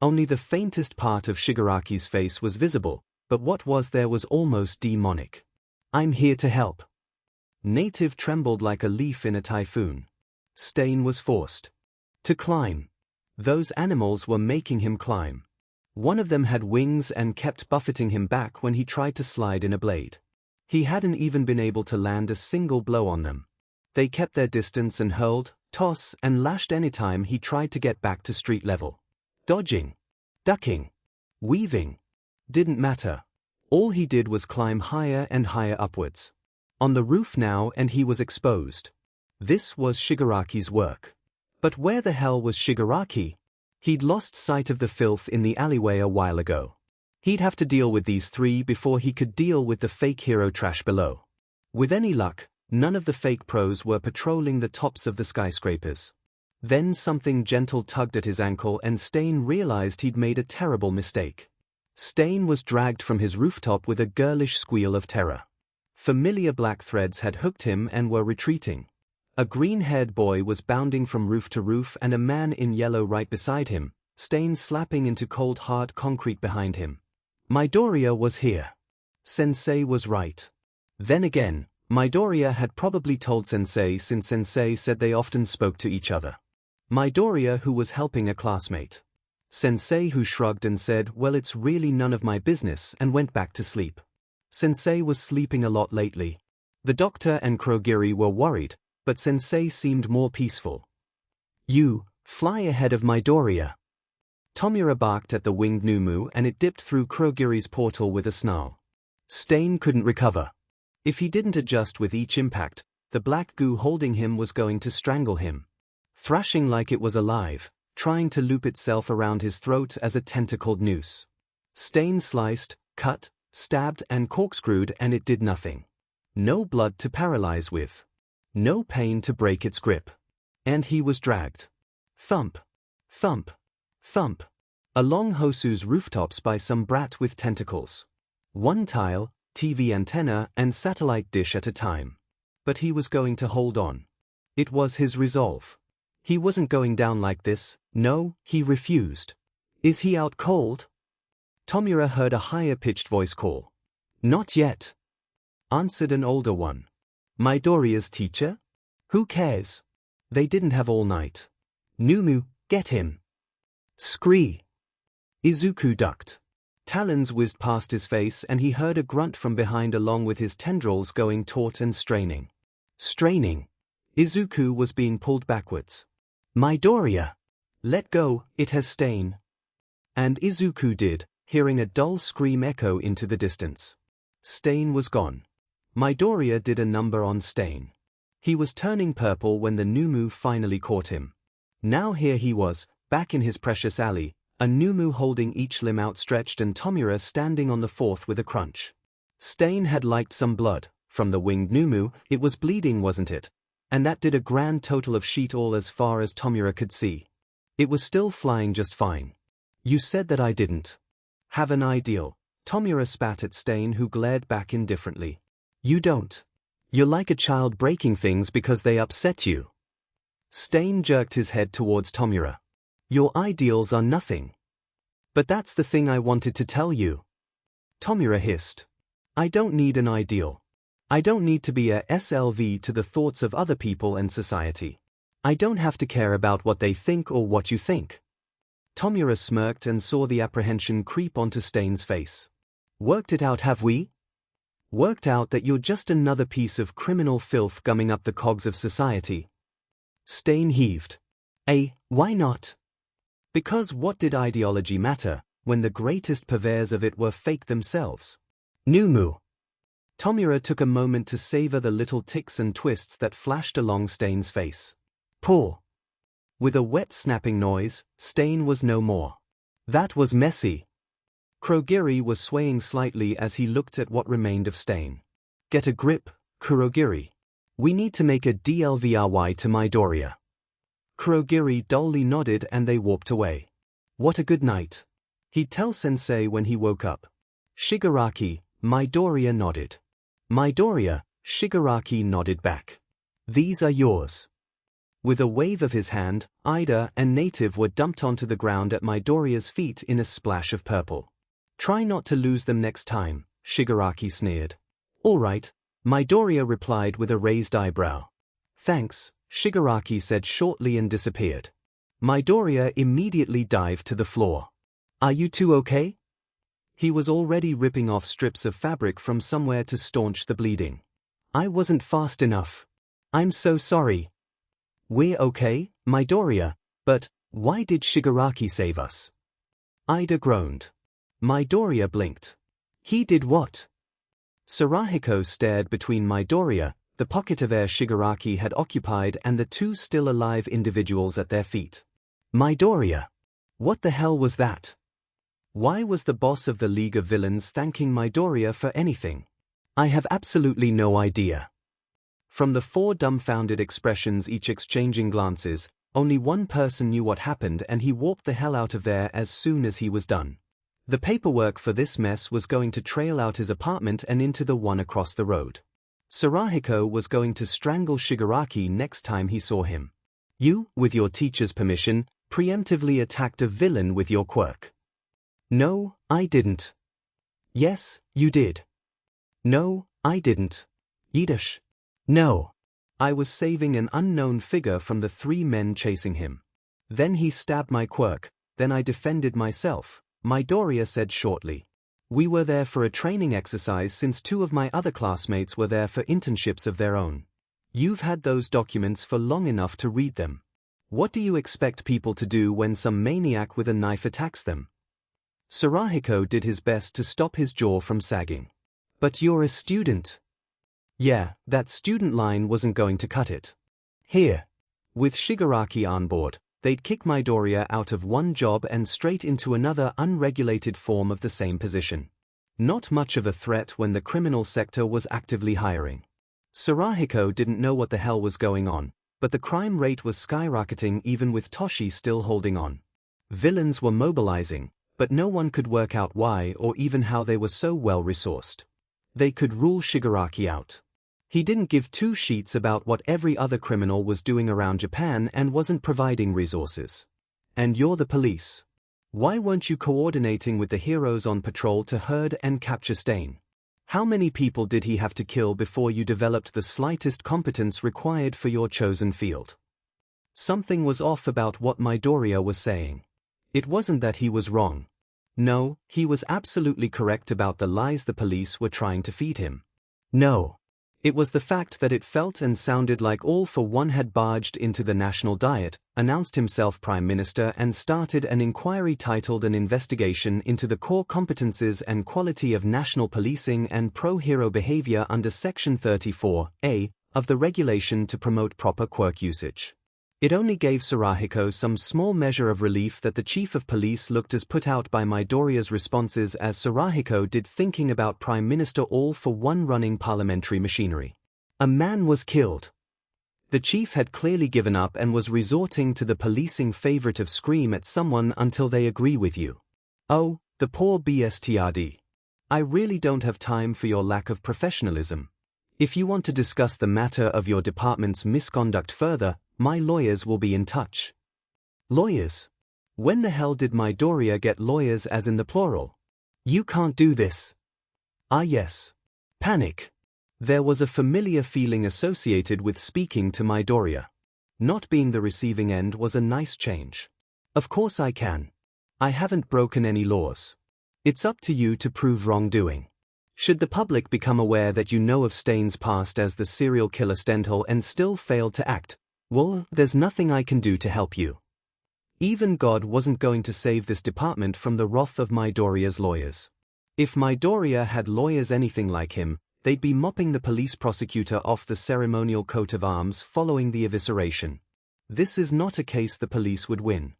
Speaker 1: Only the faintest part of Shigaraki's face was visible, but what was there was almost demonic. I'm here to help. Native trembled like a leaf in a typhoon. Stain was forced to climb. Those animals were making him climb. One of them had wings and kept buffeting him back when he tried to slide in a blade. He hadn't even been able to land a single blow on them. They kept their distance and hurled, tossed, and lashed anytime he tried to get back to street level. Dodging, ducking, weaving. Didn't matter. All he did was climb higher and higher upwards. On the roof now and he was exposed. This was Shigaraki's work. But where the hell was Shigaraki? He'd lost sight of the filth in the alleyway a while ago. He'd have to deal with these 3 before he could deal with the fake hero trash below. With any luck, none of the fake pros were patrolling the tops of the skyscrapers. Then something gentle tugged at his ankle and Stain realized he'd made a terrible mistake. Stain was dragged from his rooftop with a girlish squeal of terror. Familiar black threads had hooked him and were retreating. A green-haired boy was bounding from roof to roof and a man in yellow right beside him, Stain slapping into cold hard concrete behind him. Midoriya was here. Sensei was right. Then again, Midoriya had probably told Sensei since Sensei said they often spoke to each other. Midoriya who was helping a classmate. Sensei who shrugged and said, well, it's really none of my business, and went back to sleep. Sensei was sleeping a lot lately. The doctor and Kurogiri were worried, but Sensei seemed more peaceful. You, fly ahead of Midoriya. Tomura barked at the winged Numu and it dipped through Kurogiri's portal with a snarl. Stain couldn't recover. If he didn't adjust with each impact, the black goo holding him was going to strangle him. Thrashing like it was alive, trying to loop itself around his throat as a tentacled noose. Stain sliced, cut, stabbed and corkscrewed and it did nothing. No blood to paralyze with. No pain to break its grip. And he was dragged. Thump. Thump. Thump. Along Hosu's rooftops by some brat with tentacles. One tile, TV antenna and satellite dish at a time. But he was going to hold on. It was his resolve. He wasn't going down like this, no, he refused. Is he out cold? Tomura heard a higher-pitched voice call. Not yet. Answered an older one. Midoriya's teacher? Who cares? They didn't have all night. Numu, get him. Scree. Izuku ducked. Talons whizzed past his face and he heard a grunt from behind along with his tendrils going taut and straining. Straining. Izuku was being pulled backwards. Midoriya! Let go, it has Stain. And Izuku did, hearing a dull scream echo into the distance. Stain was gone. Midoriya did a number on Stain. He was turning purple when the Numu finally caught him. Now here he was, back in his precious alley, a Numu holding each limb outstretched and Tomura standing on the fourth with a crunch. Stain had liked some blood, from the winged Numu, it was bleeding wasn't it? And that did a grand total of sheet all as far as Tomura could see. It was still flying just fine. You said that I didn't. Have an ideal. Tomura spat at Stain who glared back indifferently. You don't. You're like a child breaking things because they upset you. Stain jerked his head towards Tomura. Your ideals are nothing. But that's the thing I wanted to tell you. Tomura hissed. I don't need an ideal. I don't need to be a SLV to the thoughts of other people and society. I don't have to care about what they think or what you think. Tomura smirked and saw the apprehension creep onto Stain's face. Worked it out, have we? Worked out that you're just another piece of criminal filth gumming up the cogs of society. Stain heaved. Why not? Because what did ideology matter, when the greatest purveyors of it were fake themselves? Numu. Tomura took a moment to savor the little ticks and twists that flashed along Stain's face. Poor. With a wet snapping noise, Stain was no more. That was messy. Kurogiri was swaying slightly as he looked at what remained of Stain. Get a grip, Kurogiri. We need to make a DLVRY to Midoriya. Kurogiri dully nodded and they walked away. What a good night. He'd tell Sensei when he woke up. Shigaraki, Midoriya nodded. Midoriya, Shigaraki nodded back. These are yours. With a wave of his hand, Ida and Native were dumped onto the ground at Midoriya's feet in a splash of purple. Try not to lose them next time, Shigaraki sneered. All right, Midoriya replied with a raised eyebrow. Thanks, Shigaraki said shortly and disappeared. Midoriya immediately dived to the floor. Are you two okay? He was already ripping off strips of fabric from somewhere to staunch the bleeding. I wasn't fast enough. I'm so sorry. We're okay, Midoriya, but why did Shigaraki save us? Ida groaned. Midoriya blinked. He did what? Sarahiko stared between Midoriya, the pocket of air Shigaraki had occupied, and the two still alive individuals at their feet. Midoriya! What the hell was that? Why was the boss of the League of Villains thanking Midoriya for anything? I have absolutely no idea. From the four dumbfounded expressions each exchanging glances, only one person knew what happened, and he warped the hell out of there as soon as he was done. The paperwork for this mess was going to trail out his apartment and into the one across the road. Sarahiko was going to strangle Shigaraki next time he saw him. You, with your teacher's permission, preemptively attacked a villain with your quirk. No, I didn't. Yes, you did. No, I didn't. Yiddish. No. I was saving an unknown figure from the three men chasing him. Then he stabbed my quirk, then I defended myself, Midoriya said shortly. We were there for a training exercise since two of my other classmates were there for internships of their own. You've had those documents for long enough to read them. What do you expect people to do when some maniac with a knife attacks them? Sarahiko did his best to stop his jaw from sagging. But you're a student. Yeah, that student line wasn't going to cut it. Here. With Shigaraki on board, they'd kick Midoriya out of one job and straight into another unregulated form of the same position. Not much of a threat when the criminal sector was actively hiring. Sarahiko didn't know what the hell was going on, but the crime rate was skyrocketing even with Toshi still holding on. Villains were mobilizing, but no one could work out why or even how they were so well resourced. They could rule Shigaraki out. He didn't give two sheets about what every other criminal was doing around Japan and wasn't providing resources. And you're the police. Why weren't you coordinating with the heroes on patrol to herd and capture Stain? How many people did he have to kill before you developed the slightest competence required for your chosen field? Something was off about what Midoriya was saying. It wasn't that he was wrong. No, he was absolutely correct about the lies the police were trying to feed him. No. It was the fact that it felt and sounded like All for One had barged into the national diet, announced himself Prime Minister and started an inquiry titled An Investigation into the Core Competences and Quality of National Policing and Pro-Hero Behavior under Section 34A of the Regulation to Promote Proper Quirk Usage. It only gave Sarahiko some small measure of relief that the Chief of Police looked as put out by Midoriya's responses as Sarahiko did thinking about Prime Minister All for One running parliamentary machinery. A man was killed. The chief had clearly given up and was resorting to the policing favorite of scream at someone until they agree with you. Oh, the poor BSTRD. I really don't have time for your lack of professionalism. If you want to discuss the matter of your department's misconduct further, my lawyers will be in touch. Lawyers? When the hell did Midoriya get lawyers as in the plural? You can't do this. Ah yes. Panic. There was a familiar feeling associated with speaking to Midoriya. Not being the receiving end was a nice change. Of course I can. I haven't broken any laws. It's up to you to prove wrongdoing. Should the public become aware that you know of Stain's past as the serial killer Stendhal and still fail to act, well, there's nothing I can do to help you. Even God wasn't going to save this department from the wrath of Midoriya's lawyers. If Midoriya had lawyers anything like him, they'd be mopping the police prosecutor off the ceremonial coat of arms following the evisceration. This is not a case the police would win.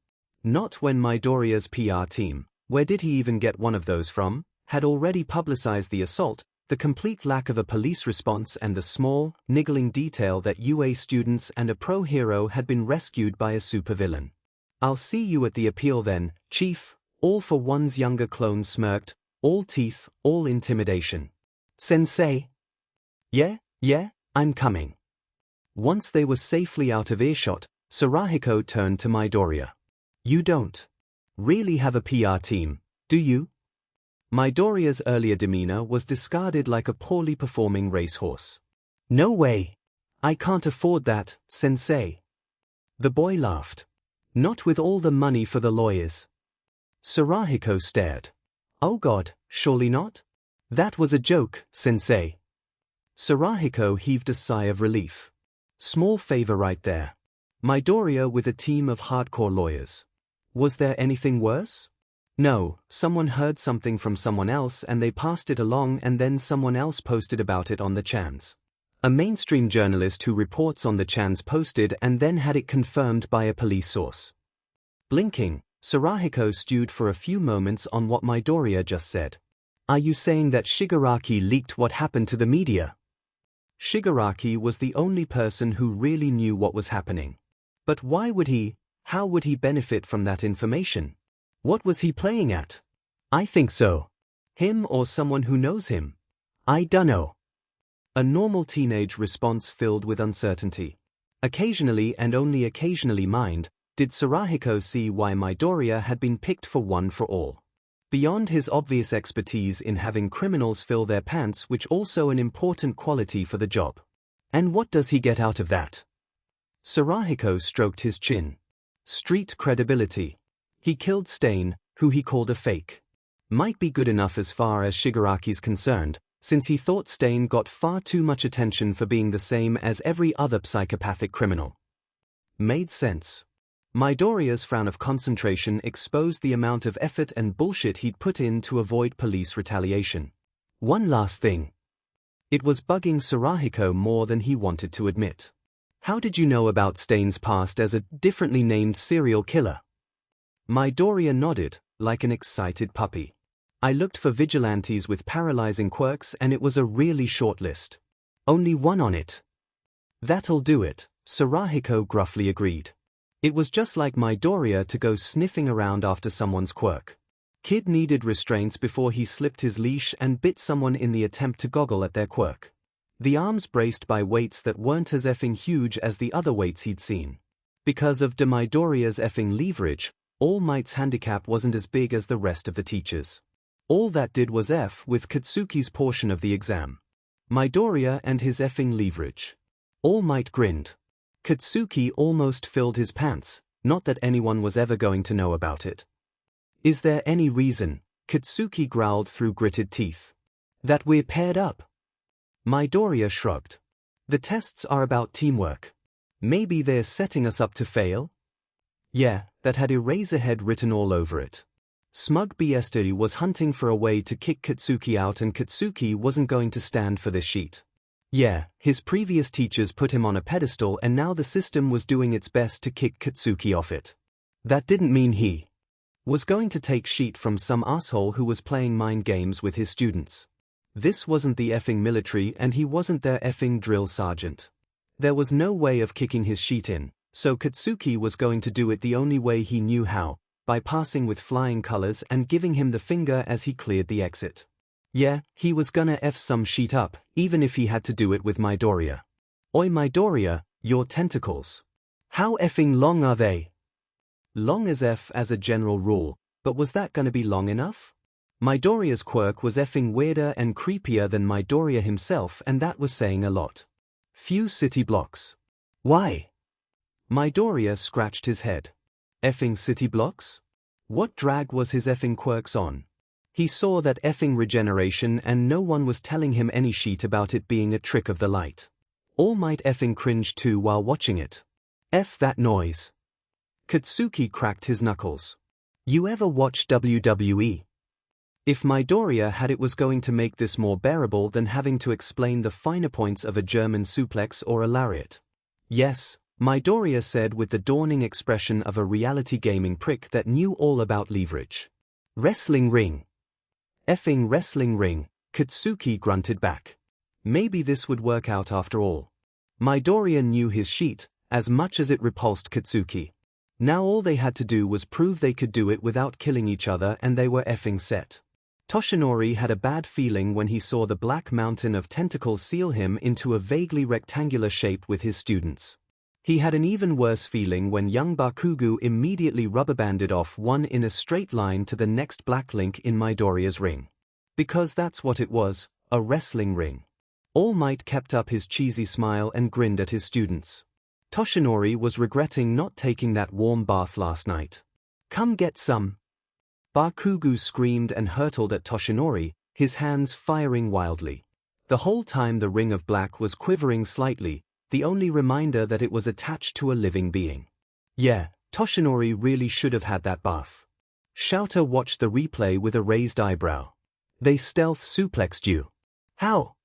Speaker 1: Not when Midoriya's PR team, where did he even get one of those from, had already publicized the assault, the complete lack of a police response and the small, niggling detail that UA students and a pro hero had been rescued by a supervillain. I'll see you at the appeal then, Chief. All for One's younger clone smirked, all teeth, all intimidation. Sensei? Yeah, I'm coming. Once they were safely out of earshot, Sarahiko turned to Midoriya. You don't really have a PR team, do you? Midoriya's earlier demeanor was discarded like a poorly performing racehorse. No way. I can't afford that, Sensei. The boy laughed. Not with all the money for the lawyers. Sarahiko stared. Oh God, surely not? That was a joke, Sensei. Sarahiko heaved a sigh of relief. Small favor right there. Midoriya with a team of hardcore lawyers. Was there anything worse? No, someone heard something from someone else and they passed it along and then someone else posted about it on the chans. A mainstream journalist who reports on the chans posted and then had it confirmed by a police source. Blinking, Sarahiko stewed for a few moments on what Midoriya just said. Are you saying that Shigaraki leaked what happened to the media? Shigaraki was the only person who really knew what was happening. But why would he, how would he benefit from that information? What was he playing at? I think so. Him or someone who knows him? I dunno. A normal teenage response filled with uncertainty. Occasionally and only occasionally did Sarahiko see why Midoriya had been picked for One for All. Beyond his obvious expertise in having criminals fill their pants, which also an important quality for the job. And what does he get out of that? Sarahiko stroked his chin. Street credibility. He killed Stain, who he called a fake. Might be good enough as far as Shigaraki's concerned, since he thought Stain got far too much attention for being the same as every other psychopathic criminal. Made sense. Midoriya's frown of concentration exposed the amount of effort and bullshit he'd put in to avoid police retaliation. One last thing. It was bugging Sarahiko more than he wanted to admit. How did you know about Stain's past as a differently named serial killer? Midoriya nodded, like an excited puppy. I looked for vigilantes with paralyzing quirks and it was a really short list. Only one on it. That'll do it, Sarahiko gruffly agreed. It was just like Midoriya to go sniffing around after someone's quirk. Kid needed restraints before he slipped his leash and bit someone in the attempt to goggle at their quirk. The arms braced by weights that weren't as effing huge as the other weights he'd seen. Because of Midoriya's effing leverage, All Might's handicap wasn't as big as the rest of the teachers. All that did was F with Katsuki's portion of the exam. Midoriya and his effing leverage. All Might grinned. Katsuki almost filled his pants, not that anyone was ever going to know about it. Is there any reason, Katsuki growled through gritted teeth, that we're paired up? Midoriya shrugged. The tests are about teamwork. Maybe they're setting us up to fail? Yeah, that had Eraserhead written all over it. Smug BSD was hunting for a way to kick Katsuki out and Katsuki wasn't going to stand for this sheet. Yeah, his previous teachers put him on a pedestal and now the system was doing its best to kick Katsuki off it. That didn't mean he was going to take shit from some asshole who was playing mind games with his students. This wasn't the effing military and he wasn't their effing drill sergeant. There was no way of kicking his shit in, so Katsuki was going to do it the only way he knew how, by passing with flying colors and giving him the finger as he cleared the exit. Yeah, he was gonna F some shit up, even if he had to do it with Midoriya. Oi Midoriya, your tentacles. How effing long are they? Long as F as a general rule, but was that gonna be long enough? Midoriya's quirk was effing weirder and creepier than Midoriya himself and that was saying a lot. Few city blocks. Why? Midoriya scratched his head. Effing city blocks? What drag was his effing quirks on? He saw that effing regeneration and no one was telling him any shit about it being a trick of the light. All Might effing cringed too while watching it. F that noise. Katsuki cracked his knuckles. You ever watch WWE? If Midoriya had it was going to make this more bearable than having to explain the finer points of a German suplex or a lariat. Yes, Midoriya said with the dawning expression of a reality gaming prick that knew all about leverage. Wrestling ring. Effing wrestling ring, Katsuki grunted back. Maybe this would work out after all. Midoriya knew his sheet, as much as it repulsed Katsuki. Now all they had to do was prove they could do it without killing each other and they were effing set. Toshinori had a bad feeling when he saw the black mountain of tentacles seal him into a vaguely rectangular shape with his students. He had an even worse feeling when young Bakugo immediately rubber-banded off one in a straight line to the next black link in Midoriya's ring. Because that's what it was, a wrestling ring. All Might kept up his cheesy smile and grinned at his students. Toshinori was regretting not taking that warm bath last night. Come get some. Bakugo screamed and hurtled at Toshinori, his hands firing wildly. The whole time the ring of black was quivering slightly, the only reminder that it was attached to a living being. Yeah, Toshinori really should have had that bath. Shouter watched the replay with a raised eyebrow. They stealth suplexed you. How?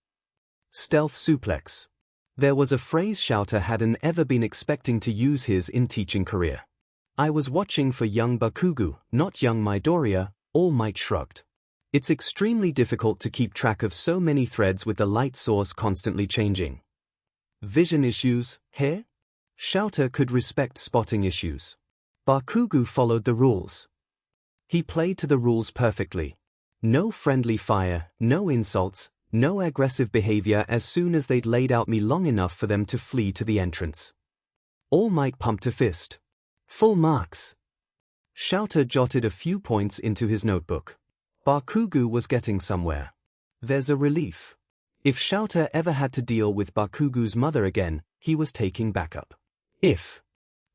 Speaker 1: Stealth suplex. There was a phrase Shouter hadn't ever been expecting to use his in teaching career. I was watching for young Bakugo, not young Midoriya, All Might shrugged. It's extremely difficult to keep track of so many threads with the light source constantly changing. Vision issues, here? Shouter could respect spotting issues. Bakugo followed the rules. He played to the rules perfectly. No friendly fire, no insults, no aggressive behavior as soon as they'd laid out me long enough for them to flee to the entrance. All Might pumped a fist. Full marks. Shouter jotted a few points into his notebook. Bakugo was getting somewhere. There's a relief. If Shouter ever had to deal with Bakugo's mother again, he was taking backup. If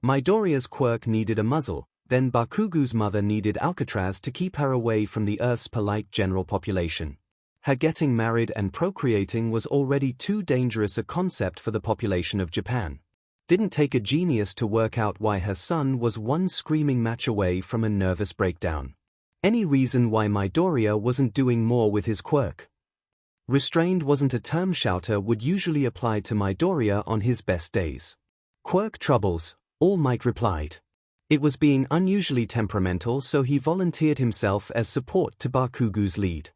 Speaker 1: Midoriya's quirk needed a muzzle, then Bakugo's mother needed Alcatraz to keep her away from the Earth's polite general population. Her getting married and procreating was already too dangerous a concept for the population of Japan. Didn't take a genius to work out why her son was one screaming match away from a nervous breakdown. Any reason why Midoriya wasn't doing more with his quirk? Restrained wasn't a term Shouter would usually apply to Midoriya on his best days. Quirk troubles, All Might replied. It was being unusually temperamental, so he volunteered himself as support to Bakugo's lead.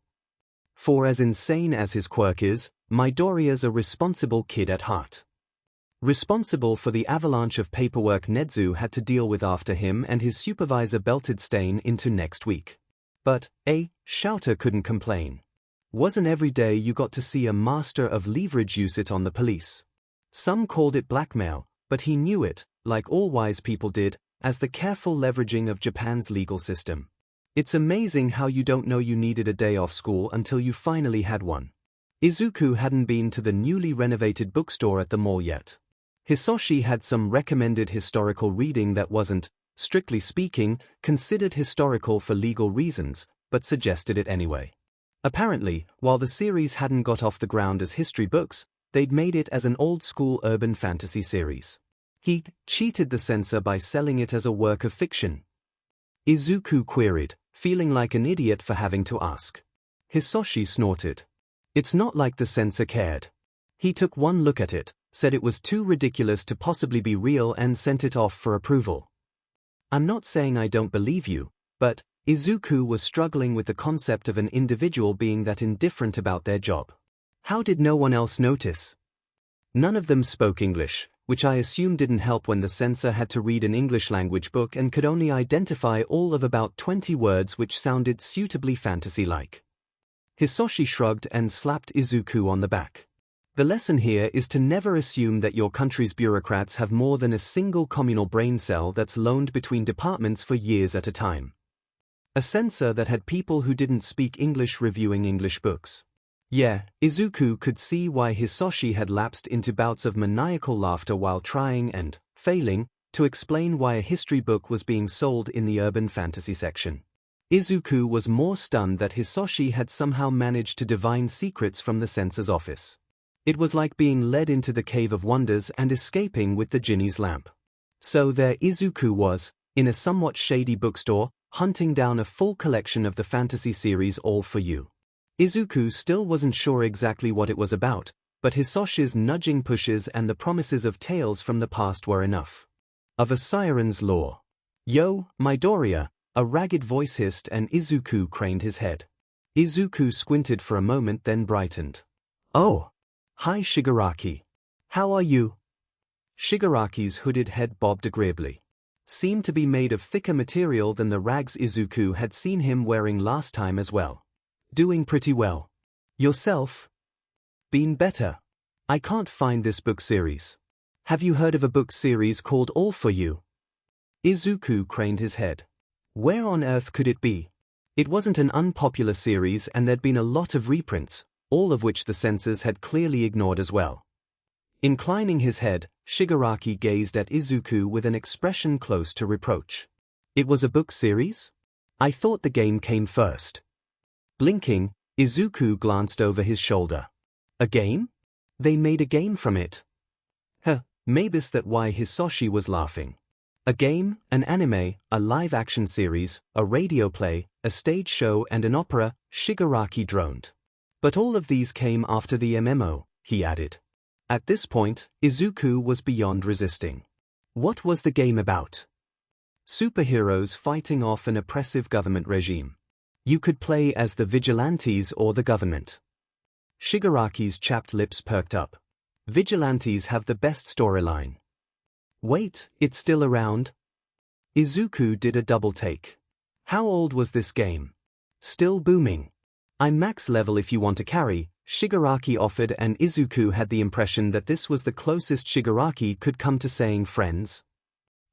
Speaker 1: For as insane as his quirk is, Midoriya's a responsible kid at heart. Responsible for the avalanche of paperwork Nezu had to deal with after him and his supervisor belted Stain into next week. But, Shouter couldn't complain. Wasn't every day you got to see a master of leverage use it on the police. Some called it blackmail, but he knew it, like all wise people did, as the careful leveraging of Japan's legal system. It's amazing how you don't know you needed a day off school until you finally had one. Izuku hadn't been to the newly renovated bookstore at the mall yet. Hisoshi had some recommended historical reading that wasn't, strictly speaking, considered historical for legal reasons, but suggested it anyway. Apparently, while the series hadn't got off the ground as history books, they'd made it as an old-school urban fantasy series. He cheated the censor by selling it as a work of fiction. Izuku queried, feeling like an idiot for having to ask. Hisoshi snorted. It's not like the censor cared. He took one look at it, said it was too ridiculous to possibly be real and sent it off for approval. I'm not saying I don't believe you, but Izuku was struggling with the concept of an individual being that indifferent about their job. How did no one else notice? None of them spoke English, which I assume didn't help when the censor had to read an English-language book and could only identify all of about 20 words which sounded suitably fantasy-like. Hisoshi shrugged and slapped Izuku on the back. The lesson here is to never assume that your country's bureaucrats have more than a single communal brain cell that's loaned between departments for years at a time. A censor that had people who didn't speak English reviewing English books. Yeah, Izuku could see why Hisoshi had lapsed into bouts of maniacal laughter while trying and failing to explain why a history book was being sold in the urban fantasy section. Izuku was more stunned that Hisoshi had somehow managed to divine secrets from the censor's office. It was like being led into the Cave of Wonders and escaping with the genie's lamp. So there Izuku was, in a somewhat shady bookstore, hunting down a full collection of the fantasy series All for You. Izuku still wasn't sure exactly what it was about, but Hisoshi's nudging pushes and the promises of tales from the past were enough. Of a siren's lore. Yo, Midoriya, a ragged voice hissed and Izuku craned his head. Izuku squinted for a moment then brightened. Oh! Hi Shigaraki. How are you? Shigaraki's hooded head bobbed agreeably. Seemed to be made of thicker material than the rags Izuku had seen him wearing last time as well. Doing pretty well. Yourself? Been better. I can't find this book series. Have you heard of a book series called All For You? Izuku craned his head. Where on earth could it be? It wasn't an unpopular series and there'd been a lot of reprints, all of which the censors had clearly ignored as well. Inclining his head, Shigaraki gazed at Izuku with an expression close to reproach. It was a book series? I thought the game came first. Blinking, Izuku glanced over his shoulder. A game? They made a game from it. Maybe's that why Hisoshi was laughing. A game, an anime, a live-action series, a radio play, a stage show and an opera, Shigaraki droned. But all of these came after the MMO, he added. At this point, Izuku was beyond resisting. What was the game about? Superheroes fighting off an oppressive government regime. You could play as the vigilantes or the government. Shigaraki's chapped lips perked up. Vigilantes have the best storyline. Wait, it's still around? Izuku did a double take. How old was this game? Still booming. I'm max level if you want to carry, Shigaraki offered and Izuku had the impression that this was the closest Shigaraki could come to saying friends.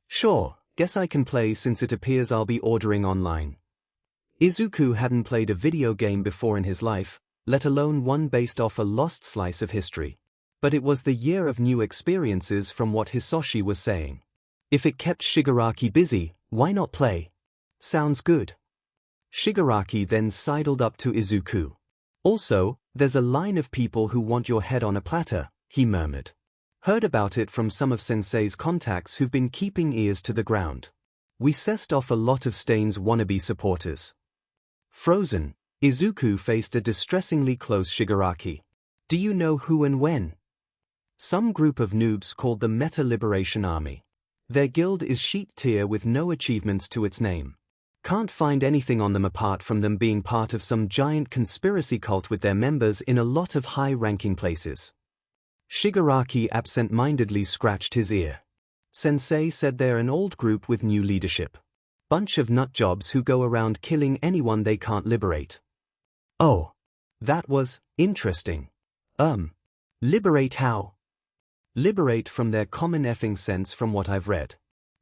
Speaker 1: Sure, guess I can play since it appears I'll be ordering online. Izuku hadn't played a video game before in his life, let alone one based off a lost slice of history. But it was the year of new experiences from what Hisoshi was saying. If it kept Shigaraki busy, why not play? Sounds good. Shigaraki then sidled up to Izuku. Also, there's a line of people who want your head on a platter, he murmured. Heard about it from some of Sensei's contacts who've been keeping ears to the ground. We sessed off a lot of Stain's wannabe supporters. Frozen, Izuku faced a distressingly close Shigaraki. Do you know who and when? Some group of noobs called the Meta Liberation Army. Their guild is sheet tier with no achievements to its name. Can't find anything on them apart from them being part of some giant conspiracy cult with their members in a lot of high-ranking places. Shigaraki absent-mindedly scratched his ear. Sensei said they're an old group with new leadership. Bunch of nutjobs who go around killing anyone they can't liberate. Oh. That was interesting. Liberate how? Liberate from their common effing sense from what I've read.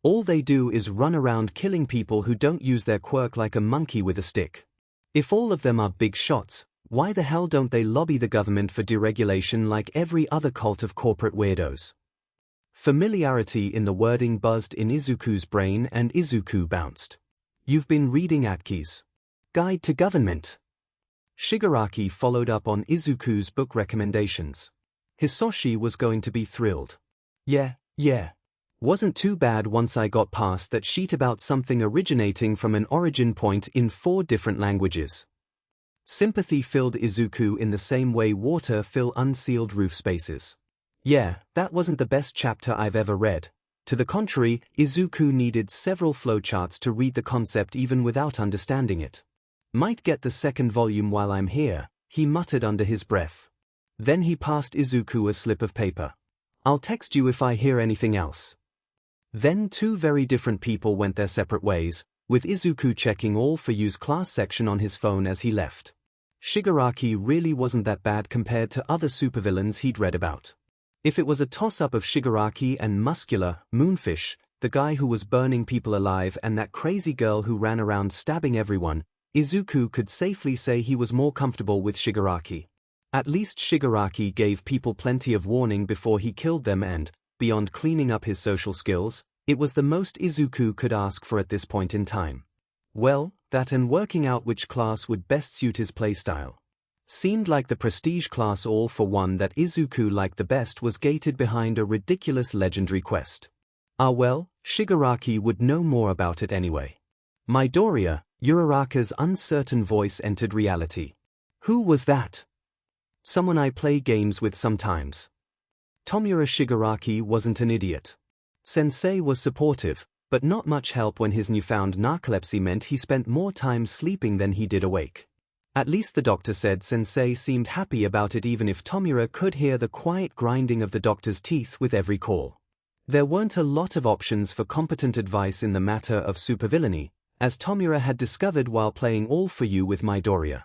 Speaker 1: All they do is run around killing people who don't use their quirk like a monkey with a stick. If all of them are big shots, why the hell don't they lobby the government for deregulation like every other cult of corporate weirdos? Familiarity in the wording buzzed in Izuku's brain and Izuku bounced. You've been reading Atki's Guide to Government. Shigaraki followed up on Izuku's book recommendations. Hisoshi was going to be thrilled. Yeah. Wasn't too bad once I got past that sheet about something originating from an origin point in 4 different languages. Sympathy filled Izuku in the same way water fill unsealed roof spaces. Yeah, that wasn't the best chapter I've ever read. To the contrary, Izuku needed several flowcharts to read the concept even without understanding it. Might get the second volume while I'm here, he muttered under his breath. Then he passed Izuku a slip of paper. I'll text you if I hear anything else. Then 2 very different people went their separate ways, with Izuku checking All For You's class section on his phone as he left. Shigaraki really wasn't that bad compared to other supervillains he'd read about. If it was a toss-up of Shigaraki and muscular Moonfish, the guy who was burning people alive and that crazy girl who ran around stabbing everyone, Izuku could safely say he was more comfortable with Shigaraki. At least Shigaraki gave people plenty of warning before he killed them and, beyond cleaning up his social skills, it was the most Izuku could ask for at this point in time. Well, that and working out which class would best suit his playstyle. Seemed like the prestige class all for one that Izuku liked the best was gated behind a ridiculous legendary quest. Well, Shigaraki would know more about it anyway. Midoriya, Uraraka's uncertain voice entered reality. Who was that? Someone I play games with sometimes. Tomura Shigaraki wasn't an idiot. Sensei was supportive, but not much help when his newfound narcolepsy meant he spent more time sleeping than he did awake. At least the doctor said Sensei seemed happy about it, even if Tomura could hear the quiet grinding of the doctor's teeth with every call. There weren't a lot of options for competent advice in the matter of supervillainy, as Tomura had discovered while playing All For You with Midoriya.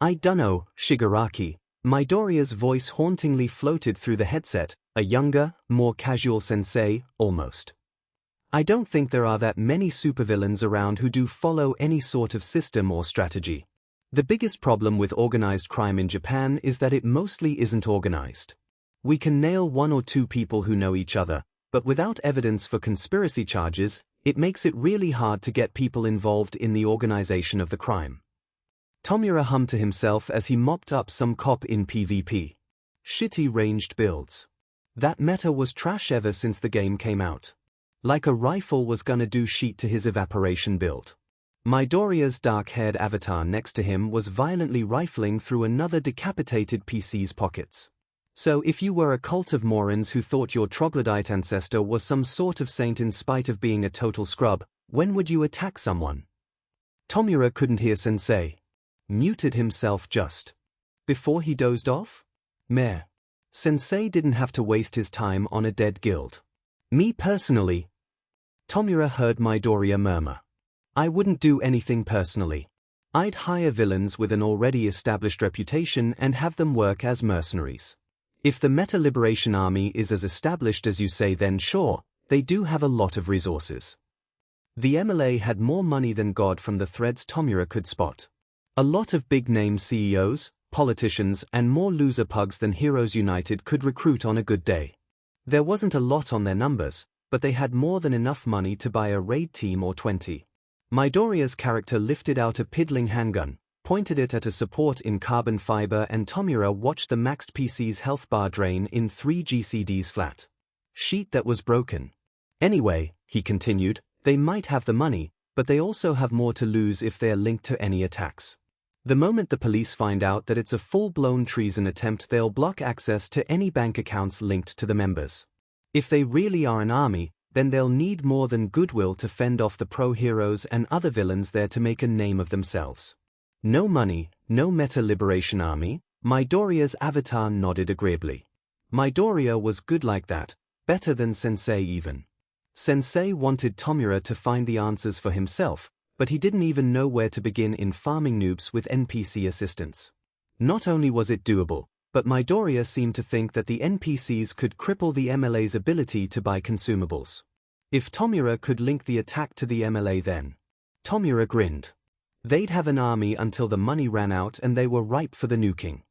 Speaker 1: "I dunno, Shigaraki." Midoriya's voice hauntingly floated through the headset, a younger, more casual sensei, almost. "I don't think there are that many supervillains around who do follow any sort of system or strategy. The biggest problem with organized crime in Japan is that it mostly isn't organized. We can nail one or two people who know each other, but without evidence for conspiracy charges, it makes it really hard to get people involved in the organization of the crime." Tomura hummed to himself as he mopped up some cop in PvP. Shitty ranged builds. That meta was trash ever since the game came out. Like a rifle was gonna do shit to his evaporation build. Midoriya's dark-haired avatar next to him was violently rifling through another decapitated PC's pockets. So if you were a cult of morons who thought your troglodyte ancestor was some sort of saint in spite of being a total scrub, when would you attack someone? Tomura couldn't hear Sensei. Muted himself just before he dozed off? Meh. Sensei didn't have to waste his time on a dead guild. "Me personally," Tomura heard Midoriya murmur. "I wouldn't do anything personally. I'd hire villains with an already established reputation and have them work as mercenaries. If the Meta Liberation Army is as established as you say, then sure, they do have a lot of resources." The MLA had more money than God from the threads Tomura could spot. A lot of big-name CEOs, politicians, and more loser pugs than Heroes United could recruit on a good day. There wasn't a lot on their numbers, but they had more than enough money to buy a raid team or 20. Midoriya's character lifted out a piddling handgun, pointed it at a support in carbon fiber, and Tomura watched the maxed PC's health bar drain in 3 GCDs flat. Sheet that was broken. "Anyway," he continued, "they might have the money, but they also have more to lose if they're linked to any attacks. The moment the police find out that it's a full-blown treason attempt, they'll block access to any bank accounts linked to the members. If they really are an army, then they'll need more than goodwill to fend off the pro-heroes and other villains there to make a name of themselves." "No money, no Meta Liberation Army?" Midoriya's avatar nodded agreeably. Midoriya was good like that, better than Sensei even. Sensei wanted Tomura to find the answers for himself, but he didn't even know where to begin in farming noobs with NPC assistance. Not only was it doable, but Midoriya seemed to think that the NPCs could cripple the MLA's ability to buy consumables. If Tomura could link the attack to the MLA, then Tomura grinned. They'd have an army until the money ran out and they were ripe for the nuking.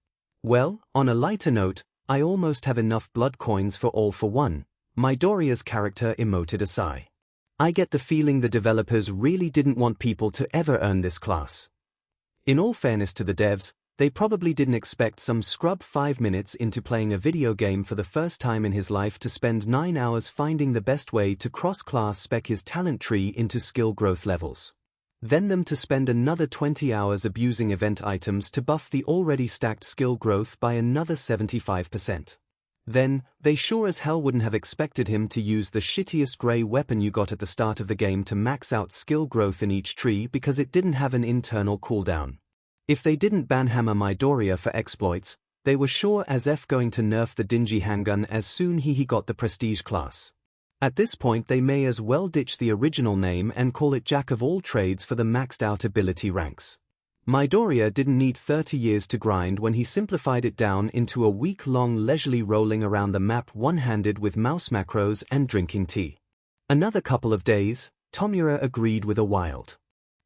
Speaker 1: "Well, on a lighter note, I almost have enough blood coins for All For One." Midoriya's character emoted a sigh. "I get the feeling the developers really didn't want people to ever earn this class." In all fairness to the devs, they probably didn't expect some scrub 5 minutes into playing a video game for the first time in his life to spend 9 hours finding the best way to cross-class spec his talent tree into skill growth levels. Then them to spend another 20 hours abusing event items to buff the already stacked skill growth by another 75%. Then, they sure as hell wouldn't have expected him to use the shittiest grey weapon you got at the start of the game to max out skill growth in each tree because it didn't have an internal cooldown. If they didn't banhammer Midoriya for exploits, they were sure as F going to nerf the dingy handgun as soon he got the prestige class. At this point they may as well ditch the original name and call it Jack of all trades for the maxed out ability ranks. Midoriya didn't need 30 years to grind when he simplified it down into a week-long leisurely rolling around the map one-handed with mouse macros and drinking tea. Another couple of days, Tomura agreed with a wild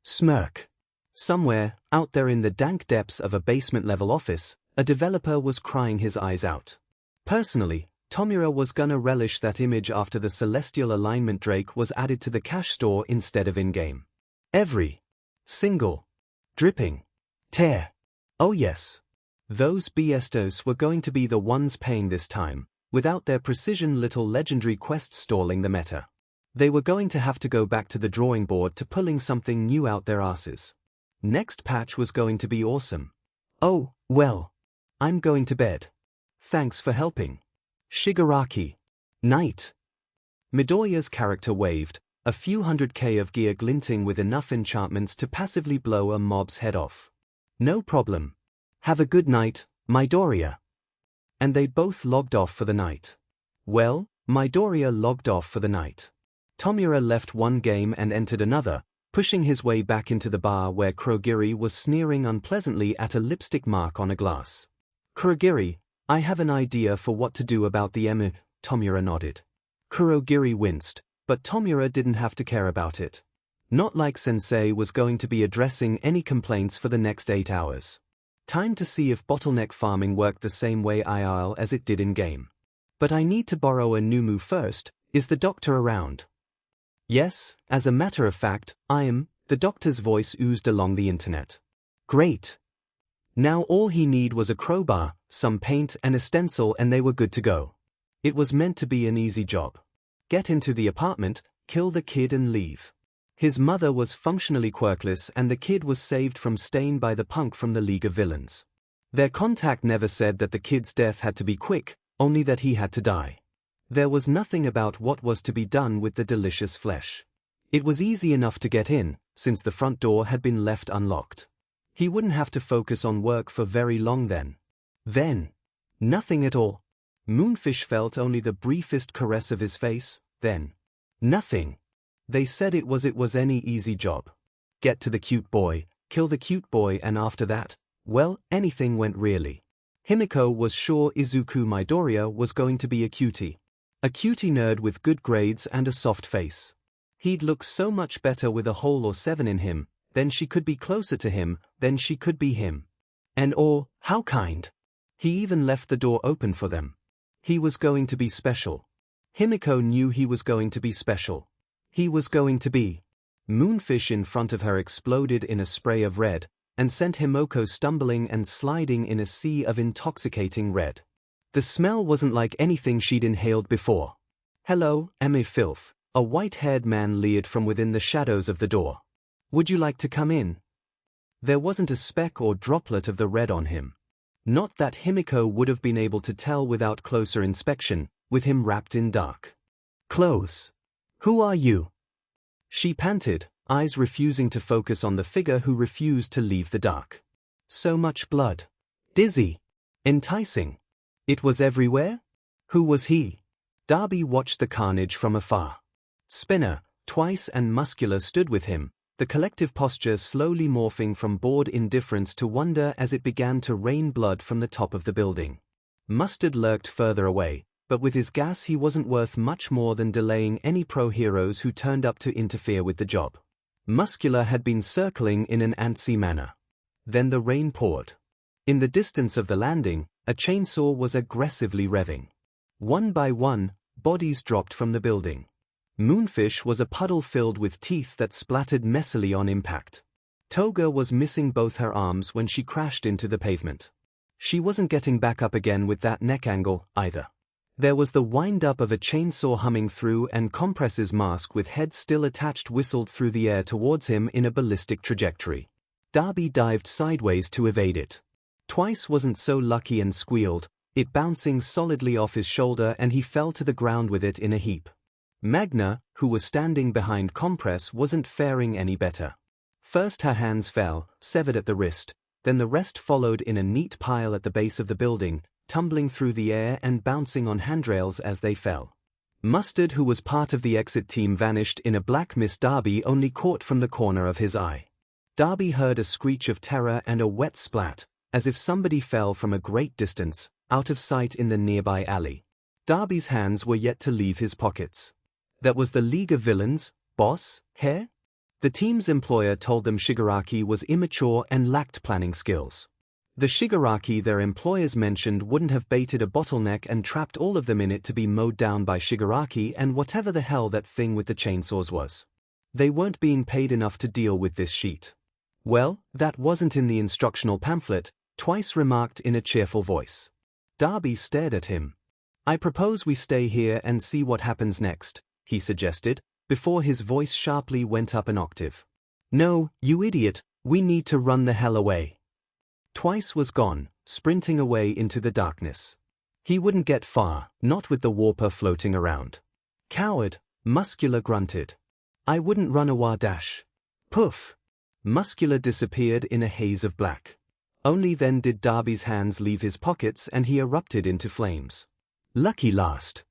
Speaker 1: smirk. Somewhere, out there in the dank depths of a basement-level office, a developer was crying his eyes out. Personally, Tomura was gonna relish that image after the Celestial Alignment Drake was added to the cash store instead of in-game. Every single dripping tear. Oh yes. Those BSTers were going to be the ones paying this time, without their precision little legendary quests stalling the meta. They were going to have to go back to the drawing board to pulling something new out their asses. Next patch was going to be awesome. Oh, well. I'm going to bed. Thanks for helping. Shigaraki. Night. Midoriya's character waved, a few hundred K of gear glinting with enough enchantments to passively blow a mob's head off. No problem. Have a good night, Midoriya. And they both logged off for the night. Well, Midoriya logged off for the night. Tomura left one game and entered another, pushing his way back into the bar where Kurogiri was sneering unpleasantly at a lipstick mark on a glass. Kurogiri, I have an idea for what to do about the Tomura nodded. Kurogiri winced, but Tomura didn't have to care about it. Not like Sensei was going to be addressing any complaints for the next 8 hours. Time to see if bottleneck farming worked the same way IRL as it did in-game. But I need to borrow a new move first. Is the doctor around? Yes, as a matter of fact, I am. The doctor's voice oozed along the internet. Great. Now all he need was a crowbar, some paint and a stencil and they were good to go. It was meant to be an easy job. Get into the apartment, kill the kid and leave. His mother was functionally quirkless and the kid was saved from stain by the punk from the League of Villains. Their contact never said that the kid's death had to be quick, only that he had to die. There was nothing about what was to be done with the delicious flesh. It was easy enough to get in, since the front door had been left unlocked. He wouldn't have to focus on work for very long then. Nothing at all. Moonfish felt only the briefest caress of his face, then. Nothing. They said it was any easy job. Get to the cute boy, kill the cute boy and after that, well, anything went really. Himiko was sure Izuku Midoriya was going to be a cutie. A cutie nerd with good grades and a soft face. He'd look so much better with a hole or 7 in him, then she could be closer to him, then she could be him. And how kind. He even left the door open for them. He was going to be special. Himiko knew he was going to be special. He was going to be. Moonfish in front of her exploded in a spray of red, and sent Himiko stumbling and sliding in a sea of intoxicating red. The smell wasn't like anything she'd inhaled before. Hello, filth, a white-haired man leered from within the shadows of the door. Would you like to come in? There wasn't a speck or droplet of the red on him. Not that Himiko would have been able to tell without closer inspection, with him wrapped in dark clothes. Who are you? She panted, eyes refusing to focus on the figure who refused to leave the dark. So much blood. Dizzy. Enticing. It was everywhere? Who was he? Darby watched the carnage from afar. Spinner, Twice and Muscular stood with him, the collective posture slowly morphing from bored indifference to wonder as it began to rain blood from the top of the building. Mustard lurked further away, but with his gas he wasn't worth much more than delaying any pro-heroes who turned up to interfere with the job. Muscular had been circling in an antsy manner. Then the rain poured. In the distance of the landing, a chainsaw was aggressively revving. One by one, bodies dropped from the building. Moonfish was a puddle filled with teeth that splattered messily on impact. Toga was missing both her arms when she crashed into the pavement. She wasn't getting back up again with that neck angle, either. There was the wind-up of a chainsaw humming through and Compress's mask with head still attached whistled through the air towards him in a ballistic trajectory. Darby dived sideways to evade it. Twice wasn't so lucky and squealed, it bouncing solidly off his shoulder and he fell to the ground with it in a heap. Magna, who was standing behind Compress, wasn't faring any better. First her hands fell, severed at the wrist, then the rest followed in a neat pile at the base of the building, tumbling through the air and bouncing on handrails as they fell. Mustard, who was part of the exit team, vanished in a black mist Darby only caught from the corner of his eye. Darby heard a screech of terror and a wet splat, as if somebody fell from a great distance, out of sight in the nearby alley. Darby's hands were yet to leave his pockets. That was the League of Villains, boss, hair? The team's employer told them Shigaraki was immature and lacked planning skills. The Shigaraki their employers mentioned wouldn't have baited a bottleneck and trapped all of them in it to be mowed down by Shigaraki and whatever the hell that thing with the chainsaws was. They weren't being paid enough to deal with this shit. Well, that wasn't in the instructional pamphlet, Twice remarked in a cheerful voice. Darby stared at him. I propose we stay here and see what happens next, he suggested, before his voice sharply went up an octave. No, you idiot, we need to run the hell away. Twice was gone, sprinting away into the darkness. He wouldn't get far, not with the warper floating around. Coward, Muscular grunted. I wouldn't run a dash. Poof! Muscular disappeared in a haze of black. Only then did Darby's hands leave his pockets and he erupted into flames. Lucky last.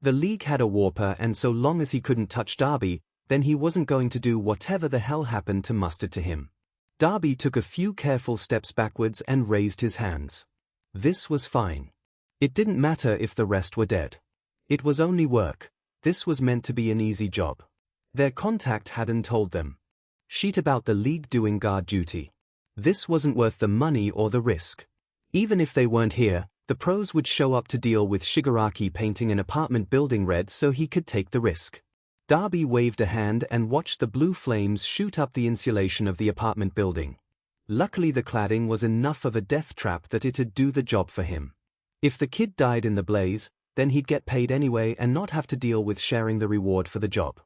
Speaker 1: The League had a warper, and so long as he couldn't touch Darby, then he wasn't going to do whatever the hell happened to Mustard to him. Darby took a few careful steps backwards and raised his hands. This was fine. It didn't matter if the rest were dead. It was only work. This was meant to be an easy job. Their contact hadn't told them. Shit about the League doing guard duty. This wasn't worth the money or the risk. Even if they weren't here, the pros would show up to deal with Shigaraki painting an apartment building red, so he could take the risk. Darby waved a hand and watched the blue flames shoot up the insulation of the apartment building. Luckily the cladding was enough of a death trap that it'd do the job for him. If the kid died in the blaze, then he'd get paid anyway and not have to deal with sharing the reward for the job.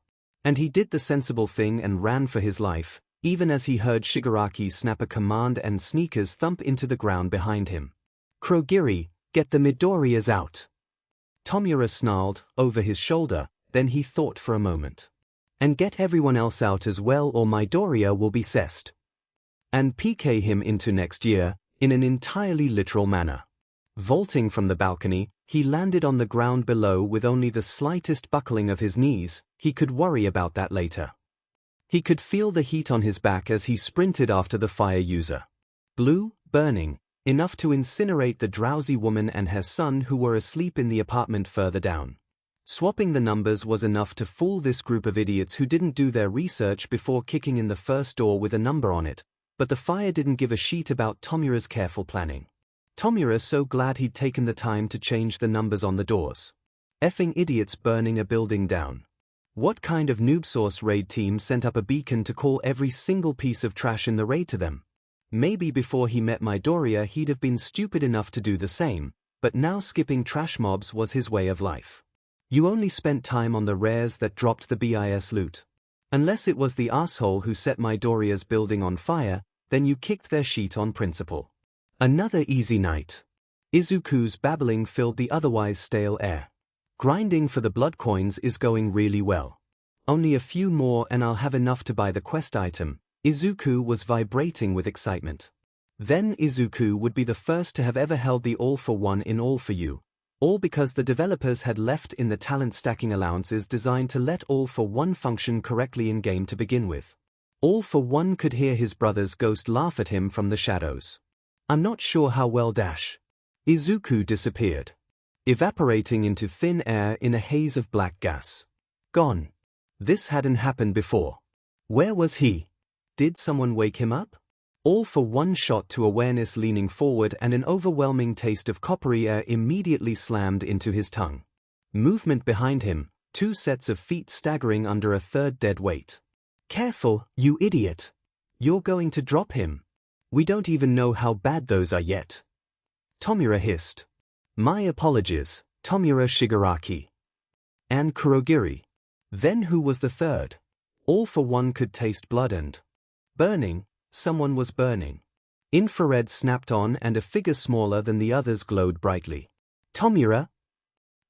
Speaker 1: And he did the sensible thing and ran for his life, even as he heard Shigaraki snap a command and sneakers thump into the ground behind him. Kurogiri, get the Midoriyas out. Tomura snarled, over his shoulder, then he thought for a moment. And get everyone else out as well, or Midoriya will be cessed. And PK him into next year, in an entirely literal manner. Vaulting from the balcony, he landed on the ground below with only the slightest buckling of his knees. He could worry about that later. He could feel the heat on his back as he sprinted after the fire user. Blue, burning, enough to incinerate the drowsy woman and her son who were asleep in the apartment further down. Swapping the numbers was enough to fool this group of idiots who didn't do their research before kicking in the first door with a number on it, but the fire didn't give a shit about Tomura's careful planning. Tomura so glad he'd taken the time to change the numbers on the doors. Effing idiots burning a building down. What kind of noob source raid team sent up a beacon to call every single piece of trash in the raid to them? Maybe before he met Midoriya he'd have been stupid enough to do the same, but now skipping trash mobs was his way of life. You only spent time on the rares that dropped the BIS loot. Unless it was the asshole who set Midoriya's building on fire, then you kicked their shit on principle. Another easy night. Izuku's babbling filled the otherwise stale air. Grinding for the blood coins is going really well. Only a few more and I'll have enough to buy the quest item. Izuku was vibrating with excitement. Then Izuku would be the first to have ever held the All for One in All for You. All because the developers had left in the talent stacking allowances designed to let All for One function correctly in-game to begin with. All for One could hear his brother's ghost laugh at him from the shadows. I'm not sure how well dash. Izuku disappeared. Evaporating into thin air in a haze of black gas. Gone. This hadn't happened before. Where was he? Did someone wake him up? All for One shot to awareness, leaning forward, and an overwhelming taste of coppery air immediately slammed into his tongue. Movement behind him, 2 sets of feet staggering under a third dead weight. Careful, you idiot. You're going to drop him. We don't even know how bad those are yet. Tomura hissed. My apologies, Tomura Shigaraki. And Kurogiri. Then who was the third? All for One could taste blood and burning. Someone was burning. Infrared snapped on and a figure smaller than the others glowed brightly. Tomura?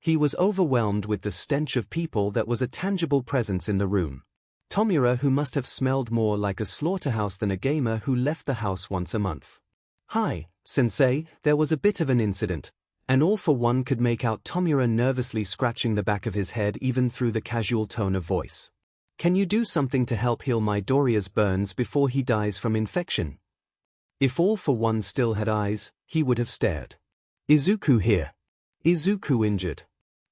Speaker 1: He was overwhelmed with the stench of people that was a tangible presence in the room. Tomura, who must have smelled more like a slaughterhouse than a gamer who left the house once a month. Hi, sensei, there was a bit of an incident, and All for One could make out Tomura nervously scratching the back of his head even through the casual tone of voice. Can you do something to help heal Midoriya's burns before he dies from infection? If All for One still had eyes, he would have stared. Izuku here. Izuku injured.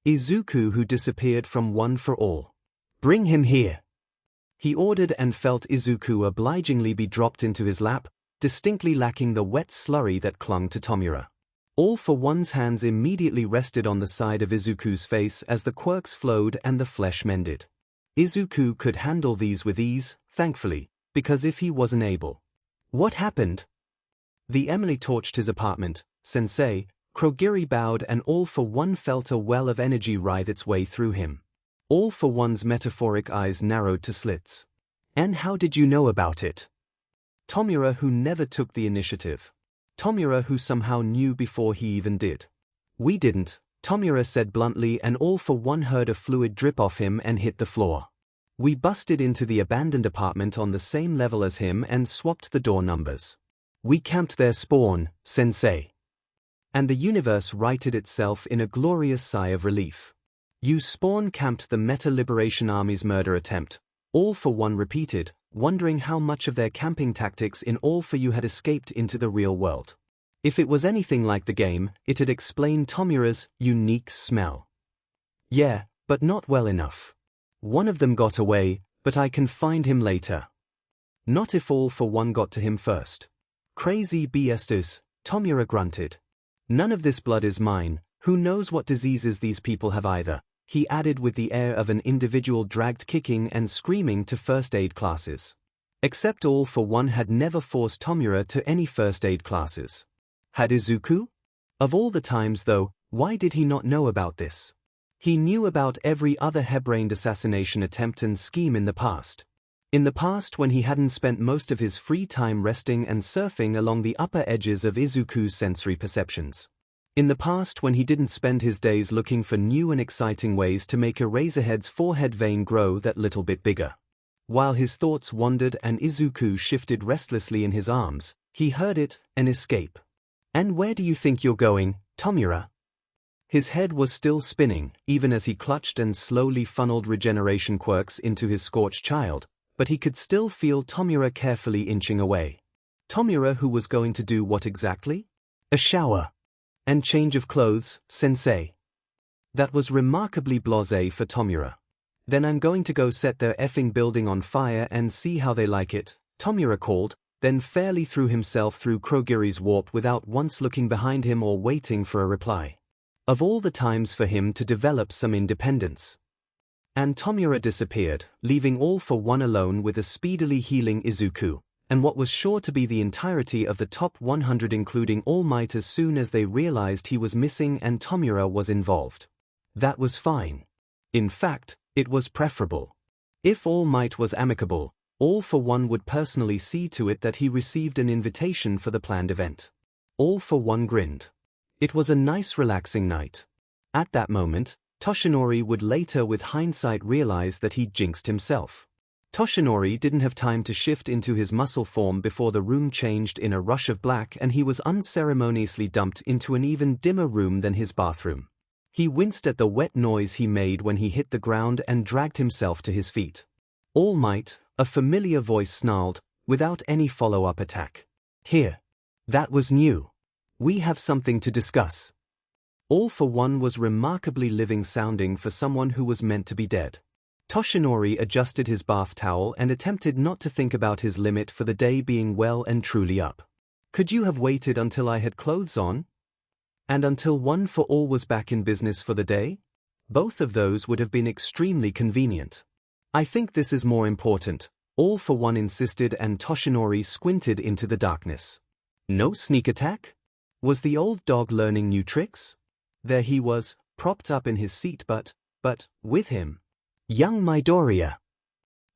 Speaker 1: Izuku who disappeared from One for All. Bring him here. He ordered and felt Izuku obligingly be dropped into his lap, distinctly lacking the wet slurry that clung to Tomura. All for One's hands immediately rested on the side of Izuku's face as the quirks flowed and the flesh mended. Izuku could handle these with ease, thankfully, because if he wasn't able. What happened? The Emily torched his apartment, sensei. Kurogiri bowed and All for One felt a well of energy writhe its way through him. All for One's metaphoric eyes narrowed to slits. And how did you know about it? Tomura, who never took the initiative. Tomura, who somehow knew before he even did. We didn't, Tomura said bluntly, and All for One heard a fluid drip off him and hit the floor. We busted into the abandoned apartment on the same level as him and swapped the door numbers. We camped there, Spawn, sensei. And the universe righted itself in a glorious sigh of relief. You Spawn camped the Meta Liberation Army's murder attempt, All for One repeated, wondering how much of their camping tactics in All for You had escaped into the real world. If it was anything like the game, it'd explain Tomura's unique smell. Yeah, but not well enough. One of them got away, but I can find him later. Not if All for One got to him first. Crazy BS's, Tomura grunted. None of this blood is mine, who knows what diseases these people have either, he added with the air of an individual dragged kicking and screaming to first aid classes. Except All for One had never forced Tomura to any first aid classes. Had Izuku? Of all the times though, why did he not know about this? He knew about every other harebrained assassination attempt and scheme in the past. In the past, when he hadn't spent most of his free time resting and surfing along the upper edges of Izuku's sensory perceptions. In the past, when he didn't spend his days looking for new and exciting ways to make Eraserhead's forehead vein grow that little bit bigger. While his thoughts wandered and Izuku shifted restlessly in his arms, he heard it, an escape. And where do you think you're going, Tomura? His head was still spinning, even as he clutched and slowly funneled regeneration quirks into his scorched child, but he could still feel Tomura carefully inching away. Tomura, who was going to do what exactly? A shower. And change of clothes, sensei. That was remarkably blasé for Tomura. Then I'm going to go set their effing building on fire and see how they like it, Tomura called, then fairly threw himself through Krogiri's warp without once looking behind him or waiting for a reply. Of all the times for him to develop some independence. And Tomura disappeared, leaving All for One alone with a speedily healing Izuku, and what was sure to be the entirety of the top 100 including All Might as soon as they realized he was missing and Tomura was involved. That was fine. In fact, it was preferable. If All Might was amicable, All for One would personally see to it that he received an invitation for the planned event. All for One grinned. It was a nice relaxing night. At that moment, Toshinori would later with hindsight realize that he'd jinxed himself. Toshinori didn't have time to shift into his muscle form before the room changed in a rush of black and he was unceremoniously dumped into an even dimmer room than his bathroom. He winced at the wet noise he made when he hit the ground and dragged himself to his feet. All Might, a familiar voice snarled, without any follow-up attack. Here. That was new. We have something to discuss. All for One was remarkably living sounding for someone who was meant to be dead. Toshinori adjusted his bath towel and attempted not to think about his limit for the day being well and truly up. Could you have waited until I had clothes on? And until One for All was back in business for the day? Both of those would have been extremely convenient. I think this is more important, All for One insisted, and Toshinori squinted into the darkness. No sneak attack? Was the old dog learning new tricks? There he was, propped up in his seat but, with him. Young Midoriya.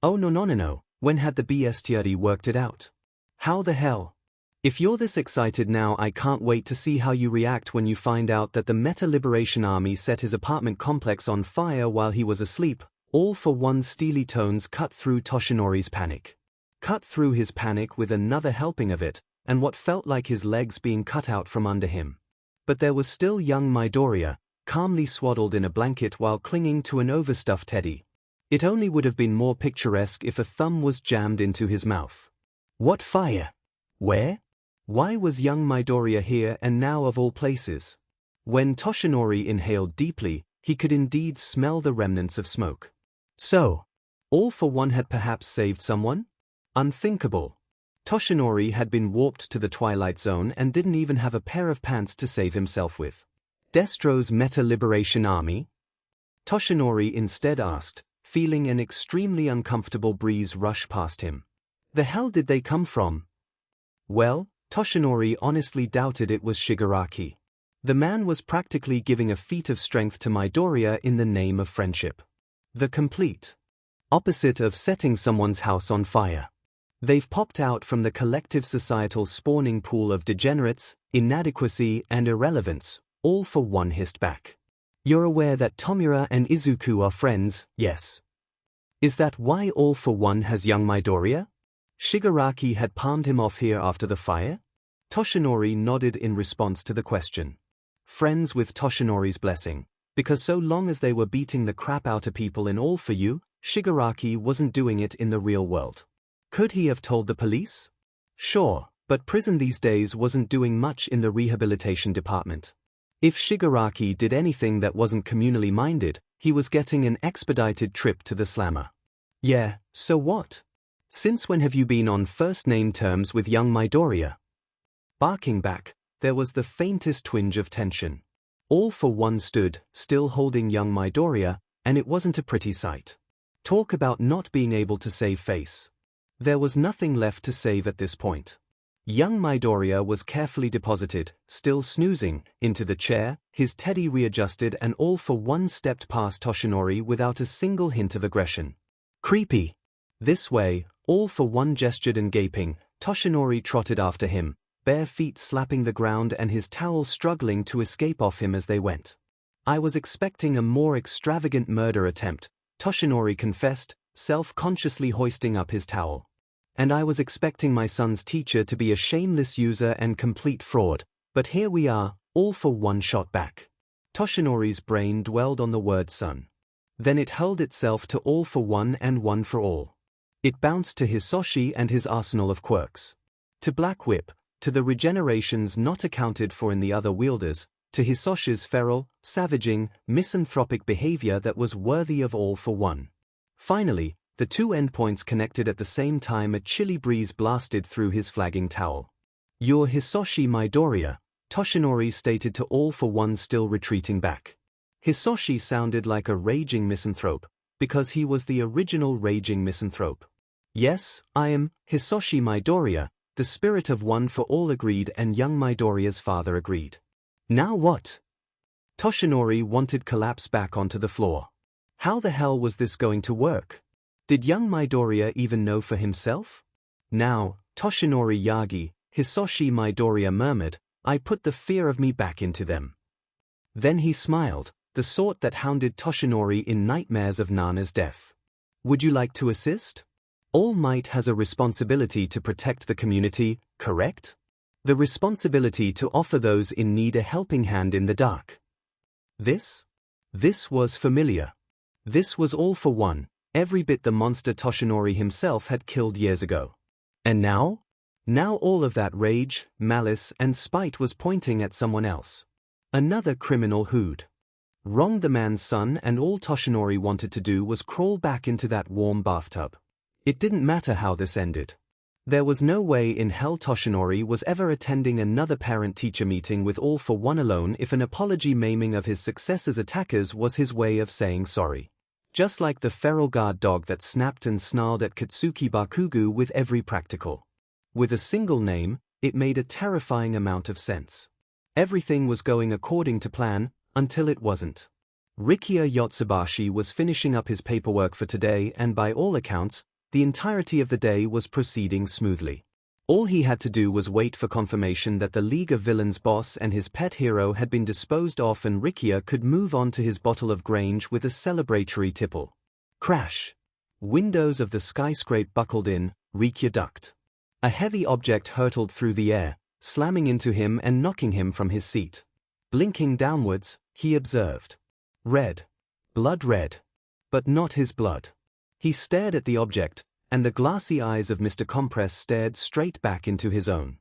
Speaker 1: Oh no, when had the bestiary worked it out? How the hell? If you're this excited now, I can't wait to see how you react when you find out that the Meta Liberation Army set his apartment complex on fire while he was asleep. All for One's steely tones cut through Toshinori's panic. Cut through his panic with another helping of it, and what felt like his legs being cut out from under him. But there was still young Midoriya, calmly swaddled in a blanket while clinging to an overstuffed teddy. It only would have been more picturesque if a thumb was jammed into his mouth. What fire? Where? Why was young Midoriya here and now of all places? When Toshinori inhaled deeply, he could indeed smell the remnants of smoke. So, All for One had perhaps saved someone? Unthinkable. Toshinori had been warped to the Twilight Zone and didn't even have a pair of pants to save himself with. Destro's Meta Liberation Army? Toshinori instead asked, feeling an extremely uncomfortable breeze rush past him. The hell did they come from? Well, Toshinori honestly doubted it was Shigaraki. The man was practically giving a feat of strength to Midoriya in the name of friendship. The complete opposite of setting someone's house on fire. They've popped out from the collective societal spawning pool of degenerates, inadequacy, and irrelevance, all for one hissed back. You're aware that Tomura and Izuku are friends, yes? Is that why All for One has young Midoriya? Shigaraki had palmed him off here after the fire? Toshinori nodded in response to the question. Friends with Toshinori's blessing, because so long as they were beating the crap out of people in All for You, Shigaraki wasn't doing it in the real world. Could he have told the police? Sure, but prison these days wasn't doing much in the rehabilitation department. If Shigaraki did anything that wasn't communally minded, he was getting an expedited trip to the slammer. Yeah, so what? Since when have you been on first-name terms with young Midoriya? Barking back, there was the faintest twinge of tension. All for One stood, still holding young Midoriya, and it wasn't a pretty sight. Talk about not being able to save face. There was nothing left to save at this point. Young Midoriya was carefully deposited, still snoozing, into the chair, his teddy readjusted, and All for One stepped past Toshinori without a single hint of aggression. Creepy. This way, All for One gestured, and gaping, Toshinori trotted after him, bare feet slapping the ground and his towel struggling to escape off him as they went. I was expecting a more extravagant murder attempt, Toshinori confessed, self-consciously hoisting up his towel. And I was expecting my son's teacher to be a shameless user and complete fraud, but here we are, All for One shot back. Toshinori's brain dwelled on the word son. Then it hurled itself to All for One and One for All. It bounced to Hisoshi and his arsenal of quirks. To Black Whip, to the regenerations not accounted for in the other wielders, to Hisoshi's feral, savaging, misanthropic behavior that was worthy of All for One. Finally, the two endpoints connected at the same time. A chilly breeze blasted through his flagging towel. You're Hisoshi Midoriya, Toshinori stated to All for One, still retreating back. Hisoshi sounded like a raging misanthrope, because he was the original raging misanthrope. Yes, I am Hisoshi Midoriya, the spirit of One for All agreed, and young Midoriya's father agreed. Now what? Toshinori wanted collapse back onto the floor. How the hell was this going to work? Did young Midoriya even know for himself? Now, Toshinori Yagi, Hisoshi Midoriya murmured, I put the fear of me back into them. Then he smiled, the sort that hounded Toshinori in nightmares of Nana's death. Would you like to assist? All Might has a responsibility to protect the community, correct? The responsibility to offer those in need a helping hand in the dark. This was familiar. This was All for One, every bit the monster Toshinori himself had killed years ago. And now? Now all of that rage, malice, and spite was pointing at someone else. Another criminal who'd wronged the man's son, and all Toshinori wanted to do was crawl back into that warm bathtub. It didn't matter how this ended. There was no way in hell Toshinori was ever attending another parent-teacher meeting with All for One alone if an apology maiming of his successor's attackers was his way of saying sorry. Just like the feral guard dog that snapped and snarled at Katsuki Bakugo with every practical. With a single name, it made a terrifying amount of sense. Everything was going according to plan, until it wasn't. Rikiya Yotsubashi was finishing up his paperwork for today, and by all accounts, the entirety of the day was proceeding smoothly. All he had to do was wait for confirmation that the League of Villains boss and his pet hero had been disposed of, and Rikiya could move on to his bottle of Grange with a celebratory tipple. Crash! Windows of the skyscraper buckled in, Rikiya ducked. A heavy object hurtled through the air, slamming into him and knocking him from his seat. Blinking downwards, he observed. Red. Blood red. But not his blood. He stared at the object, and the glassy eyes of Mr. Compress stared straight back into his own.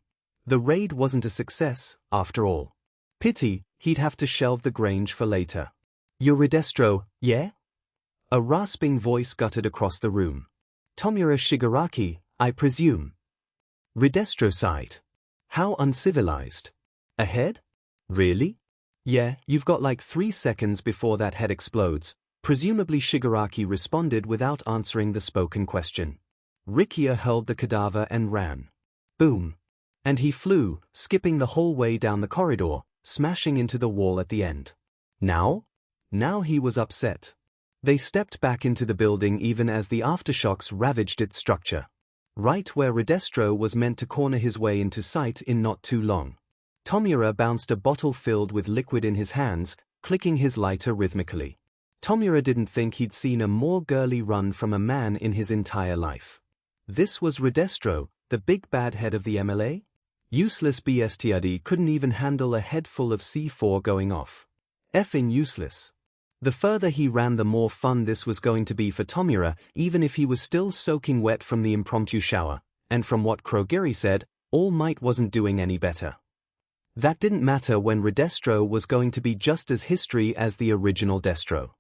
Speaker 1: The raid wasn't a success, after all. Pity, he'd have to shelve the Grange for later. You're Redestro, yeah? A rasping voice guttered across the room. Tomura Shigaraki, I presume. Redestro sighed. How uncivilized. A head? Really? Yeah, you've got like 3 seconds before that head explodes. Presumably Shigaraki responded without answering the spoken question. Rikiya hurled the cadaver and ran. Boom. And he flew, skipping the whole way down the corridor, smashing into the wall at the end. Now? Now he was upset. They stepped back into the building even as the aftershocks ravaged its structure. right where Redestro was meant to corner his way into sight in not too long. Tomura bounced a bottle filled with liquid in his hands, clicking his lighter rhythmically. Tomura didn't think he'd seen a more girly run from a man in his entire life. This was Redestro, the big bad head of the MLA? Useless bestiality couldn't even handle a head full of C4 going off. Effing useless. The further he ran, the more fun this was going to be for Tomura, even if he was still soaking wet from the impromptu shower, and from what Krogiri said, All Might wasn't doing any better. That didn't matter when Redestro was going to be just as history as the original Destro.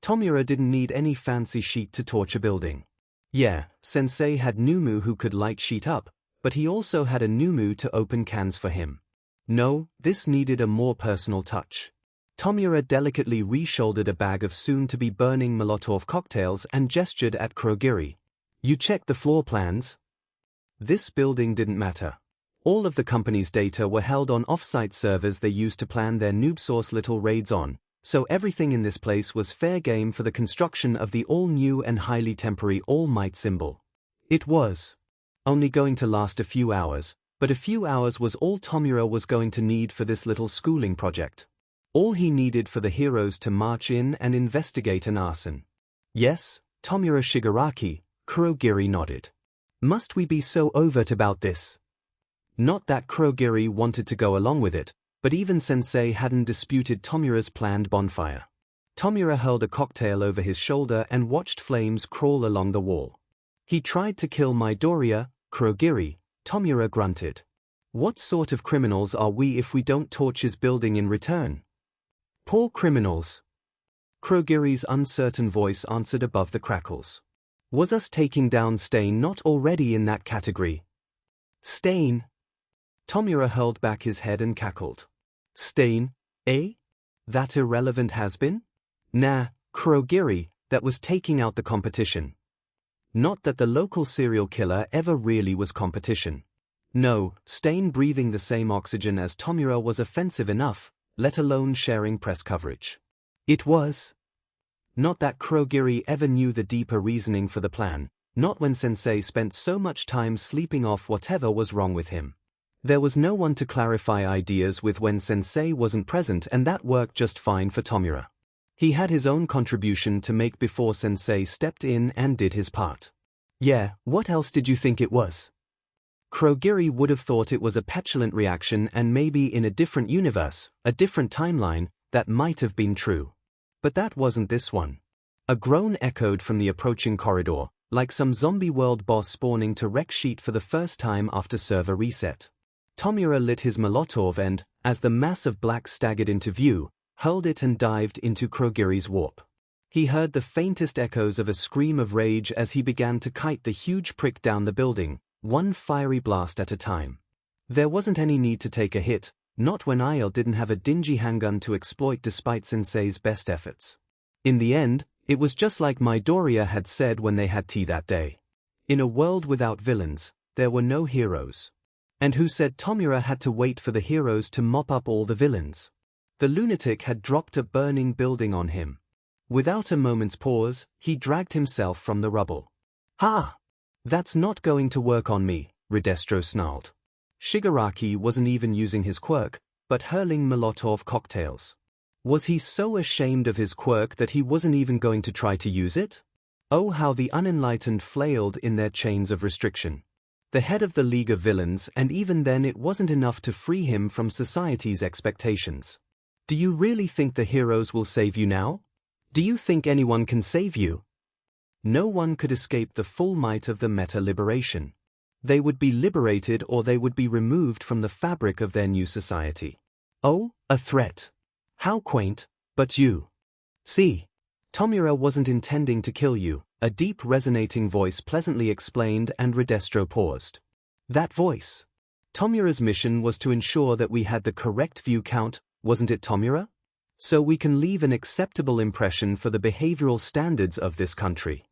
Speaker 1: Tomura didn't need any fancy sheet to torch a building. Yeah, Sensei had Numu who could light sheet up, but he also had a Numu to open cans for him. No, this needed a more personal touch. Tomura delicately re-shouldered a bag of soon-to-be burning Molotov cocktails and gestured at Krogiri. You checked the floor plans? This building didn't matter. All of the company's data were held on off-site servers they used to plan their noob-source little raids on, so everything in this place was fair game for the construction of the all-new and highly temporary All Might symbol. It was only going to last a few hours, but a few hours was all Tomura was going to need for this little schooling project. All he needed for the heroes to march in and investigate an arson. Yes, Tomura Shigaraki, Kurogiri nodded. Must we be so overt about this? Not that Kurogiri wanted to go along with it, but even Sensei hadn't disputed Tomura's planned bonfire. Tomura held a cocktail over his shoulder and watched flames crawl along the wall. He tried to kill Midoriya, Kurogiri, Tomura grunted. What sort of criminals are we if we don't torch his building in return? Poor criminals. Krogiri's uncertain voice answered above the crackles. Was us taking down Stain not already in that category? Stain? Tomura hurled back his head and cackled. Stain, eh? That irrelevant has-been? Nah, Kurogiri, that was taking out the competition. Not that the local serial killer ever really was competition. No, Stain breathing the same oxygen as Tomura was offensive enough, let alone sharing press coverage. It was. Not that Kurogiri ever knew the deeper reasoning for the plan, not when Sensei spent so much time sleeping off whatever was wrong with him. There was no one to clarify ideas with when Sensei wasn't present, and that worked just fine for Tomura. He had his own contribution to make before Sensei stepped in and did his part. Yeah, what else did you think it was? Krogiri would have thought it was a petulant reaction, and maybe in a different universe, a different timeline, that might have been true. But that wasn't this one. A groan echoed from the approaching corridor, like some zombie world boss spawning to wreck sheet for the first time after server reset. Tomura lit his Molotov and, as the mass of black staggered into view, hurled it and dived into Krogiri's warp. He heard the faintest echoes of a scream of rage as he began to kite the huge prick down the building, one fiery blast at a time. There wasn't any need to take a hit, not when IL didn't have a dingy handgun to exploit despite Sensei's best efforts. In the end, it was just like Midoriya had said when they had tea that day. In a world without villains, there were no heroes. And who said Tomura had to wait for the heroes to mop up all the villains? The lunatic had dropped a burning building on him. Without a moment's pause, he dragged himself from the rubble. Ha! That's not going to work on me, Redestro snarled. Shigaraki wasn't even using his quirk, but hurling Molotov cocktails. Was he so ashamed of his quirk that he wasn't even going to try to use it? Oh, how the unenlightened flailed in their chains of restriction. The head of the League of Villains, and even then it wasn't enough to free him from society's expectations. Do you really think the heroes will save you now? Do you think anyone can save you? No one could escape the full might of the meta-liberation. They would be liberated or they would be removed from the fabric of their new society. Oh, a threat. How quaint, but you. See, Tomura wasn't intending to kill you, a deep resonating voice pleasantly explained, and Redestro paused. That voice. Tomura's mission was to ensure that we had the correct view count, wasn't it, Tomura? So we can leave an acceptable impression for the behavioral standards of this country.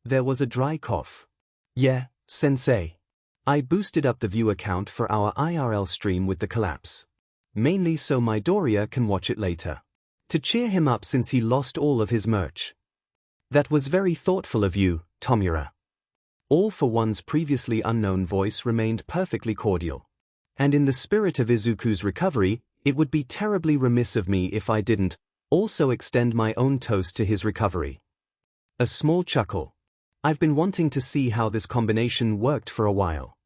Speaker 1: There was a dry cough. Yeah, Sensei. I boosted up the viewer count for our IRL stream with the collapse. Mainly so Midoriya can watch it later. To cheer him up since he lost all of his merch. That was very thoughtful of you, Tomura. All for One's previously unknown voice remained perfectly cordial. And in the spirit of Izuku's recovery, it would be terribly remiss of me if I didn't also extend my own toast to his recovery. A small chuckle. I've been wanting to see how this combination worked for a while.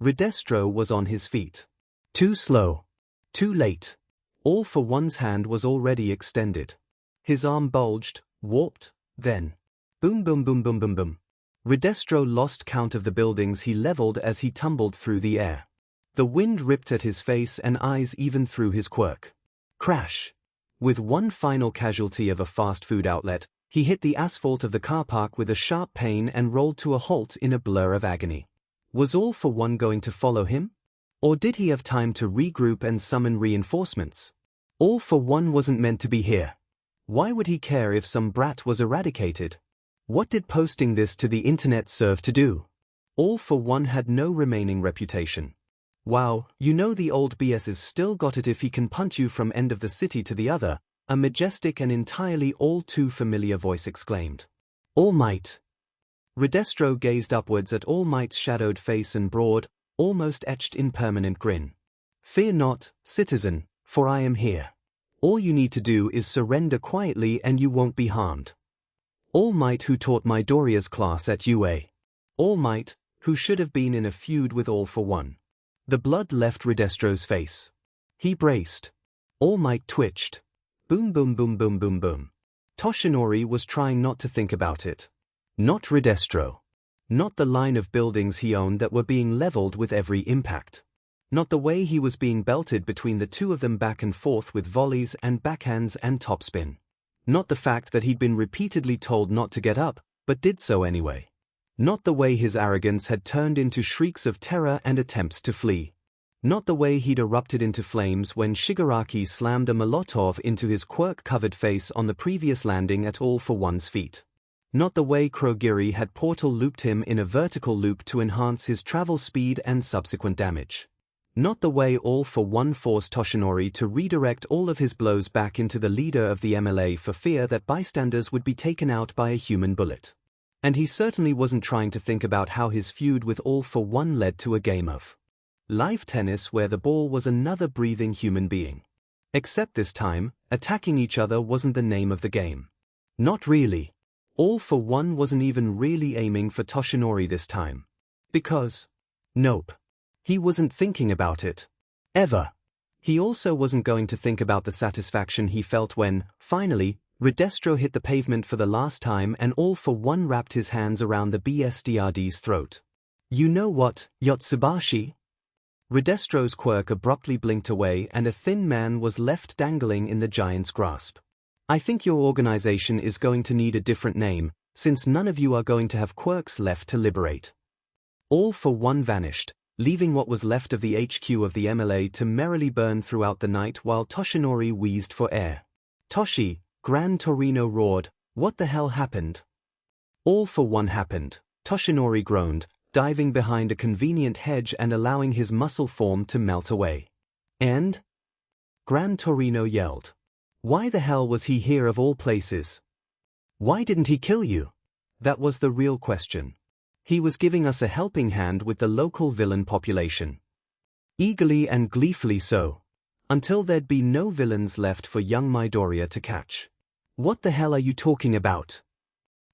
Speaker 1: Redestro was on his feet. Too slow. Too late. All for One's hand was already extended. His arm bulged, warped, then. Boom boom boom boom boom boom. Redestro lost count of the buildings he leveled as he tumbled through the air. The wind ripped at his face and eyes even through his quirk. Crash. With one final casualty of a fast food outlet, he hit the asphalt of the car park with a sharp pain and rolled to a halt in a blur of agony. Was All for One going to follow him? Or did he have time to regroup and summon reinforcements? All for One wasn't meant to be here. Why would he care if some brat was eradicated? What did posting this to the internet serve to do? All for One had no remaining reputation. Wow, you know the old BS is still got it if he can punch you from end of the city to the other, a majestic and entirely all too familiar voice exclaimed. All Might. Redestro gazed upwards at All Might's shadowed face and broad, almost etched in permanent grin. Fear not, citizen, for I am here. All you need to do is surrender quietly and you won't be harmed. All Might, who taught Midoriya's class at UA. All Might, who should have been in a feud with All for One. The blood left Redestro's face. He braced. All Might twitched. Boom boom boom boom boom boom. Toshinori was trying not to think about it. Not Redestro. Not the line of buildings he owned that were being leveled with every impact. Not the way he was being belted between the two of them back and forth with volleys and backhands and topspin. Not the fact that he'd been repeatedly told not to get up, but did so anyway. Not the way his arrogance had turned into shrieks of terror and attempts to flee. Not the way he'd erupted into flames when Shigaraki slammed a Molotov into his quirk-covered face on the previous landing at All for One's feet. Not the way Krogiri had portal looped him in a vertical loop to enhance his travel speed and subsequent damage. Not the way All for One forced Toshinori to redirect all of his blows back into the leader of the MLA for fear that bystanders would be taken out by a human bullet. And he certainly wasn't trying to think about how his feud with All for One led to a game of live tennis where the ball was another breathing human being. Except this time, attacking each other wasn't the name of the game. Not really. All for One wasn't even really aiming for Toshinori this time. Because, nope. He wasn't thinking about it. Ever. He also wasn't going to think about the satisfaction he felt when, finally, Redestro hit the pavement for the last time and All for One wrapped his hands around the BSDRD's throat. You know what, Yotsubashi? Redestro's quirk abruptly blinked away and a thin man was left dangling in the giant's grasp. I think your organization is going to need a different name, since none of you are going to have quirks left to liberate. All for One vanished, leaving what was left of the HQ of the MLA to merrily burn throughout the night while Toshinori wheezed for air. Toshi, Gran Torino roared, what the hell happened? All for One happened, Toshinori groaned, diving behind a convenient hedge and allowing his muscle form to melt away. And? Gran Torino yelled. Why the hell was he here of all places? Why didn't he kill you? That was the real question. He was giving us a helping hand with the local villain population. Eagerly and gleefully so. Until there'd be no villains left for young Midoriya to catch. What the hell are you talking about?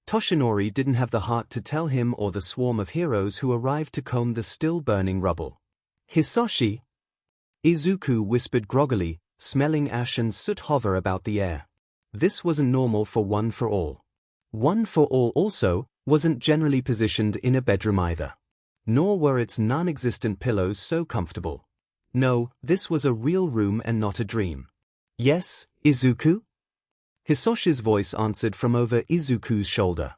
Speaker 1: Toshinori didn't have the heart to tell him or the swarm of heroes who arrived to comb the still-burning rubble. Hisashi? Izuku whispered groggily, smelling ash and soot hover about the air. This wasn't normal for One for All. One for All also wasn't generally positioned in a bedroom either. Nor were its non-existent pillows so comfortable. No, this was a real room and not a dream. Yes, Izuku? Hisoshi's voice answered from over Izuku's shoulder.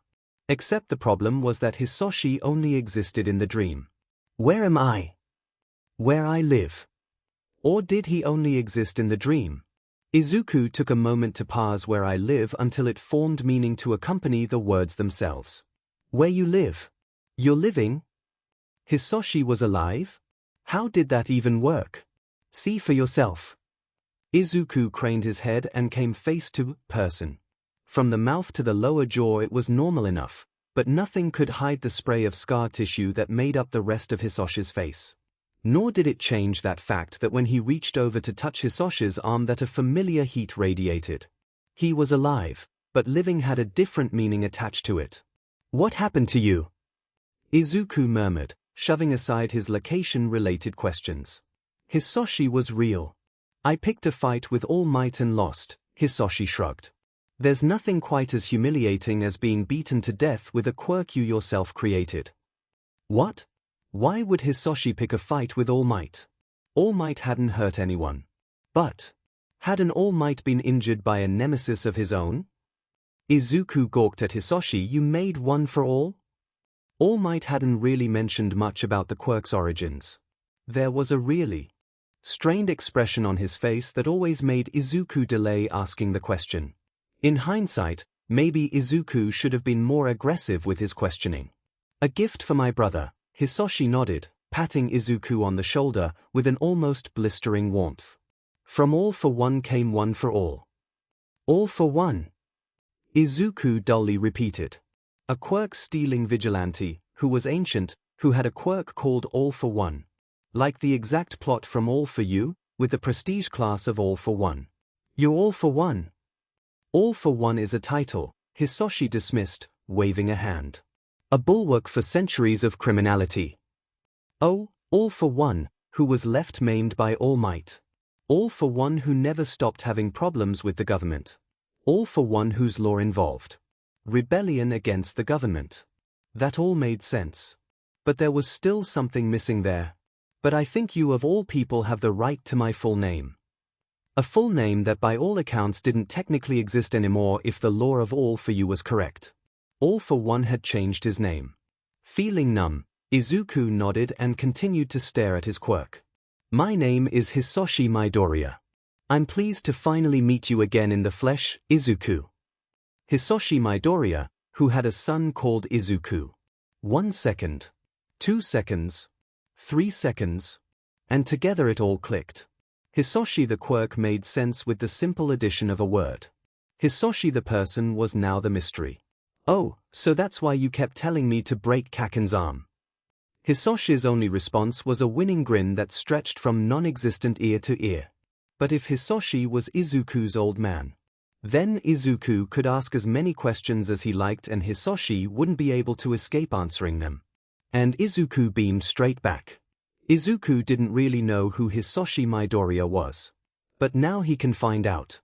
Speaker 1: Except the problem was that Hisoshi only existed in the dream. Where am I? Where I live. Or did he only exist in the dream? Izuku took a moment to parse where I live until it formed meaning to accompany the words themselves. Where you live? You're living? Hisoshi was alive? How did that even work? See for yourself. Izuku craned his head and came face to person. From the mouth to the lower jaw it was normal enough, but nothing could hide the spray of scar tissue that made up the rest of Hisoshi's face. Nor did it change that fact that when he reached over to touch Hisoshi's arm that a familiar heat radiated. He was alive, but living had a different meaning attached to it. "What happened to you?" Izuku murmured, shoving aside his location-related questions. "Hisoshi was real. I picked a fight with all might and lost," Hisoshi shrugged. "There's nothing quite as humiliating as being beaten to death with a quirk you yourself created." What? Why would Hisoshi pick a fight with All Might? All Might hadn't hurt anyone. But hadn't All Might been injured by a nemesis of his own? Izuku gawked at Hisoshi. "You made one for all?" All Might hadn't really mentioned much about the quirk's origins. There was a really strained expression on his face that always made Izuku delay asking the question. In hindsight, maybe Izuku should have been more aggressive with his questioning. "A gift for my brother," Hisoshi nodded, patting Izuku on the shoulder with an almost blistering warmth. "From All for One came one for all." "All for One?" Izuku dully repeated. "A quirk-stealing vigilante, who was ancient, who had a quirk called All for One. Like the exact plot from All for You, with the prestige class of All for One." "You're All for One?" "All for One is a title," Hisoshi dismissed, waving a hand. "A bulwark for centuries of criminality." "Oh, All for One, who was left maimed by All Might. All for One who never stopped having problems with the government. All for One whose law involved rebellion against the government." That all made sense. But there was still something missing there. "But I think you of all people have the right to my full name." A full name that by all accounts didn't technically exist anymore if the law of All for You was correct. All for One had changed his name. Feeling numb, Izuku nodded and continued to stare at his quirk. "My name is Hisoshi Midoriya. I'm pleased to finally meet you again in the flesh, Izuku." Hisoshi Midoriya, who had a son called Izuku. 1 second. 2 seconds. 3 seconds. And together it all clicked. Hisoshi the quirk made sense with the simple addition of a word. Hisoshi the person was now the mystery. "Oh, so that's why you kept telling me to break Kaken's arm." Hisoshi's only response was a winning grin that stretched from non-existent ear to ear. But if Hisoshi was Izuku's old man, then Izuku could ask as many questions as he liked and Hisoshi wouldn't be able to escape answering them. And Izuku beamed straight back. Izuku didn't really know who Hisoshi Midoriya was. But now he can find out.